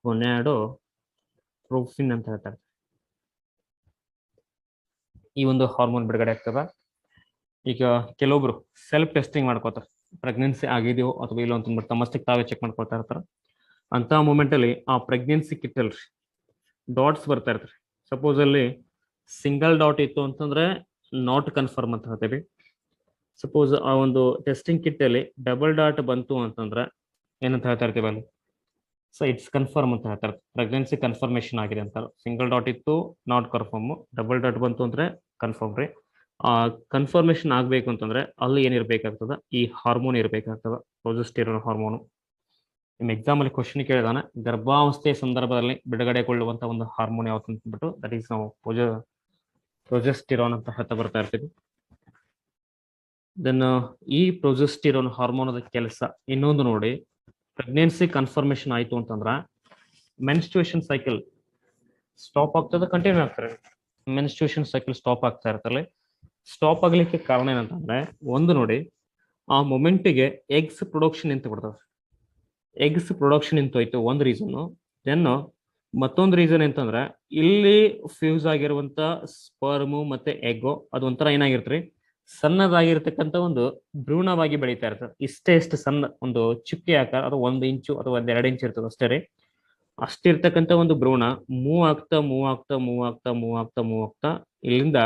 Speaker 1: ಗೊನಾಡೋಟ್ರೋಫಿನ್ ಅಂತ ಹೇಳ್ತಾರೆ. ಈ ಒಂದು ಹಾರ್ಮೋನ್ ಬಿಡುಗಡೆ ಆಗ್ತದ. ಈಗ ಕೆಲವೊಬ್ರು ಸೆಲ್ಫ್ ಟೆಸ್ಟಿಂಗ್ ಮಾಡ್ಕೋತಾರೆ, ಪ್ರೆಗ್ನೆನ್ಸಿ ಆಗಿದೆಯೋ ಅಥವಾ ಇಲ್ಲೋ ಅಂತಂದ್ಬಿಟ್ಟು ತಮ್ಮಷ್ಟಕ್ಕೆ ತಾವೇ ಚೆಕ್ ಮಾಡ್ಕೊಳ್ತಾ ಇರ್ತಾರೆ. ಅಂತ ಮೂಮೆಂಟ್ ಅಲ್ಲಿ ಆ ಪ್ರೆಗ್ನೆನ್ಸಿ ಕಿಟ್ ಅಲ್ರಿ ಡಾಟ್ಸ್ ಬರ್ತಾ ಇರ್ತಾರೆ. ಸಪೋಸ್ ಅಲ್ಲಿ ಸಿಂಗಲ್ ಡಾಟ್ ಇತ್ತು ಅಂತಂದ್ರೆ ನಾಟ್ ಕನ್ಫರ್ಮ್ ಅಂತ ಹೇಳ್ತೀವಿ. ಸಪೋಸ್ ಆ ಒಂದು ಟೆಸ್ಟಿಂಗ್ ಕಿಟ್ ಅಲ್ಲಿ ಡಬಲ್ ಡಾಟ್ ಬಂತು ಅಂತಂದ್ರೆ ಏನಂತ ಹೇಳ್ತಾ ಇರ್ತೀವಿ ಅಲ್ಲಿ, ಸೊ ಇಟ್ಸ್ ಕನ್ಫರ್ಮ್ ಅಂತ ಹೇಳ್ತಾರೆ, ಪ್ರೆಗ್ನೆನ್ಸಿ ಕನ್ಫರ್ಮೇಶನ್ ಆಗಿದೆ ಅಂತ. ಸಿಂಗಲ್ ಡಾಟ್ ಇತ್ತು ನಾಟ್ ಕನ್ಫರ್ಮ್, ಡಬಲ್ ಡಾಟ್ ಬಂತು ಅಂದ್ರೆ ಕನ್ಫರ್ಮ್ ರೀ. ಆ ಕನ್ಫರ್ಮೇಶನ್ ಆಗ್ಬೇಕು ಅಂತಂದ್ರೆ ಅಲ್ಲಿ ಏನಿರ್ಬೇಕಾಗ್ತದ, ಈ ಹಾರ್ಮೋನ್ ಇರ್ಬೇಕಾಗ್ತದ, ಪ್ರೊಜೆಸ್ಟೆರಾನ್ ಹಾರ್ಮೋನು. ನಿಮ್ಮ ಎಕ್ಸಾಮ್ ಅಲ್ಲಿ ಕ್ವಶನ್ ಕೇಳಿದಾನೆ ಗರ್ಭಾವಸ್ಥೆಯ ಸಂದರ್ಭದಲ್ಲಿ ಬಿಡುಗಡೆಗೊಳ್ಳುವಂತ ಒಂದು ಹಾರ್ಮೋನ್ ಯಾವ್ದು ಅಂತಂದ್ಬಿಟ್ಟು ದಟ್ ಈಸ್ ನಾವು ಪ್ರೊಜೆಸ್ಟೆರಾನ್ ಅಂತ ಹೇಳ್ತಾ ಬರ್ತಾ ಇರ್ತೀವಿ. ದೆನ್ ಈ ಪ್ರೊಜೆಸ್ಟೆರಾನ್ ಹಾರ್ಮೋನದ ಕೆಲಸ ಇನ್ನೊಂದು ನೋಡಿ, ಪ್ರೆಗ್ನೆನ್ಸಿ ಕನ್ಫರ್ಮೇಶನ್ ಆಯ್ತು ಅಂತಂದ್ರ ಮೆನ್ಸ್ಟ್ರುಯೇಷನ್ ಸೈಕಲ್ ಸ್ಟಾಪ್ ಆಗ್ತದೆ, ಕಂಟಿನ್ಯೂ ಆಗ್ತಾರೆ. ಮೆನ್ಸ್ಟ್ರುಯೇಷನ್ ಸೈಕಲ್ ಸ್ಟಾಪ್ ಆಗ್ತಾ ಇರ್ತಲ್ಲ. ಸ್ಟಾಪ್ ಆಗ್ಲಿಕ್ಕೆ ಕಾರಣ ಏನಂತಂದ್ರೆ ಒಂದು ನೋಡಿ, ಆ ಮೊಮೆಂಟಿಗೆ ಎಗ್ಸ್ ಪ್ರೊಡಕ್ಷನ್ ನಿಂತು ಬಿಡ್ತದೆ. ಎಗ್ಸ್ ಪ್ರೊಡಕ್ಷನ್ ನಿಂತೋಯ್ತು ಒಂದು ರೀಸನ್. ದೆನ್ ಮತ್ತೊಂದು ರೀಸನ್ ಎಂತಂದ್ರೆ ಇಲ್ಲಿ ಫ್ಯೂಸ್ ಆಗಿರುವಂತ ಸ್ಪರ್ಮು ಮತ್ತೆ ಎಗ್ ಅದು ಒಂಥರ ಏನಾಗಿರ್ತ್ರಿ, ಸಣ್ಣದಾಗಿರ್ತಕ್ಕಂಥ ಒಂದು ಭ್ರೂಣವಾಗಿ ಬೆಳೀತಾ ಇರ್ತದೆ. ಇಷ್ಟು ಸಣ್ಣ ಒಂದು ಚುಕ್ಕೆ ಆಕಾರ, ಅದು 1 ಇಂಚು ಅಥವಾ 2 ಇಂಚು ಇರ್ತದೆ ಅಷ್ಟೇ ರೀ. ಅಷ್ಟಿರ್ತಕ್ಕಂಥ ಒಂದು ಭ್ರೂಣ ಮೂವ್ ಆಗ್ತಾ ಇಲ್ಲಿಂದ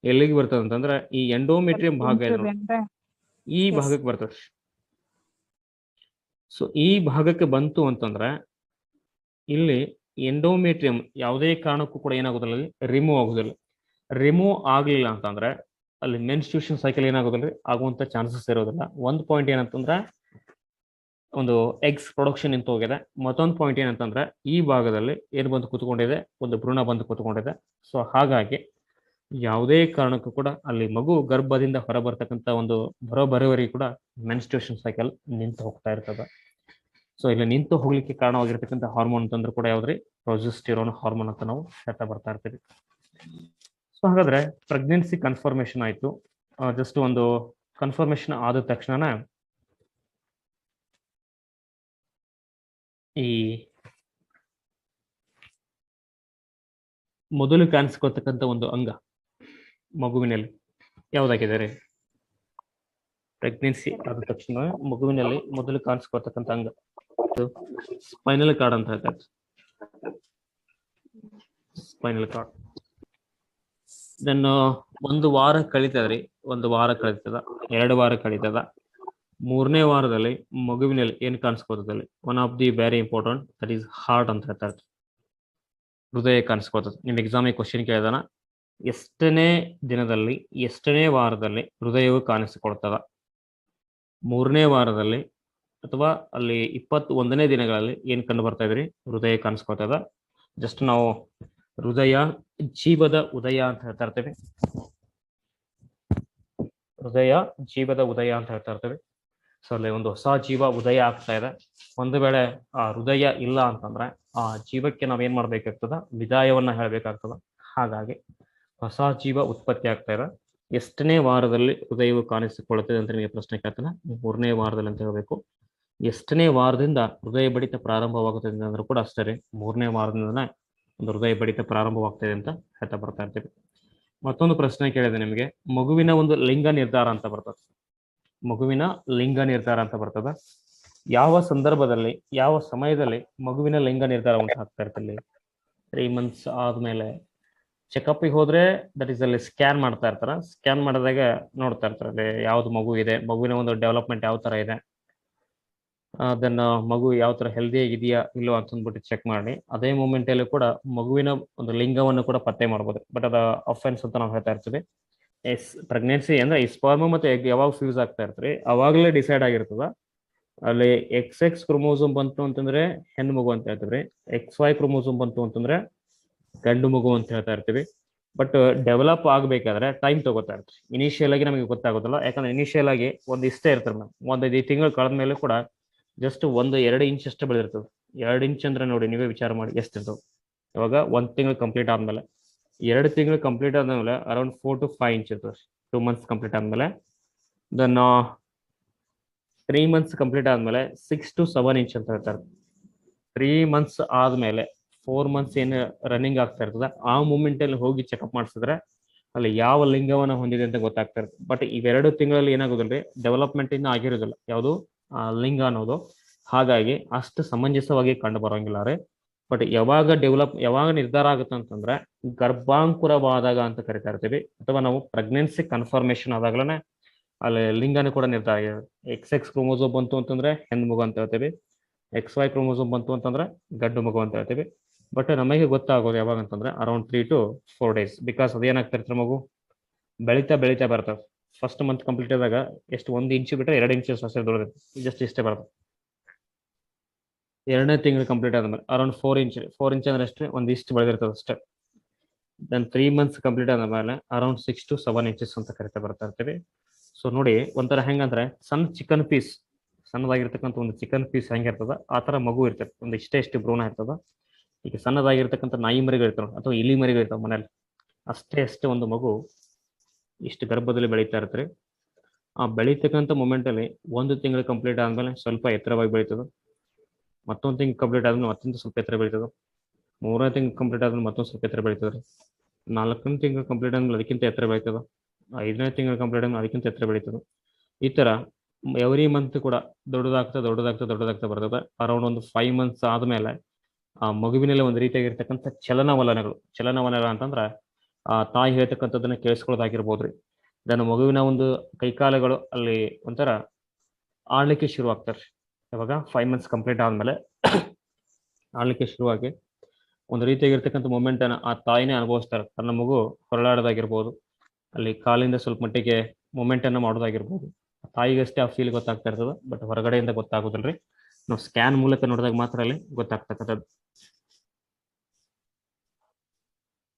Speaker 1: ಎಲ್ಲಿಗೆ ಬರ್ತದೆ ಅಂತಂದ್ರೆ ಈ ಎಂಡೋಮೆಟ್ರಿಯಂ ಭಾಗ ಈ ಭಾಗಕ್ಕೆ ಬರ್ತದೆ. ಸೊ ಈ ಭಾಗಕ್ಕೆ ಬಂತು ಅಂತಂದ್ರೆ ಇಲ್ಲಿ ಎಂಡೋಮೆಟ್ರಿಯಂ ಯಾವುದೇ ಕಾರಣಕ್ಕೂ ಕೂಡ ಏನಾಗೋದಿಲ್ಲ, ರಿಮೂವ್ ಆಗೋದಿಲ್ಲ. ರಿಮೂವ್ ಆಗ್ಲಿಲ್ಲ ಅಂತಂದ್ರೆ ಅಲ್ಲಿ ಮೆನ್ಸ್ಟ್ರುಯೇಷನ್ ಸೈಕಲ್ ಏನಾಗೋದಿಲ್ಲ, ಆಗುವಂತ ಚಾನ್ಸಸ್ ಇರೋದಿಲ್ಲ. ಒಂದು ಪಾಯಿಂಟ್ ಏನಂತಂದ್ರೆ ಒಂದು ಎಗ್ಸ್ ಪ್ರೊಡಕ್ಷನ್ ನಿಂತು ಹೋಗಿದೆ. ಮತ್ತೊಂದು ಪಾಯಿಂಟ್ ಏನಂತಂದ್ರೆ ಈ ಭಾಗದಲ್ಲಿ ಏನು ಬಂದು ಕೂತ್ಕೊಂಡಿದೆ, ಒಂದು ಭ್ರೂಣ ಬಂದು ಕೂತ್ಕೊಂಡಿದೆ. ಸೊ ಹಾಗಾಗಿ ಯಾವುದೇ ಕಾರಣಕ್ಕೂ ಕೂಡ ಅಲ್ಲಿ ಮಗು ಗರ್ಭದಿಂದ ಹೊರ ಬರ್ತಕ್ಕಂಥ ಒಂದು ಬರೋಬರೋವರೆಗೆ ಕೂಡ ಮೆನ್ಸ್ಟ್ರುಯೇಷನ್ ಸೈಕಲ್ ನಿಂತು ಹೋಗ್ತಾ ಇರ್ತದೆ. ಸೊ ಇಲ್ಲಿ ನಿಂತು ಹೋಗ್ಲಿಕ್ಕೆ ಕಾರಣವಾಗಿರ್ತಕ್ಕಂಥ ಹಾರ್ಮೋನ್ ಅಂತಂದ್ರೂ ಕೂಡ ಯಾವ್ದ್ರಿ, ಪ್ರೊಜೆಸ್ಟೆರಾನ್ ಹಾರ್ಮೋನ್ ಅಂತ ನಾವು ಹೇಳ್ತಾ ಬರ್ತಾ ಇರ್ತೀವಿ. ಸೊ ಹಾಗಾದ್ರೆ ಪ್ರೆಗ್ನೆನ್ಸಿ ಕನ್ಫರ್ಮೇಶನ್ ಆಯ್ತು. ಜಸ್ಟ್ ಒಂದು ಕನ್ಫರ್ಮೇಶನ್ ಆದ ತಕ್ಷಣ ಈ ಮೊದಲು ಕಾಣಿಸ್ಕೊಳ್ತಕ್ಕಂಥ ಒಂದು ಅಂಗ ಮಗುವಿನಲ್ಲಿ ಯಾವ್ದಾಗಿದ್ದಾರೆ, ಪ್ರೆಗ್ನೆನ್ಸಿ ಆದ ತಕ್ಷಣ ಮಗುವಿನಲ್ಲಿ ಮೊದಲು ಕಾಣಿಸ್ಕೊಳ್ತಕ್ಕಂಥ ಅಂಗ ಸ್ಪೈನಲ್ ಕಾರ್ಡ್ ಅಂತ ಹೇಳ್ತಾರೆ. Spinal cord. ದೆನ್ ಒಂದು ವಾರ ಕಳೀತದ್ರಿ, 1 ವಾರ ಕಳೀತದ, 2 ವಾರ ಕಳೀತದ. ಮೂರನೇ ವಾರದಲ್ಲಿ ಮಗುವಿನಲ್ಲಿ ಏನು ಕಾಣಿಸ್ಕೋತದಲ್ಲಿ one of the very important that is heart ಅಂತ ಹೇಳ್ತಾರೆ. ಹೃದಯ ಕಾಣಿಸ್ಕೋತದೆ. ನಿಮ್ಮ ಎಕ್ಸಾಮಿಗೆ ಕ್ವಶನ್ ಕೇಳಿದಾನ, ಎಷ್ಟನೇ ದಿನದಲ್ಲಿ ಎಷ್ಟನೇ ವಾರದಲ್ಲಿ ಹೃದಯವು ಕಾಣಿಸಿಕೊಳ್ತದ? ಮೂರನೇ ವಾರದಲ್ಲಿ ಅಥವಾ ಅಲ್ಲಿ 21ನೇ ದಿನಗಳಲ್ಲಿ ಏನು ಕಂಡು ಬರ್ತಾ ಇದ್ರಿ? ಹೃದಯ ಕಾಣಿಸ್ಕೊಳ್ತದ. ಜಸ್ಟ್ ನಾವು ಹೃದಯ ಜೀವದ ಉದಯ ಅಂತ ಹೇಳ್ತಾ ಇರ್ತೇವೆ. ಹೃದಯ ಜೀವದ ಉದಯ ಅಂತ ಹೇಳ್ತಾ ಇರ್ತೇವೆ. ಸೊ ಅಲ್ಲಿ ಒಂದು ಹೊಸ ಜೀವ ಉದಯ ಆಗ್ತಾ ಇದೆ. ಒಂದು ವೇಳೆ ಆ ಹೃದಯ ಇಲ್ಲ ಅಂತಂದ್ರೆ ಆ ಜೀವಕ್ಕೆ ನಾವೇನ್ ಮಾಡ್ಬೇಕಾಗ್ತದ? ವಿದಾಯವನ್ನ ಹೇಳ್ಬೇಕಾಗ್ತದ. ಹಾಗಾಗಿ ಹೊಸ ಜೀವ ಉತ್ಪತ್ತಿ ಆಗ್ತಾ ಇದೆ. ಎಷ್ಟನೇ ವಾರದಲ್ಲಿ ಹೃದಯವು ಕಾಣಿಸಿಕೊಳ್ಳುತ್ತದೆ ಅಂತ ನಿಮಗೆ ಪ್ರಶ್ನೆ ಕೇಳ್ತಾನೆ. ಮೂರನೇ ವಾರದಲ್ಲಿ ಅಂತ ಹೇಳ್ಬೇಕು. ಎಷ್ಟನೇ ವಾರದಿಂದ ಹೃದಯ ಬಡಿತ ಪ್ರಾರಂಭವಾಗುತ್ತದೆ ಅಂದ್ರೂ ಕೂಡ ಅಷ್ಟೇ, ಮೂರನೇ ವಾರದಿಂದನೇ ಒಂದು ಹೃದಯ ಬಡಿತ ಪ್ರಾರಂಭವಾಗ್ತದೆ ಅಂತ ಹೇಳ್ತಾ ಬರ್ತಾ ಇರ್ತೀವಿ. ಮತ್ತೊಂದು ಪ್ರಶ್ನೆ ಕೇಳಿದೆ ನಿಮಗೆ, ಮಗುವಿನ ಒಂದು ಲಿಂಗ ನಿರ್ಧಾರ ಅಂತ ಬರ್ತದೆ. ಮಗುವಿನ ಲಿಂಗ ನಿರ್ಧಾರ ಅಂತ ಬರ್ತದೆ. ಯಾವ ಸಂದರ್ಭದಲ್ಲಿ ಯಾವ ಸಮಯದಲ್ಲಿ ಮಗುವಿನ ಲಿಂಗ ನಿರ್ಧಾರ ಉಂಟಾಗ್ತಾ ಇರ್ತಲ್ಲಿ? 3 months ಆದ್ಮೇಲೆ ಚೆಕಪ್ಗೆ ಹೋದ್ರೆ ದಟ್ ಈಸ್ ಅಲ್ಲಿ ಸ್ಕ್ಯಾನ್ ಮಾಡ್ತಾ ಇರ್ತಾರ. ಸ್ಕ್ಯಾನ್ ಮಾಡಿದಾಗ ನೋಡ್ತಾ ಇರ್ತಾರೆ ಅಲ್ಲಿ ಯಾವ್ದು ಮಗು ಇದೆ, ಮಗುವಿನ ಒಂದು ಡೆವಲಪ್ಮೆಂಟ್ ಯಾವ ತರ ಇದೆ, ಅದನ್ನ ಮಗು ಯಾವ ತರ ಹೆಲ್ದಿ ಆಗಿದೆಯಾ ಇಲ್ಲೋ ಅಂತ ಅಂದ್ಬಿಟ್ಟು ಚೆಕ್ ಮಾಡಿ ಅದೇ ಮೂಮೆಂಟ್ ಅಲ್ಲಿ ಕೂಡ ಮಗುವಿನ ಒಂದು ಲಿಂಗವನ್ನು ಕೂಡ ಪತ್ತೆ ಮಾಡ್ಬೋದು. ಬಟ್ ಅದ ಅಫೆನ್ಸ್ ಅಂತ ನಾವು ಹೇಳ್ತಾ ಇರ್ತೀವಿ. ಪ್ರೆಗ್ನೆನ್ಸಿ ಅಂದ್ರೆ ಈ ಸ್ಪರ್ಮ್ ಮತ್ತೆ ಎಗ್ ಯಾವಾಗ ಫ್ಯೂಸ್ ಆಗ್ತಾ ಇರ್ತೀರಿ ಅವಾಗಲೇ ಡಿಸೈಡ್ ಆಗಿರ್ತದ. ಅಲ್ಲಿ XX ಕ್ರೋಮೋಸೋಮ್ ಬಂತು ಅಂತಂದ್ರೆ ಹೆಣ್ಣು ಮಗು ಅಂತ ಹೇಳ್ತೀವಿ. XY ಕ್ರೋಮೋಸೋಮ್ ಬಂತು ಅಂತಂದ್ರೆ ಗಂಡು ಮಗು ಅಂತ ಹೇಳ್ತಾ ಇರ್ತೀವಿ. ಬಟ್ ಡೆವಲಪ್ ಆಗ್ಬೇಕಾದ್ರೆ ಟೈಮ್ ತಗೋತಾ ಇರ್ತೀವಿ. ಇನಿಷಿಯಲ್ ಆಗಿ ನಮಗೆ ಗೊತ್ತಾಗೋದಿಲ್ಲ, ಯಾಕಂದ್ರೆ ಇನಿಷಿಯಲ್ ಆಗಿ ಒಂದು ಇಷ್ಟೇ ಇರ್ತಾರೆ ಮ್ಯಾಮ್. 1-5 ತಿಂಗಳು ಕಳೆದ ಮೇಲೆ ಕೂಡ ಜಸ್ಟ್ 1-2 ಇಂಚ್ ಅಷ್ಟೇ ಬೆಳೆದಿರ್ತದೆ. 2 ಇಂಚ್ ಅಂದ್ರೆ ನೋಡಿ ನೀವೇ ವಿಚಾರ ಮಾಡಿ ಎಷ್ಟಿರ್ತವೆ. ಇವಾಗ 1 ತಿಂಗಳು ಕಂಪ್ಲೀಟ್ ಆದ್ಮೇಲೆ 2 ತಿಂಗಳು ಕಂಪ್ಲೀಟ್ ಆದ್ಮೇಲೆ ಅರೌಂಡ್ 4 to 5 ಇಂಚ್ ಇರ್ತದೆ. 2 months ಕಂಪ್ಲೀಟ್ ಆದ್ಮೇಲೆ ದೆನ್ 3 months ಕಂಪ್ಲೀಟ್ ಆದ್ಮೇಲೆ 6 to 7 ಇಂಚ್ ಅಂತ ಹೇಳ್ತಾರೆ. 3 months ಆದ್ಮೇಲೆ 4 months ಏನು ರನ್ನಿಂಗ್ ಆಗ್ತಾ ಇರ್ತದೆ ಆ ಮೂಮೆಂಟ್ ಅಲ್ಲಿ ಹೋಗಿ ಚೆಕ್ಅಪ್ ಮಾಡಿಸಿದ್ರೆ ಅಲ್ಲಿ ಯಾವ ಲಿಂಗವನ್ನ ಹೊಂದಿದೆ ಅಂತ ಗೊತ್ತಾಗ್ತಾ ಇರ್ತದೆ. ಬಟ್ ಇವೆರಡು ತಿಂಗಳಲ್ಲಿ ಏನಾಗೋದಿಲ್ಲ, ಡೆವಲಪ್ಮೆಂಟ್ ಇನ್ನು ಆಗಿರೋದಿಲ್ಲ ಯಾವುದು ಲಿಂಗ ಅನ್ನೋದು. ಹಾಗಾಗಿ ಅಷ್ಟು ಸಮಂಜಸವಾಗಿ ಕಂಡು ಬರೋಂಗಿಲ್ಲ ರೀ. ಬಟ್ ಯಾವಾಗ ನಿರ್ಧಾರ ಆಗುತ್ತೆ ಅಂತಂದ್ರೆ ಗರ್ಭಾಂಕುರವಾದಾಗ ಅಂತ ಕರಿತಾ ಇರ್ತೀವಿ, ಅಥವಾ ನಾವು ಪ್ರೆಗ್ನೆನ್ಸಿ ಕನ್ಫರ್ಮೇಶನ್ ಆದಾಗ್ಲೇ ಅಲ್ಲಿ ಲಿಂಗನೂ ಕೂಡ ನಿರ್ಧಾರ ಆಗಿದೆ. XX ಕ್ರೋಮೋಸೋಮ್ ಬಂತು ಅಂತಂದ್ರೆ ಹೆಣ್ಣು ಮಗು ಅಂತ ಹೇಳ್ತೀವಿ, XY ಕ್ರೋಮೋಸೋಮ್ ಬಂತು ಅಂತಂದ್ರೆ ಗಂಡು ಮಗು ಅಂತ ಹೇಳ್ತೀವಿ. ಬಟ್ ನಮಗೆ ಗೊತ್ತಾಗೋದು ಯಾವಾಗ ಅಂತಂದ್ರೆ ಅರೌಂಡ್ 3 to 4 days. ಬಿಕಾಸ್ ಅದೇನಾಗ್ತಾ ಇರ್ತಾರೆ ಮಗು ಬೆಳಿತಾ ಬರ್ತದೆ. ಫಸ್ಟ್ ಮಂತ್ ಕಂಪ್ಲೀಟ್ ಆದಾಗ ಎಷ್ಟು 1 ಇಂಚ್ ಬಿಟ್ಟರೆ 2 ಇಂಚ್ ಅಷ್ಟೇ ದೊಡ್ಡದು, ಜಸ್ಟ್ ಇಷ್ಟೇ ಬರ್ತದೆ. 2ನೇ ತಿಂಗಳು ಕಂಪ್ಲೀಟ್ ಆದ್ಮೇಲೆ ಅರೌಂಡ್ 4 ಇಂಚ್ ಅಂದ್ರೆ ಅಷ್ಟೇ ಒಂದಿಷ್ಟು ಬೆಳೆದಿರ್ತದೆ ಅಷ್ಟೇ. ದೆನ್ 3 months ಕಂಪ್ಲೀಟ್ ಆದ್ಮೇಲೆ ಅರೌಂಡ್ 6 to 7 inches ಅಂತ ಕರಿತಾ ಬರ್ತಾ ಇರ್ತೀವಿ. ಸೊ ನೋಡಿ ಒಂಥರ ಹೆಂಗಂದ್ರೆ ಸಣ್ಣ ಚಿಕನ್ ಪೀಸ್, ಸಣ್ಣದಾಗಿರ್ತಕ್ಕಂಥ ಒಂದು ಚಿಕನ್ ಪೀಸ್ ಹೆಂಗಿರ್ತದ ಆ ತರ ಮಗು ಇರ್ತದೆ. ಒಂದು ಇಷ್ಟೇ ಭ್ರೂಣ ಇರ್ತದ. ಈಗ ಸಣ್ಣದಾಗಿರ್ತಕ್ಕಂಥ ನಾಯಿ ಮರಿಗಳು ಇರ್ತಾವ ಅಥವಾ ಇಲಿ ಮರಿಗಳು ಇರ್ತಾವ ಮನೇಲಿ, ಅಷ್ಟೇ ಒಂದು ಮಗು ಇಷ್ಟು ಗರ್ಭದಲ್ಲಿ ಬೆಳೀತಾ ಇರ್ತಾರೆ. ಆ ಬೆಳೀತಕ್ಕಂಥ ಮೂಮೆಂಟ್ ಅಲ್ಲಿ 1 ತಿಂಗಳು ಕಂಪ್ಲೀಟ್ ಆದ್ಮೇಲೆ ಸ್ವಲ್ಪ ಎತ್ತರವಾಗಿ ಬೆಳೀತದೆ. ಮತ್ತೊಂದು ತಿಂಗಳು ಕಂಪ್ಲೀಟ್ ಆದ್ಮೇಲೆ ಮತ್ತೊಂದು ಸ್ವಲ್ಪ ಎತ್ತರ ಬೆಳೀತದೆ. 3ನೇ ತಿಂಗಳು ಕಂಪ್ಲೀಟ್ ಆದ್ಮೇಲೆ ಮತ್ತೊಂದು ಸ್ವಲ್ಪ ಎತ್ತರ ಬೆಳೀತದೆ. 4ನೇ ತಿಂಗಳು ಕಂಪ್ಲೀಟ್ ಆದ್ಮೇಲೆ ಅದಕ್ಕಿಂತ ಎತ್ತರ ಬೆಳೀತದೆ. 5ನೇ ತಿಂಗಳು ಕಂಪ್ಲೀಟ್ ಆದ್ಮೇಲೆ ಅದಕ್ಕಿಂತ ಎತ್ತರ ಬೆಳೀತದೆ. ಈ ತರ ಎವ್ರಿ ಮಂತ್ ಕೂಡ ದೊಡ್ಡದಾಗ್ತಾ ಬರ್ತದೆ. ಅರೌಂಡ್ ಒಂದು 5 months ಆದ್ಮೇಲೆ ಆ ಮಗುವಿನಲ್ಲಿ ಒಂದು ರೀತಿಯಾಗಿರ್ತಕ್ಕಂಥ ಚಲನವಲನಗಳು ಅಂತಂದ್ರೆ ಆ ತಾಯಿ ಹೇಳ್ತಕ್ಕಂಥದ್ದನ್ನ ಕೇಳಿಸ್ಕೊಳ್ಳೋದಾಗಿರ್ಬೋದ್ರಿ. ಇದನ್ನು ಮಗುವಿನ ಒಂದು ಕೈಕಾಲುಗಳು ಅಲ್ಲಿ ಒಂಥರ ಆಡ್ಲಿಕ್ಕೆ ಶುರು ಆಗ್ತಾರೆ. ಇವಾಗ 5 months ಕಂಪ್ಲೀಟ್ ಆದ್ಮೇಲೆ ಆಡ್ಲಿಕ್ಕೆ ಶುರುವಾಗಿ ಒಂದು ರೀತಿಯಾಗಿರ್ತಕ್ಕಂಥ ಮೂಮೆಂಟ್ ಅನ್ನ ಆ ತಾಯಿನೇ ಅನುಭವಿಸ್ತಾರೆ. ತನ್ನ ಮಗು ಹೊರಳಾಡೋದಾಗಿರ್ಬೋದು, ಅಲ್ಲಿ ಕಾಲಿಂದ ಸ್ವಲ್ಪ ಮಟ್ಟಿಗೆ ಮೂಮೆಂಟ್ ಅನ್ನ ಮಾಡೋದಾಗಿರ್ಬೋದು. ತಾಯಿಗಷ್ಟೇ ಆ ಫೀಲ್ ಗೊತ್ತಾಗ್ತಾ ಇರ್ತದೆ, ಬಟ್ ಹೊರಗಡೆಯಿಂದ ಗೊತ್ತಾಗೋದಿಲ್ರಿ. ನಾವು ಸ್ಕ್ಯಾನ್ ಮೂಲಕ ನೋಡಿದಾಗ ಮಾತ್ರ ಅಲ್ಲಿ ಗೊತ್ತಾಗ್ತಕ್ಕಂಥದ್ದು.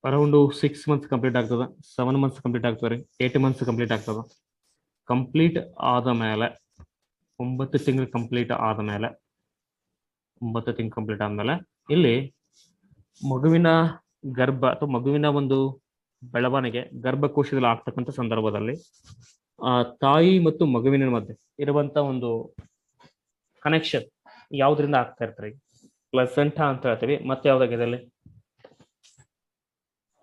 Speaker 1: ಅರೌಂಡ್ 6 months ಕಂಪ್ಲೀಟ್ ಆಗ್ತದ, 7 months ಕಂಪ್ಲೀಟ್ ಆಗ್ತದೆ, 8 months ಕಂಪ್ಲೀಟ್ ಆಗ್ತದ. ಕಂಪ್ಲೀಟ್ ಆದ ಮೇಲೆ 9 ತಿಂಗಳು ಕಂಪ್ಲೀಟ್ ಆದ್ಮೇಲೆ ಇಲ್ಲಿ ಮಗುವಿನ ಗರ್ಭ ಅಥವಾ ಮಗುವಿನ ಒಂದು ಬೆಳವಣಿಗೆ ಗರ್ಭಕೋಶದಲ್ಲಿ ಆಗ್ತಕ್ಕಂಥ ಸಂದರ್ಭದಲ್ಲಿ ಆ ತಾಯಿ ಮತ್ತು ಮಗುವಿನ ಮಧ್ಯೆ ಇರುವಂತ ಒಂದು ಕನೆಕ್ಷನ್ ಯಾವ್ದ್ರಿಂದ ಆಗ್ತಾ ಇರ್ತಾರೆ? ಪ್ಲಸೆಂಟಾ ಅಂತ ಹೇಳ್ತೀವಿ. ಮತ್ತೆ ಯಾವ್ದಾಗಿದೆ ಅಲ್ಲಿ?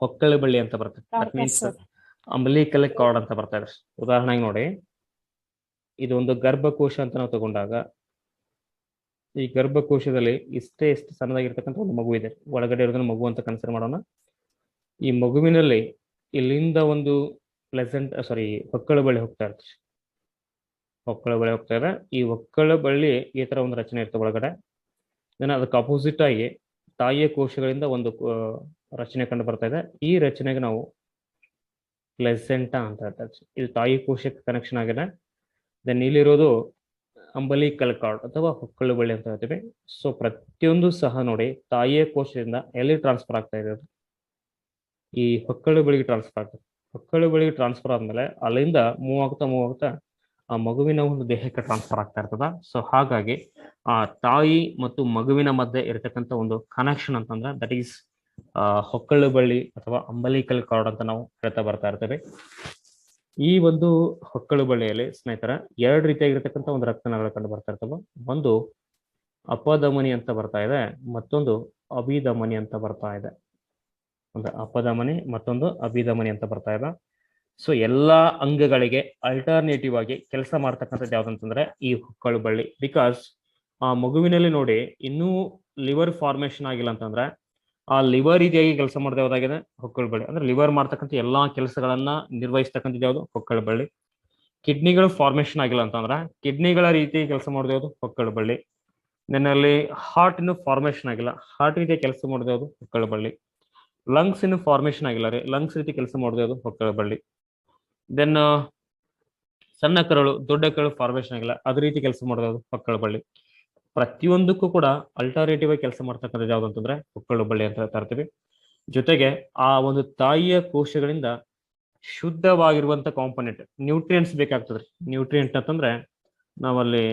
Speaker 1: ಹೊಕ್ಕಳಿ ಬಳ್ಳಿ ಅಂತ ಬರ್ತದೆ. ದಟ್ ಮೀನ್ಸ್ ಅಂಬ್ಲಿಕಲ್ ಕಾರ್ಡ್ ಅಂತ ಬರ್ತಾ ಇದೆ. ಉದಾಹರಣೆಗೆ ನೋಡಿ, ಇದು ಒಂದು ಗರ್ಭಕೋಶ ಅಂತ ನಾವು ತಗೊಂಡಾಗ ಈ ಗರ್ಭಕೋಶದಲ್ಲಿ ಇಷ್ಟೇ ಸಣ್ಣದಾಗಿರ್ತಕ್ಕಂಥ ಒಂದು ಮಗು ಇದೆ. ಒಳಗಡೆ ಇರೋದನ್ನ ಮಗು ಅಂತ ಕನ್ಸಿಡರ್ ಮಾಡೋಣ. ಈ ಮಗುವಿನಲ್ಲಿ ಇಲ್ಲಿಂದ ಒಂದು ಹೊಕ್ಕಳ ಬಳ್ಳಿ ಹೋಗ್ತಾ ಇರ್ತದೆ. ಹೊಕ್ಕಳ ಬಳ್ಳಿ ಹೋಗ್ತಾ ಇದೆ. ಈ ಹೊಕ್ಕಳ ಬಳ್ಳಿ ಈ ತರ ಒಂದು ರಚನೆ ಇರ್ತದೆ ಒಳಗಡೆ. ಅದಕ್ಕೆ ಅಪೋಸಿಟ್ ಆಗಿ ತಾಯಿಯ ಕೋಶಗಳಿಂದ ಒಂದು ರಚನೆ ಕಂಡು ಬರ್ತಾ ಇದೆ. ಈ ರಚನೆಗೆ ನಾವು ಪ್ಲೆಸೆಂಟಾ ಅಂತ ಹೇಳ್ತಾರೆ. ಇದು ತಾಯಿ ಕೋಶಕ್ಕೆ ಕನೆಕ್ಷನ್ ಆಗಿದೆ. ದೆನ್ ಇಲ್ಲಿರೋದು ಅಂಬಲಿಕಲ್ ಕಾರ್ಡ್ ಅಥವಾ ಹೊಕ್ಕಳು ಬಳ್ಳಿ ಅಂತ ಹೇಳ್ತೀವಿ. ಸೊ ಪ್ರತಿಯೊಂದು ಸಹ ನೋಡಿ ತಾಯಿಯ ಕೋಶದಿಂದ ಎಲ್ಲಿ ಟ್ರಾನ್ಸ್ಫರ್ ಆಗ್ತಾ ಇದೆ, ಈ ಹೊಕ್ಕಳು ಬಳಿಗೆ ಟ್ರಾನ್ಸ್ಫರ್ ಆಗ್ತದೆ. ಹೊಕ್ಕಳು ಬಳಿಗೆ ಟ್ರಾನ್ಸ್ಫರ್ ಆದ್ಮೇಲೆ ಅಲ್ಲಿಂದ ಮೂವ್ ಆಗ್ತಾ ಆ ಮಗುವಿನ ಒಂದು ದೇಹಕ್ಕೆ ಟ್ರಾನ್ಸ್ಫರ್ ಆಗ್ತಾ ಇರ್ತದ. ಸೊ ಹಾಗಾಗಿ ಆ ತಾಯಿ ಮತ್ತು ಮಗುವಿನ ಮಧ್ಯೆ ಇರತಕ್ಕಂಥ ಒಂದು ಕನೆಕ್ಷನ್ ಅಂತಂದ್ರೆ ದಟ್ ಈಸ್ ಹೊಕ್ಕಳು ಬಳ್ಳಿ ಅಥವಾ ಅಂಬಲಿಕಲ್ ಕಾರ್ಡ್ ಅಂತ ನಾವು ಹೇಳ್ತಾ ಬರ್ತಾ ಇರ್ತೇವೆ. ಈ ಒಂದು ಹೊಕ್ಕಳು ಬಳ್ಳಿಯಲ್ಲಿ ಸ್ನೇಹಿತರ ಎರಡು ರೀತಿಯಾಗಿರ್ತಕ್ಕಂಥ ಒಂದು ರಕ್ತನಾಳಗಳು ಕಂಡು ಬರ್ತಾ ಇರ್ತವೆ. ಒಂದು ಅಪಧಮನಿ ಅಂತ ಬರ್ತಾ ಇದೆ, ಮತ್ತೊಂದು ಅಭಿಧಮನಿ ಅಂತ ಬರ್ತಾ ಇದೆ. ಒಂದು ಅಪಧಮನಿ ಮತ್ತೊಂದು ಅಭಿಧಮನಿ ಅಂತ ಬರ್ತಾ ಇದೆ. ಸೊ ಎಲ್ಲಾ ಅಂಗಗಳಿಗೆ ಅಲ್ಟರ್ನೇಟಿವ್ ಆಗಿ ಕೆಲಸ ಮಾಡ್ತಕ್ಕಂಥದ್ದು ಯಾವ್ದಂತಂದ್ರೆ ಈ ಹೊಕ್ಕಳು ಬಳ್ಳಿ. ಬಿಕಾಸ್ ಆ ಮಗುವಿನಲ್ಲಿ ನೋಡಿ ಇನ್ನೂ ಲಿವರ್ ಫಾರ್ಮೇಶನ್ ಆಗಿಲ್ಲ ಅಂತಂದ್ರೆ ಆ ಲಿವರ್ ರೀತಿಯಾಗಿ ಕೆಲಸ ಮಾಡೋದು ಯಾವ್ದಾಗಿದೆ, ಹೊಕ್ಕಳು ಬಳ್ಳಿ. ಅಂದ್ರೆ ಲಿವರ್ ಮಾಡ್ತಕ್ಕಂಥ ಎಲ್ಲಾ ಕೆಲಸಗಳನ್ನ ನಿರ್ವಹಿಸ್ತಕ್ಕಂಥದ್ದು ಯಾವುದು, ಹೊಕ್ಕಳು ಬಳ್ಳಿ. ಕಿಡ್ನಿಗಳು ಫಾರ್ಮೇಶನ್ ಆಗಿಲ್ಲ ಅಂತಂದ್ರೆ ಕಿಡ್ನಿಗಳ ರೀತಿ ಕೆಲಸ ಮಾಡೋದು ಯಾವುದು, ಹೊಕ್ಕಳು ಬಳ್ಳಿ. ದೆನ್ ಅಲ್ಲಿ ಹಾರ್ಟ್ ಇನ್ನು ಫಾರ್ಮೇಶನ್ ಆಗಿಲ್ಲ, ಹಾರ್ಟ್ ರೀತಿಯ ಕೆಲಸ ಮಾಡೋದು ಯಾವುದು, ಹೊಕ್ಕಳು ಬಳ್ಳಿ. ಲಂಗ್ಸ್ ಇನ್ನು ಫಾರ್ಮೇಶನ್ ಆಗಿಲ್ಲ ರೀ, ಲಂಗ್ಸ್ ರೀತಿ ಕೆಲಸ ಮಾಡೋದು ಯಾವುದು, ಹೊಕ್ಕಳು ಬಳ್ಳಿ. ದೆನ್ ಸಣ್ಣ ಕರಳು ದೊಡ್ಡ ಕರಳು ಫಾರ್ಮೇಶನ್ ಆಗಿಲ್ಲ, ಅದ ರೀತಿ ಕೆಲಸ ಮಾಡೋದು ಹೊಕ್ಕಳು ಬಳ್ಳಿ. ಪ್ರತಿಯೊಂದಕ್ಕೂ ಕೂಡ ಅಲ್ಟರ್ನೇಟಿವ್ ಆಗಿ ಕೆಲಸ ಮಾಡ್ತಕ್ಕಂಥದ್ದು ಯಾವ್ದು ಅಂತಂದ್ರೆ ಹೊಕ್ಕಳು ಬಳ್ಳಿ ಅಂತ ಹೇಳ್ತಾ ಇರ್ತೀವಿ. ಜೊತೆಗೆ ಆ ಒಂದು ತಾಯಿಯ ಕೋಶಗಳಿಂದ ಶುದ್ಧವಾಗಿರುವಂತ ಕಾಂಪೊನೆಂಟ್ ನ್ಯೂಟ್ರಿಯೆಂಟ್ಸ್ ಬೇಕಾಗ್ತದ್ರಿ. ನ್ಯೂಟ್ರಿಯೆಂಟ್ ಅಂತಂದ್ರೆ ನಾವಲ್ಲಿ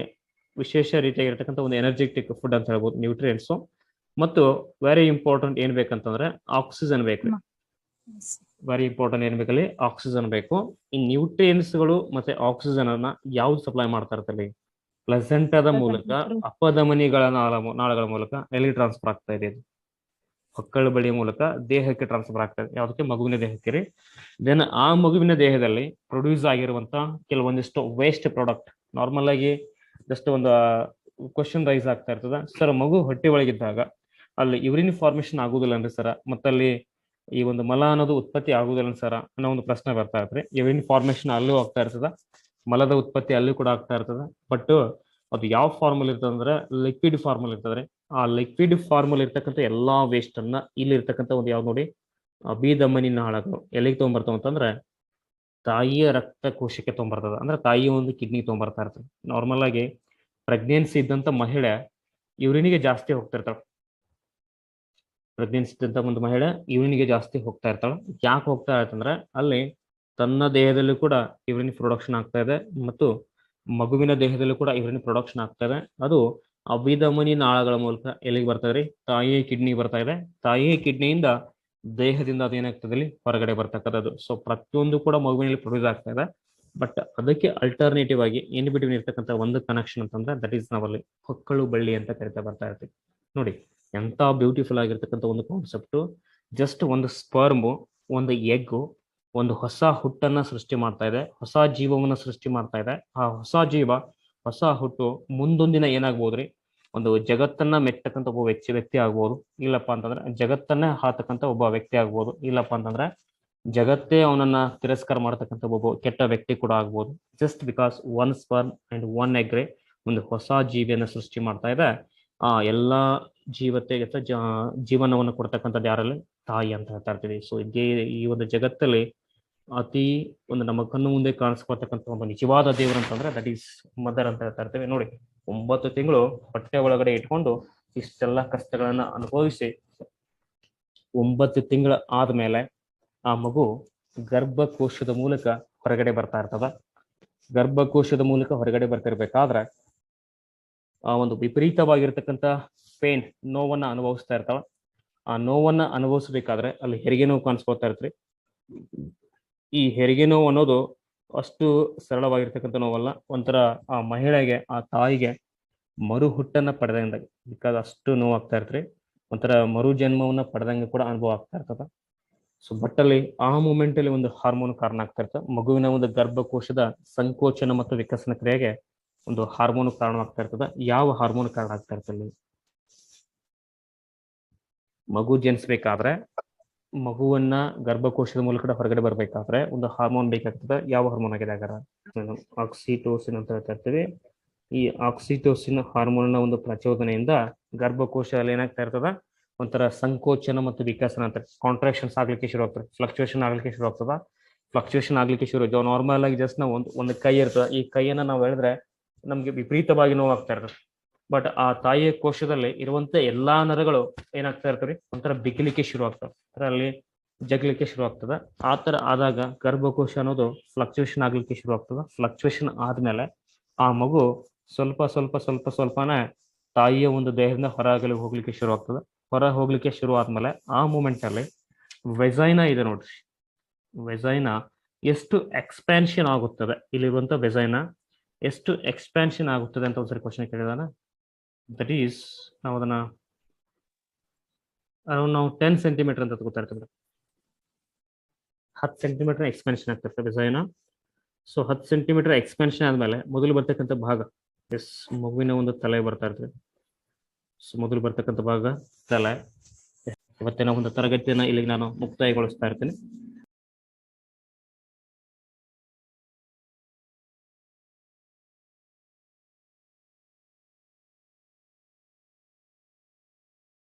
Speaker 1: ವಿಶೇಷ ರೀತಿಯಾಗಿರ್ತಕ್ಕಂಥ ಒಂದು ಎನರ್ಜೆಟಿಕ್ ಫುಡ್ ಅಂತ ಹೇಳ್ಬೋದು ನ್ಯೂಟ್ರಿಯೆಂಟ್ಸ್. ಮತ್ತು ವೆರಿ ಇಂಪಾರ್ಟೆಂಟ್ ಏನ್ ಬೇಕಂತಂದ್ರೆ ಆಕ್ಸಿಜನ್ ಬೇಕು. ವೆರಿ ಇಂಪಾರ್ಟೆಂಟ್ ಏನ್ ಬೇಕಲ್ಲಿ ಆಕ್ಸಿಜನ್ ಬೇಕು. ಈ ನ್ಯೂಟ್ರಿಯೆಂಟ್ಸ್ಗಳು ಮತ್ತೆ ಆಕ್ಸಿಜನ್ ಅನ್ನ ಯಾವ್ದು ಸಪ್ಲೈ ಮಾಡ್ತಾ ಇರ್ತಾರೆ, ಪ್ಲೆಸೆಂಟಾದ ಮೂಲಕ ಅಪಧಮನಿಗಳ ನಾಳಗಳ ಮೂಲಕ ಎಲ್ಲಿ ಟ್ರಾನ್ಸ್ಫರ್ ಆಗ್ತಾ ಇದೆ, ಹೊಕ್ಕಳು ಬಳ್ಳಿಯ ಮೂಲಕ ದೇಹಕ್ಕೆ ಟ್ರಾನ್ಸ್ಫರ್ ಆಗ್ತಾ ಇದೆ. ಯಾವುದಕ್ಕೆ, ಮಗುವಿನ ದೇಹಕ್ಕೆ ರೀ. ದೆನ್ ಆ ಮಗುವಿನ ದೇಹದಲ್ಲಿ ಪ್ರೊಡ್ಯೂಸ್ ಆಗಿರುವಂತ ಕೆಲವೊಂದಿಷ್ಟು ವೇಸ್ಟ್ ಪ್ರಾಡಕ್ಟ್, ನಾರ್ಮಲ್ ಆಗಿ ಜಸ್ಟ್ ಒಂದು ಕ್ವಶನ್ ರೈಸ್ ಆಗ್ತಾ ಇರ್ತದ, ಸರ್ ಮಗು ಹೊಟ್ಟೆ ಒಳಗಿದ್ದಾಗ ಅಲ್ಲಿ ಯೂರಿನ್ ಫಾರ್ಮೇಶನ್ ಆಗುದಿಲ್ಲ ಅಂದ್ರೆ ಸರ್, ಮತ್ತಲ್ಲಿ ಈ ಒಂದು ಮಲ ಅನ್ನೋದು ಉತ್ಪತ್ತಿ ಆಗುದಿಲ್ಲ ಸರ್ ಅನ್ನೋ ಒಂದು ಪ್ರಶ್ನೆ ಬರ್ತಾ ಇರ್ತದೆ. ಯೂರಿನ್ ಫಾರ್ಮೇಶನ್ ಅಲ್ಲೂ ಆಗ್ತಾ ಇರ್ತದ, ಮಲದ ಉತ್ಪತ್ತಿ ಅಲ್ಲೂ ಕೂಡ ಆಗ್ತಾ ಇರ್ತದೆ. ಬಟ್ ಅದು ಯಾವ ಫಾರ್ಮಲ್ ಇರ್ತದೆ ಅಂದ್ರೆ ಲಿಕ್ವಿಡ್ ಫಾರ್ಮಲ್ ಇರ್ತದೆ. ಆ ಲಿಕ್ವಿಡ್ ಫಾರ್ಮಲ್ ಇರ್ತಕ್ಕಂಥ ಎಲ್ಲಾ ವೇಸ್ಟ್ ಅನ್ನ ಇಲ್ಲಿ ಇರ್ತಕ್ಕಂಥ ಒಂದು ಯಾವ್ದು ನೋಡಿ, ಅಭಿಧಮನಿ ನಾಳಗಳು ಎಲ್ಲಿಗೆ ತೊಗೊಂಬರ್ತಾವ ಅಂತಂದ್ರೆ ತಾಯಿಯ ರಕ್ತ ಕೋಶಕ್ಕೆ ತೊಗೊಂಬರ್ತದ. ಅಂದ್ರೆ ತಾಯಿಯ ಒಂದು ಕಿಡ್ನಿ ತೊಗೊಂಬರ್ತಾ ಇರ್ತದೆ. ನಾರ್ಮಲ್ ಆಗಿ ಪ್ರೆಗ್ನೆನ್ಸಿ ಇದ್ದಂತ ಮಹಿಳೆ ಯೂರಿನಿಗೆ ಜಾಸ್ತಿ ಹೋಗ್ತಿರ್ತಾಳೆ. ಪ್ರೆಗ್ನೆನ್ಸಿ ಇದ್ದಂತ ಒಂದು ಮಹಿಳೆ ಯೂರಿನಿಗೆ ಜಾಸ್ತಿ ಹೋಗ್ತಾ ಇರ್ತಾಳೆ. ಯಾಕೆ ಹೋಗ್ತಾ ಇರ್ತಂದ್ರೆ ಅಲ್ಲಿ ತನ್ನ ದೇಹದಲ್ಲೂ ಕೂಡ ಯೂರಿನ್ ಪ್ರೊಡಕ್ಷನ್ ಆಗ್ತಾ ಇದೆ ಮತ್ತು ಮಗುವಿನ ದೇಹದಲ್ಲೂ ಕೂಡ ಯೂರಿನ್ ಪ್ರೊಡಕ್ಷನ್ ಆಗ್ತಾ ಇದೆ. ಅದು ಅಭಿಧಮನಿ ನಾಳಗಳ ಮೂಲಕ ಎಲ್ಲಿಗೆ ಬರ್ತಾ ಇದೆ, ತಾಯಿಯ ಕಿಡ್ನಿ ಬರ್ತಾ ಇದೆ. ತಾಯಿಯ ಕಿಡ್ನಿಯಿಂದ ದೇಹದಿಂದ ಅದೇನಾಗ್ತದೆ ಇಲ್ಲಿ ಹೊರಗಡೆ ಬರ್ತಕ್ಕಂಥದ್ದು. ಸೊ ಪ್ರತಿಯೊಂದು ಕೂಡ ಮಗುವಿನಲ್ಲಿ ಪ್ರೊಡ್ಯೂಸ್ ಆಗ್ತಾ ಇದೆ. ಬಟ್ ಅದಕ್ಕೆ ಅಲ್ಟರ್ನೇಟಿವ್ ಆಗಿ ಇನ್ ಬಿಟ್ವೀನ್ ಇರ್ತಕ್ಕಂಥ ಒಂದು ಕನೆಕ್ಷನ್ ಅಂತಂದ್ರೆ ದಟ್ ಈಸ್ ನಾವಲ್ಲಿ ಹೊಕ್ಕಳು ಬಳ್ಳಿ ಅಂತ ಕರಿತಾ ಬರ್ತಾ ಇರ್ತೀವಿ. ನೋಡಿ ಎಂತ ಬ್ಯೂಟಿಫುಲ್ ಆಗಿರ್ತಕ್ಕಂಥ ಒಂದು ಕಾನ್ಸೆಪ್ಟ್. ಜಸ್ಟ್ ಒಂದು ಸ್ಪರ್ಮು, ಒಂದು ಎಗ್ಗು ಒಂದು ಹೊಸ ಹುಟ್ಟನ್ನ ಸೃಷ್ಟಿ ಮಾಡ್ತಾ ಇದೆ, ಹೊಸ ಜೀವವನ್ನ ಸೃಷ್ಟಿ ಮಾಡ್ತಾ ಇದೆ. ಆ ಹೊಸ ಜೀವ, ಹೊಸ ಹುಟ್ಟು ಮುಂದೊಂದಿನ ಏನಾಗ್ಬೋದ್ರಿ, ಒಂದು ಜಗತ್ತನ್ನ ಮೆಚ್ಚತಕ್ಕಂಥ ಒಬ್ಬ ವ್ಯಕ್ತಿ ಆಗ್ಬೋದು. ಇಲ್ಲಪ್ಪ ಅಂತಂದ್ರೆ ಜಗತ್ತನ್ನೇ ಹಾತಕ್ಕಂಥ ಒಬ್ಬ ವ್ಯಕ್ತಿ ಆಗ್ಬೋದು. ಇಲ್ಲಪ್ಪ ಅಂತಂದ್ರೆ ಜಗತ್ತೇ ಅವನನ್ನ ತಿರಸ್ಕಾರ ಮಾಡ್ತಕ್ಕಂಥ ಒಬ್ಬ ಕೆಟ್ಟ ವ್ಯಕ್ತಿ ಕೂಡ ಆಗ್ಬೋದು. Just because one sperm and one egg ಒಂದು ಹೊಸ ಜೀವಿಯನ್ನ ಸೃಷ್ಟಿ ಮಾಡ್ತಾ ಇದೆ. ಆ ಎಲ್ಲಾ ಜೀವತೆಗೆ ಜೀವನವನ್ನು ಕೊಡ್ತಕ್ಕಂಥದ್ದು ಯಾರಲ್ಲಿ, ತಾಯಿ ಅಂತ ಹೇಳ್ತಾ ಇರ್ತೀವಿ. ಸೊ ಈ ಒಂದು ಜಗತ್ತಲ್ಲಿ ಅತಿ ಒಂದು ನಮ್ಮ ಕಣ್ಣು ಮುಂದೆ ಕಾಣಿಸ್ಕೊಳ್ತಕ್ಕಂಥ ಒಂದು ನಿಜವಾದ ದೇವರು ಅಂತಂದ್ರೆ ದಟ್ ಈಸ್ ಮದರ್ ಅಂತ ಹೇಳ್ತಾ ಇರ್ತೇವೆ. ನೋಡಿ 9 ತಿಂಗಳು ಹೊಟ್ಟೆ ಒಳಗಡೆ ಇಟ್ಕೊಂಡು ಇಷ್ಟೆಲ್ಲ ಕಷ್ಟಗಳನ್ನ ಅನುಭವಿಸಿ 9 ತಿಂಗಳ ಆದ್ಮೇಲೆ ಆ ಮಗು ಗರ್ಭಕೋಶದ ಮೂಲಕ ಹೊರಗಡೆ ಬರ್ತಾ ಇರ್ತದ. ಗರ್ಭಕೋಶದ ಮೂಲಕ ಹೊರಗಡೆ ಬರ್ತಿರ್ಬೇಕಾದ್ರೆ ಆ ಒಂದು ವಿಪರೀತವಾಗಿರ್ತಕ್ಕಂಥ ಪೇನ್, ನೋವನ್ನ ಅನುಭವಿಸ್ತಾ ಇರ್ತಾವ. ಆ ನೋವನ್ನ ಅನುಭವಿಸ್ಬೇಕಾದ್ರೆ ಅಲ್ಲಿ ಹೆರಿಗೆ ನೋವು ಕಾಣಿಸ್ಕೊಳ್ತಾ ಇರ್ತ್ರಿ. ಈ ಹೆರಿಗೆ ನೋವು ಅನ್ನೋದು ಅಷ್ಟು ಸರಳವಾಗಿರ್ತಕ್ಕಂಥ ನೋವಲ್ಲ. ಒಂಥರ ಆ ಮಹಿಳೆಗೆ, ಆ ತಾಯಿಗೆ ಮರು ಹುಟ್ಟನ್ನ ಪಡೆದಂಗ, ಬಿಕಾಸ್ ಅಷ್ಟು ನೋವು ಆಗ್ತಾ ಇರ್ತ್ರಿ. ಒಂಥರ ಮರು ಜನ್ಮವನ್ನ ಪಡೆದಂಗೆ ಕೂಡ ಅನುಭವ ಆಗ್ತಾ ಇರ್ತದ. ಸೊ ಬಟ್ ಅಲ್ಲಿ ಆ ಮೂಮೆಂಟ್ ಅಲ್ಲಿ ಒಂದು ಹಾರ್ಮೋನ್ ಕಾರಣ ಆಗ್ತಾ ಇರ್ತದೆ. ಮಗುವಿನ ಒಂದು ಗರ್ಭಕೋಶದ ಸಂಕೋಚನ ಮತ್ತು ವಿಕಸನ ಕ್ರಿಯೆಗೆ ಒಂದು ಹಾರ್ಮೋನ್ ಕಾರಣವಾಗ್ತಾ ಇರ್ತದ. ಯಾವ ಹಾರ್ಮೋನ್ ಕಾರಣ ಆಗ್ತಾ ಇರ್ತದೆ, ಮಗು ಜನಿಸ್ಬೇಕಾದ್ರೆ ಮಗುವನ್ನ ಗರ್ಭಕೋಶದ ಮೂಲಕ ಹೊರಗಡೆ ಬರ್ಬೇಕಾದ್ರೆ ಒಂದು ಹಾರ್ಮೋನ್ ಬೇಕಾಗ್ತದೆ. ಯಾವ ಹಾರ್ಮೋನ್ ಆಗಿದೆ ಆಗಾರ? ಆಕ್ಸಿಟೋಸಿನ್ ಅಂತ ಹೇಳ್ತಾ ಇರ್ತೀವಿ. ಈ ಆಕ್ಸಿಟೋಸಿನ್ ಹಾರ್ಮೋನ್ ಒಂದು ಪ್ರಚೋದನೆಯಿಂದ ಗರ್ಭಕೋಶ ಅಲ್ಲಿ ಏನಾಗ್ತಾ ಇರ್ತದ, ಒಂಥರ ಸಂಕೋಚನ ಮತ್ತು ವಿಕಸನ ಅಂತ ಕಾಂಟ್ರಾಕ್ಷನ್ಸ್ ಆಗ್ಲಿಕ್ಕೆ ಶುರು ಆಗ್ತದೆ, ಫ್ಲಕ್ಚುಯೇಷನ್ ಆಗ್ಲಿಕ್ಕೆ ಶುರು ಆಗ್ತದ. ಫ್ಲಕ್ಚುಯೇಷನ್ ಆಗ್ಲಿಕ್ಕೆ ಶುರು ನಾರ್ಮಲ್ ಆಗಿ ಜಸ್ಟ್ ನಾವು ಒಂದು ಕೈ ಇರ್ತದೆ, ಈ ಕೈಯನ್ನ ನಾವು ಹೇಳಿದ್ರೆ ನಮ್ಗೆ ವಿಪರೀತವಾಗಿ ನೋವಾಗ್ತಾ ಇರ್ತದೆ. ಬಟ್ ಆ ತಾಯಿಯ ಕೋಶದಲ್ಲಿ ಇರುವಂತ ಎಲ್ಲಾ ನರಗಳು ಏನಾಗ್ತಾ ಇರ್ತವೆ, ಒಂಥರ ಬಿಗಿಲಿಕ್ಕೆ ಶುರು ಆಗ್ತವೆ, ಅದರಲ್ಲಿ ಜಗ್ಲಿಕ್ಕೆ ಶುರು ಆಗ್ತದ. ಆ ತರ ಆದಾಗ ಗರ್ಭಕೋಶ ಅನ್ನೋದು ಫ್ಲಕ್ಚುಯೇಷನ್ ಆಗ್ಲಿಕ್ಕೆ ಶುರು ಆಗ್ತದ. ಫ್ಲಕ್ಚುಯೇಷನ್ ಆದ್ಮೇಲೆ ಆ ಮಗು ಸ್ವಲ್ಪನೇ ತಾಯಿಯ ಒಂದು ದೇಹದಿಂದ ಹೊರಗಡೆ ಹೋಗ್ಲಿಕ್ಕೆ ಶುರು ಆಗ್ತದೆ. ಹೊರ ಹೋಗ್ಲಿಕ್ಕೆ ಶುರು ಆದ್ಮೇಲೆ ಆ ಮೂಮೆಂಟ್ ಅಲ್ಲಿ ವೆಸೈನಾ ಇದೆ ನೋಡ್ರಿ, ವೆಸೈನಾ ಎಷ್ಟು ಎಕ್ಸ್ಪ್ಯಾನ್ಷನ್ ಆಗುತ್ತದೆ, ಇಲ್ಲಿರುವಂತ ವೆಸೈನಾ ಎಷ್ಟು ಎಕ್ಸ್ಪ್ಯಾನ್ಷನ್ ಆಗುತ್ತದೆ ಅಂತ ಒಂದ್ಸರಿ ಕ್ವಶನ್ ಕೇಳಿದಾನ. ದಟ್ ಈಸ್ ನಾವು ಅದನ್ನ ಅರೌಂಡ್ ನಾವು 10 ಸೆಂಟಿಮೀಟರ್ ಅಂತ ತಗೋತಾ ಇರ್ತೀವಿ. 10 ಸೆಂಟಿಮೀಟರ್ ಎಕ್ಸ್ಪೆನ್ಷನ್ ಆಗ್ತಿರ್ತದೆ ವೆಸೈನಾ. ಸೊ 10 ಸೆಂಟಿಮೀಟರ್ ಎಕ್ಸ್ಪೆನ್ಷನ್ ಆದ್ಮೇಲೆ ಮೊದಲು ಬರ್ತಕ್ಕಂಥ ಭಾಗ ಮಗುವಿನ ಒಂದು ತಲೆ ಬರ್ತಾ ಇರ್ತದೆ. ಸೊ ಮೊದಲು ಬರ್ತಕ್ಕಂಥ ಭಾಗ ತಲೆ. ಇವತ್ತಿನ ಒಂದು ತರಗತಿಯನ್ನ ಇಲ್ಲಿಗೆ ನಾನು ಮುಕ್ತಾಯಗೊಳಿಸ್ತಾ ಇರ್ತೀನಿ.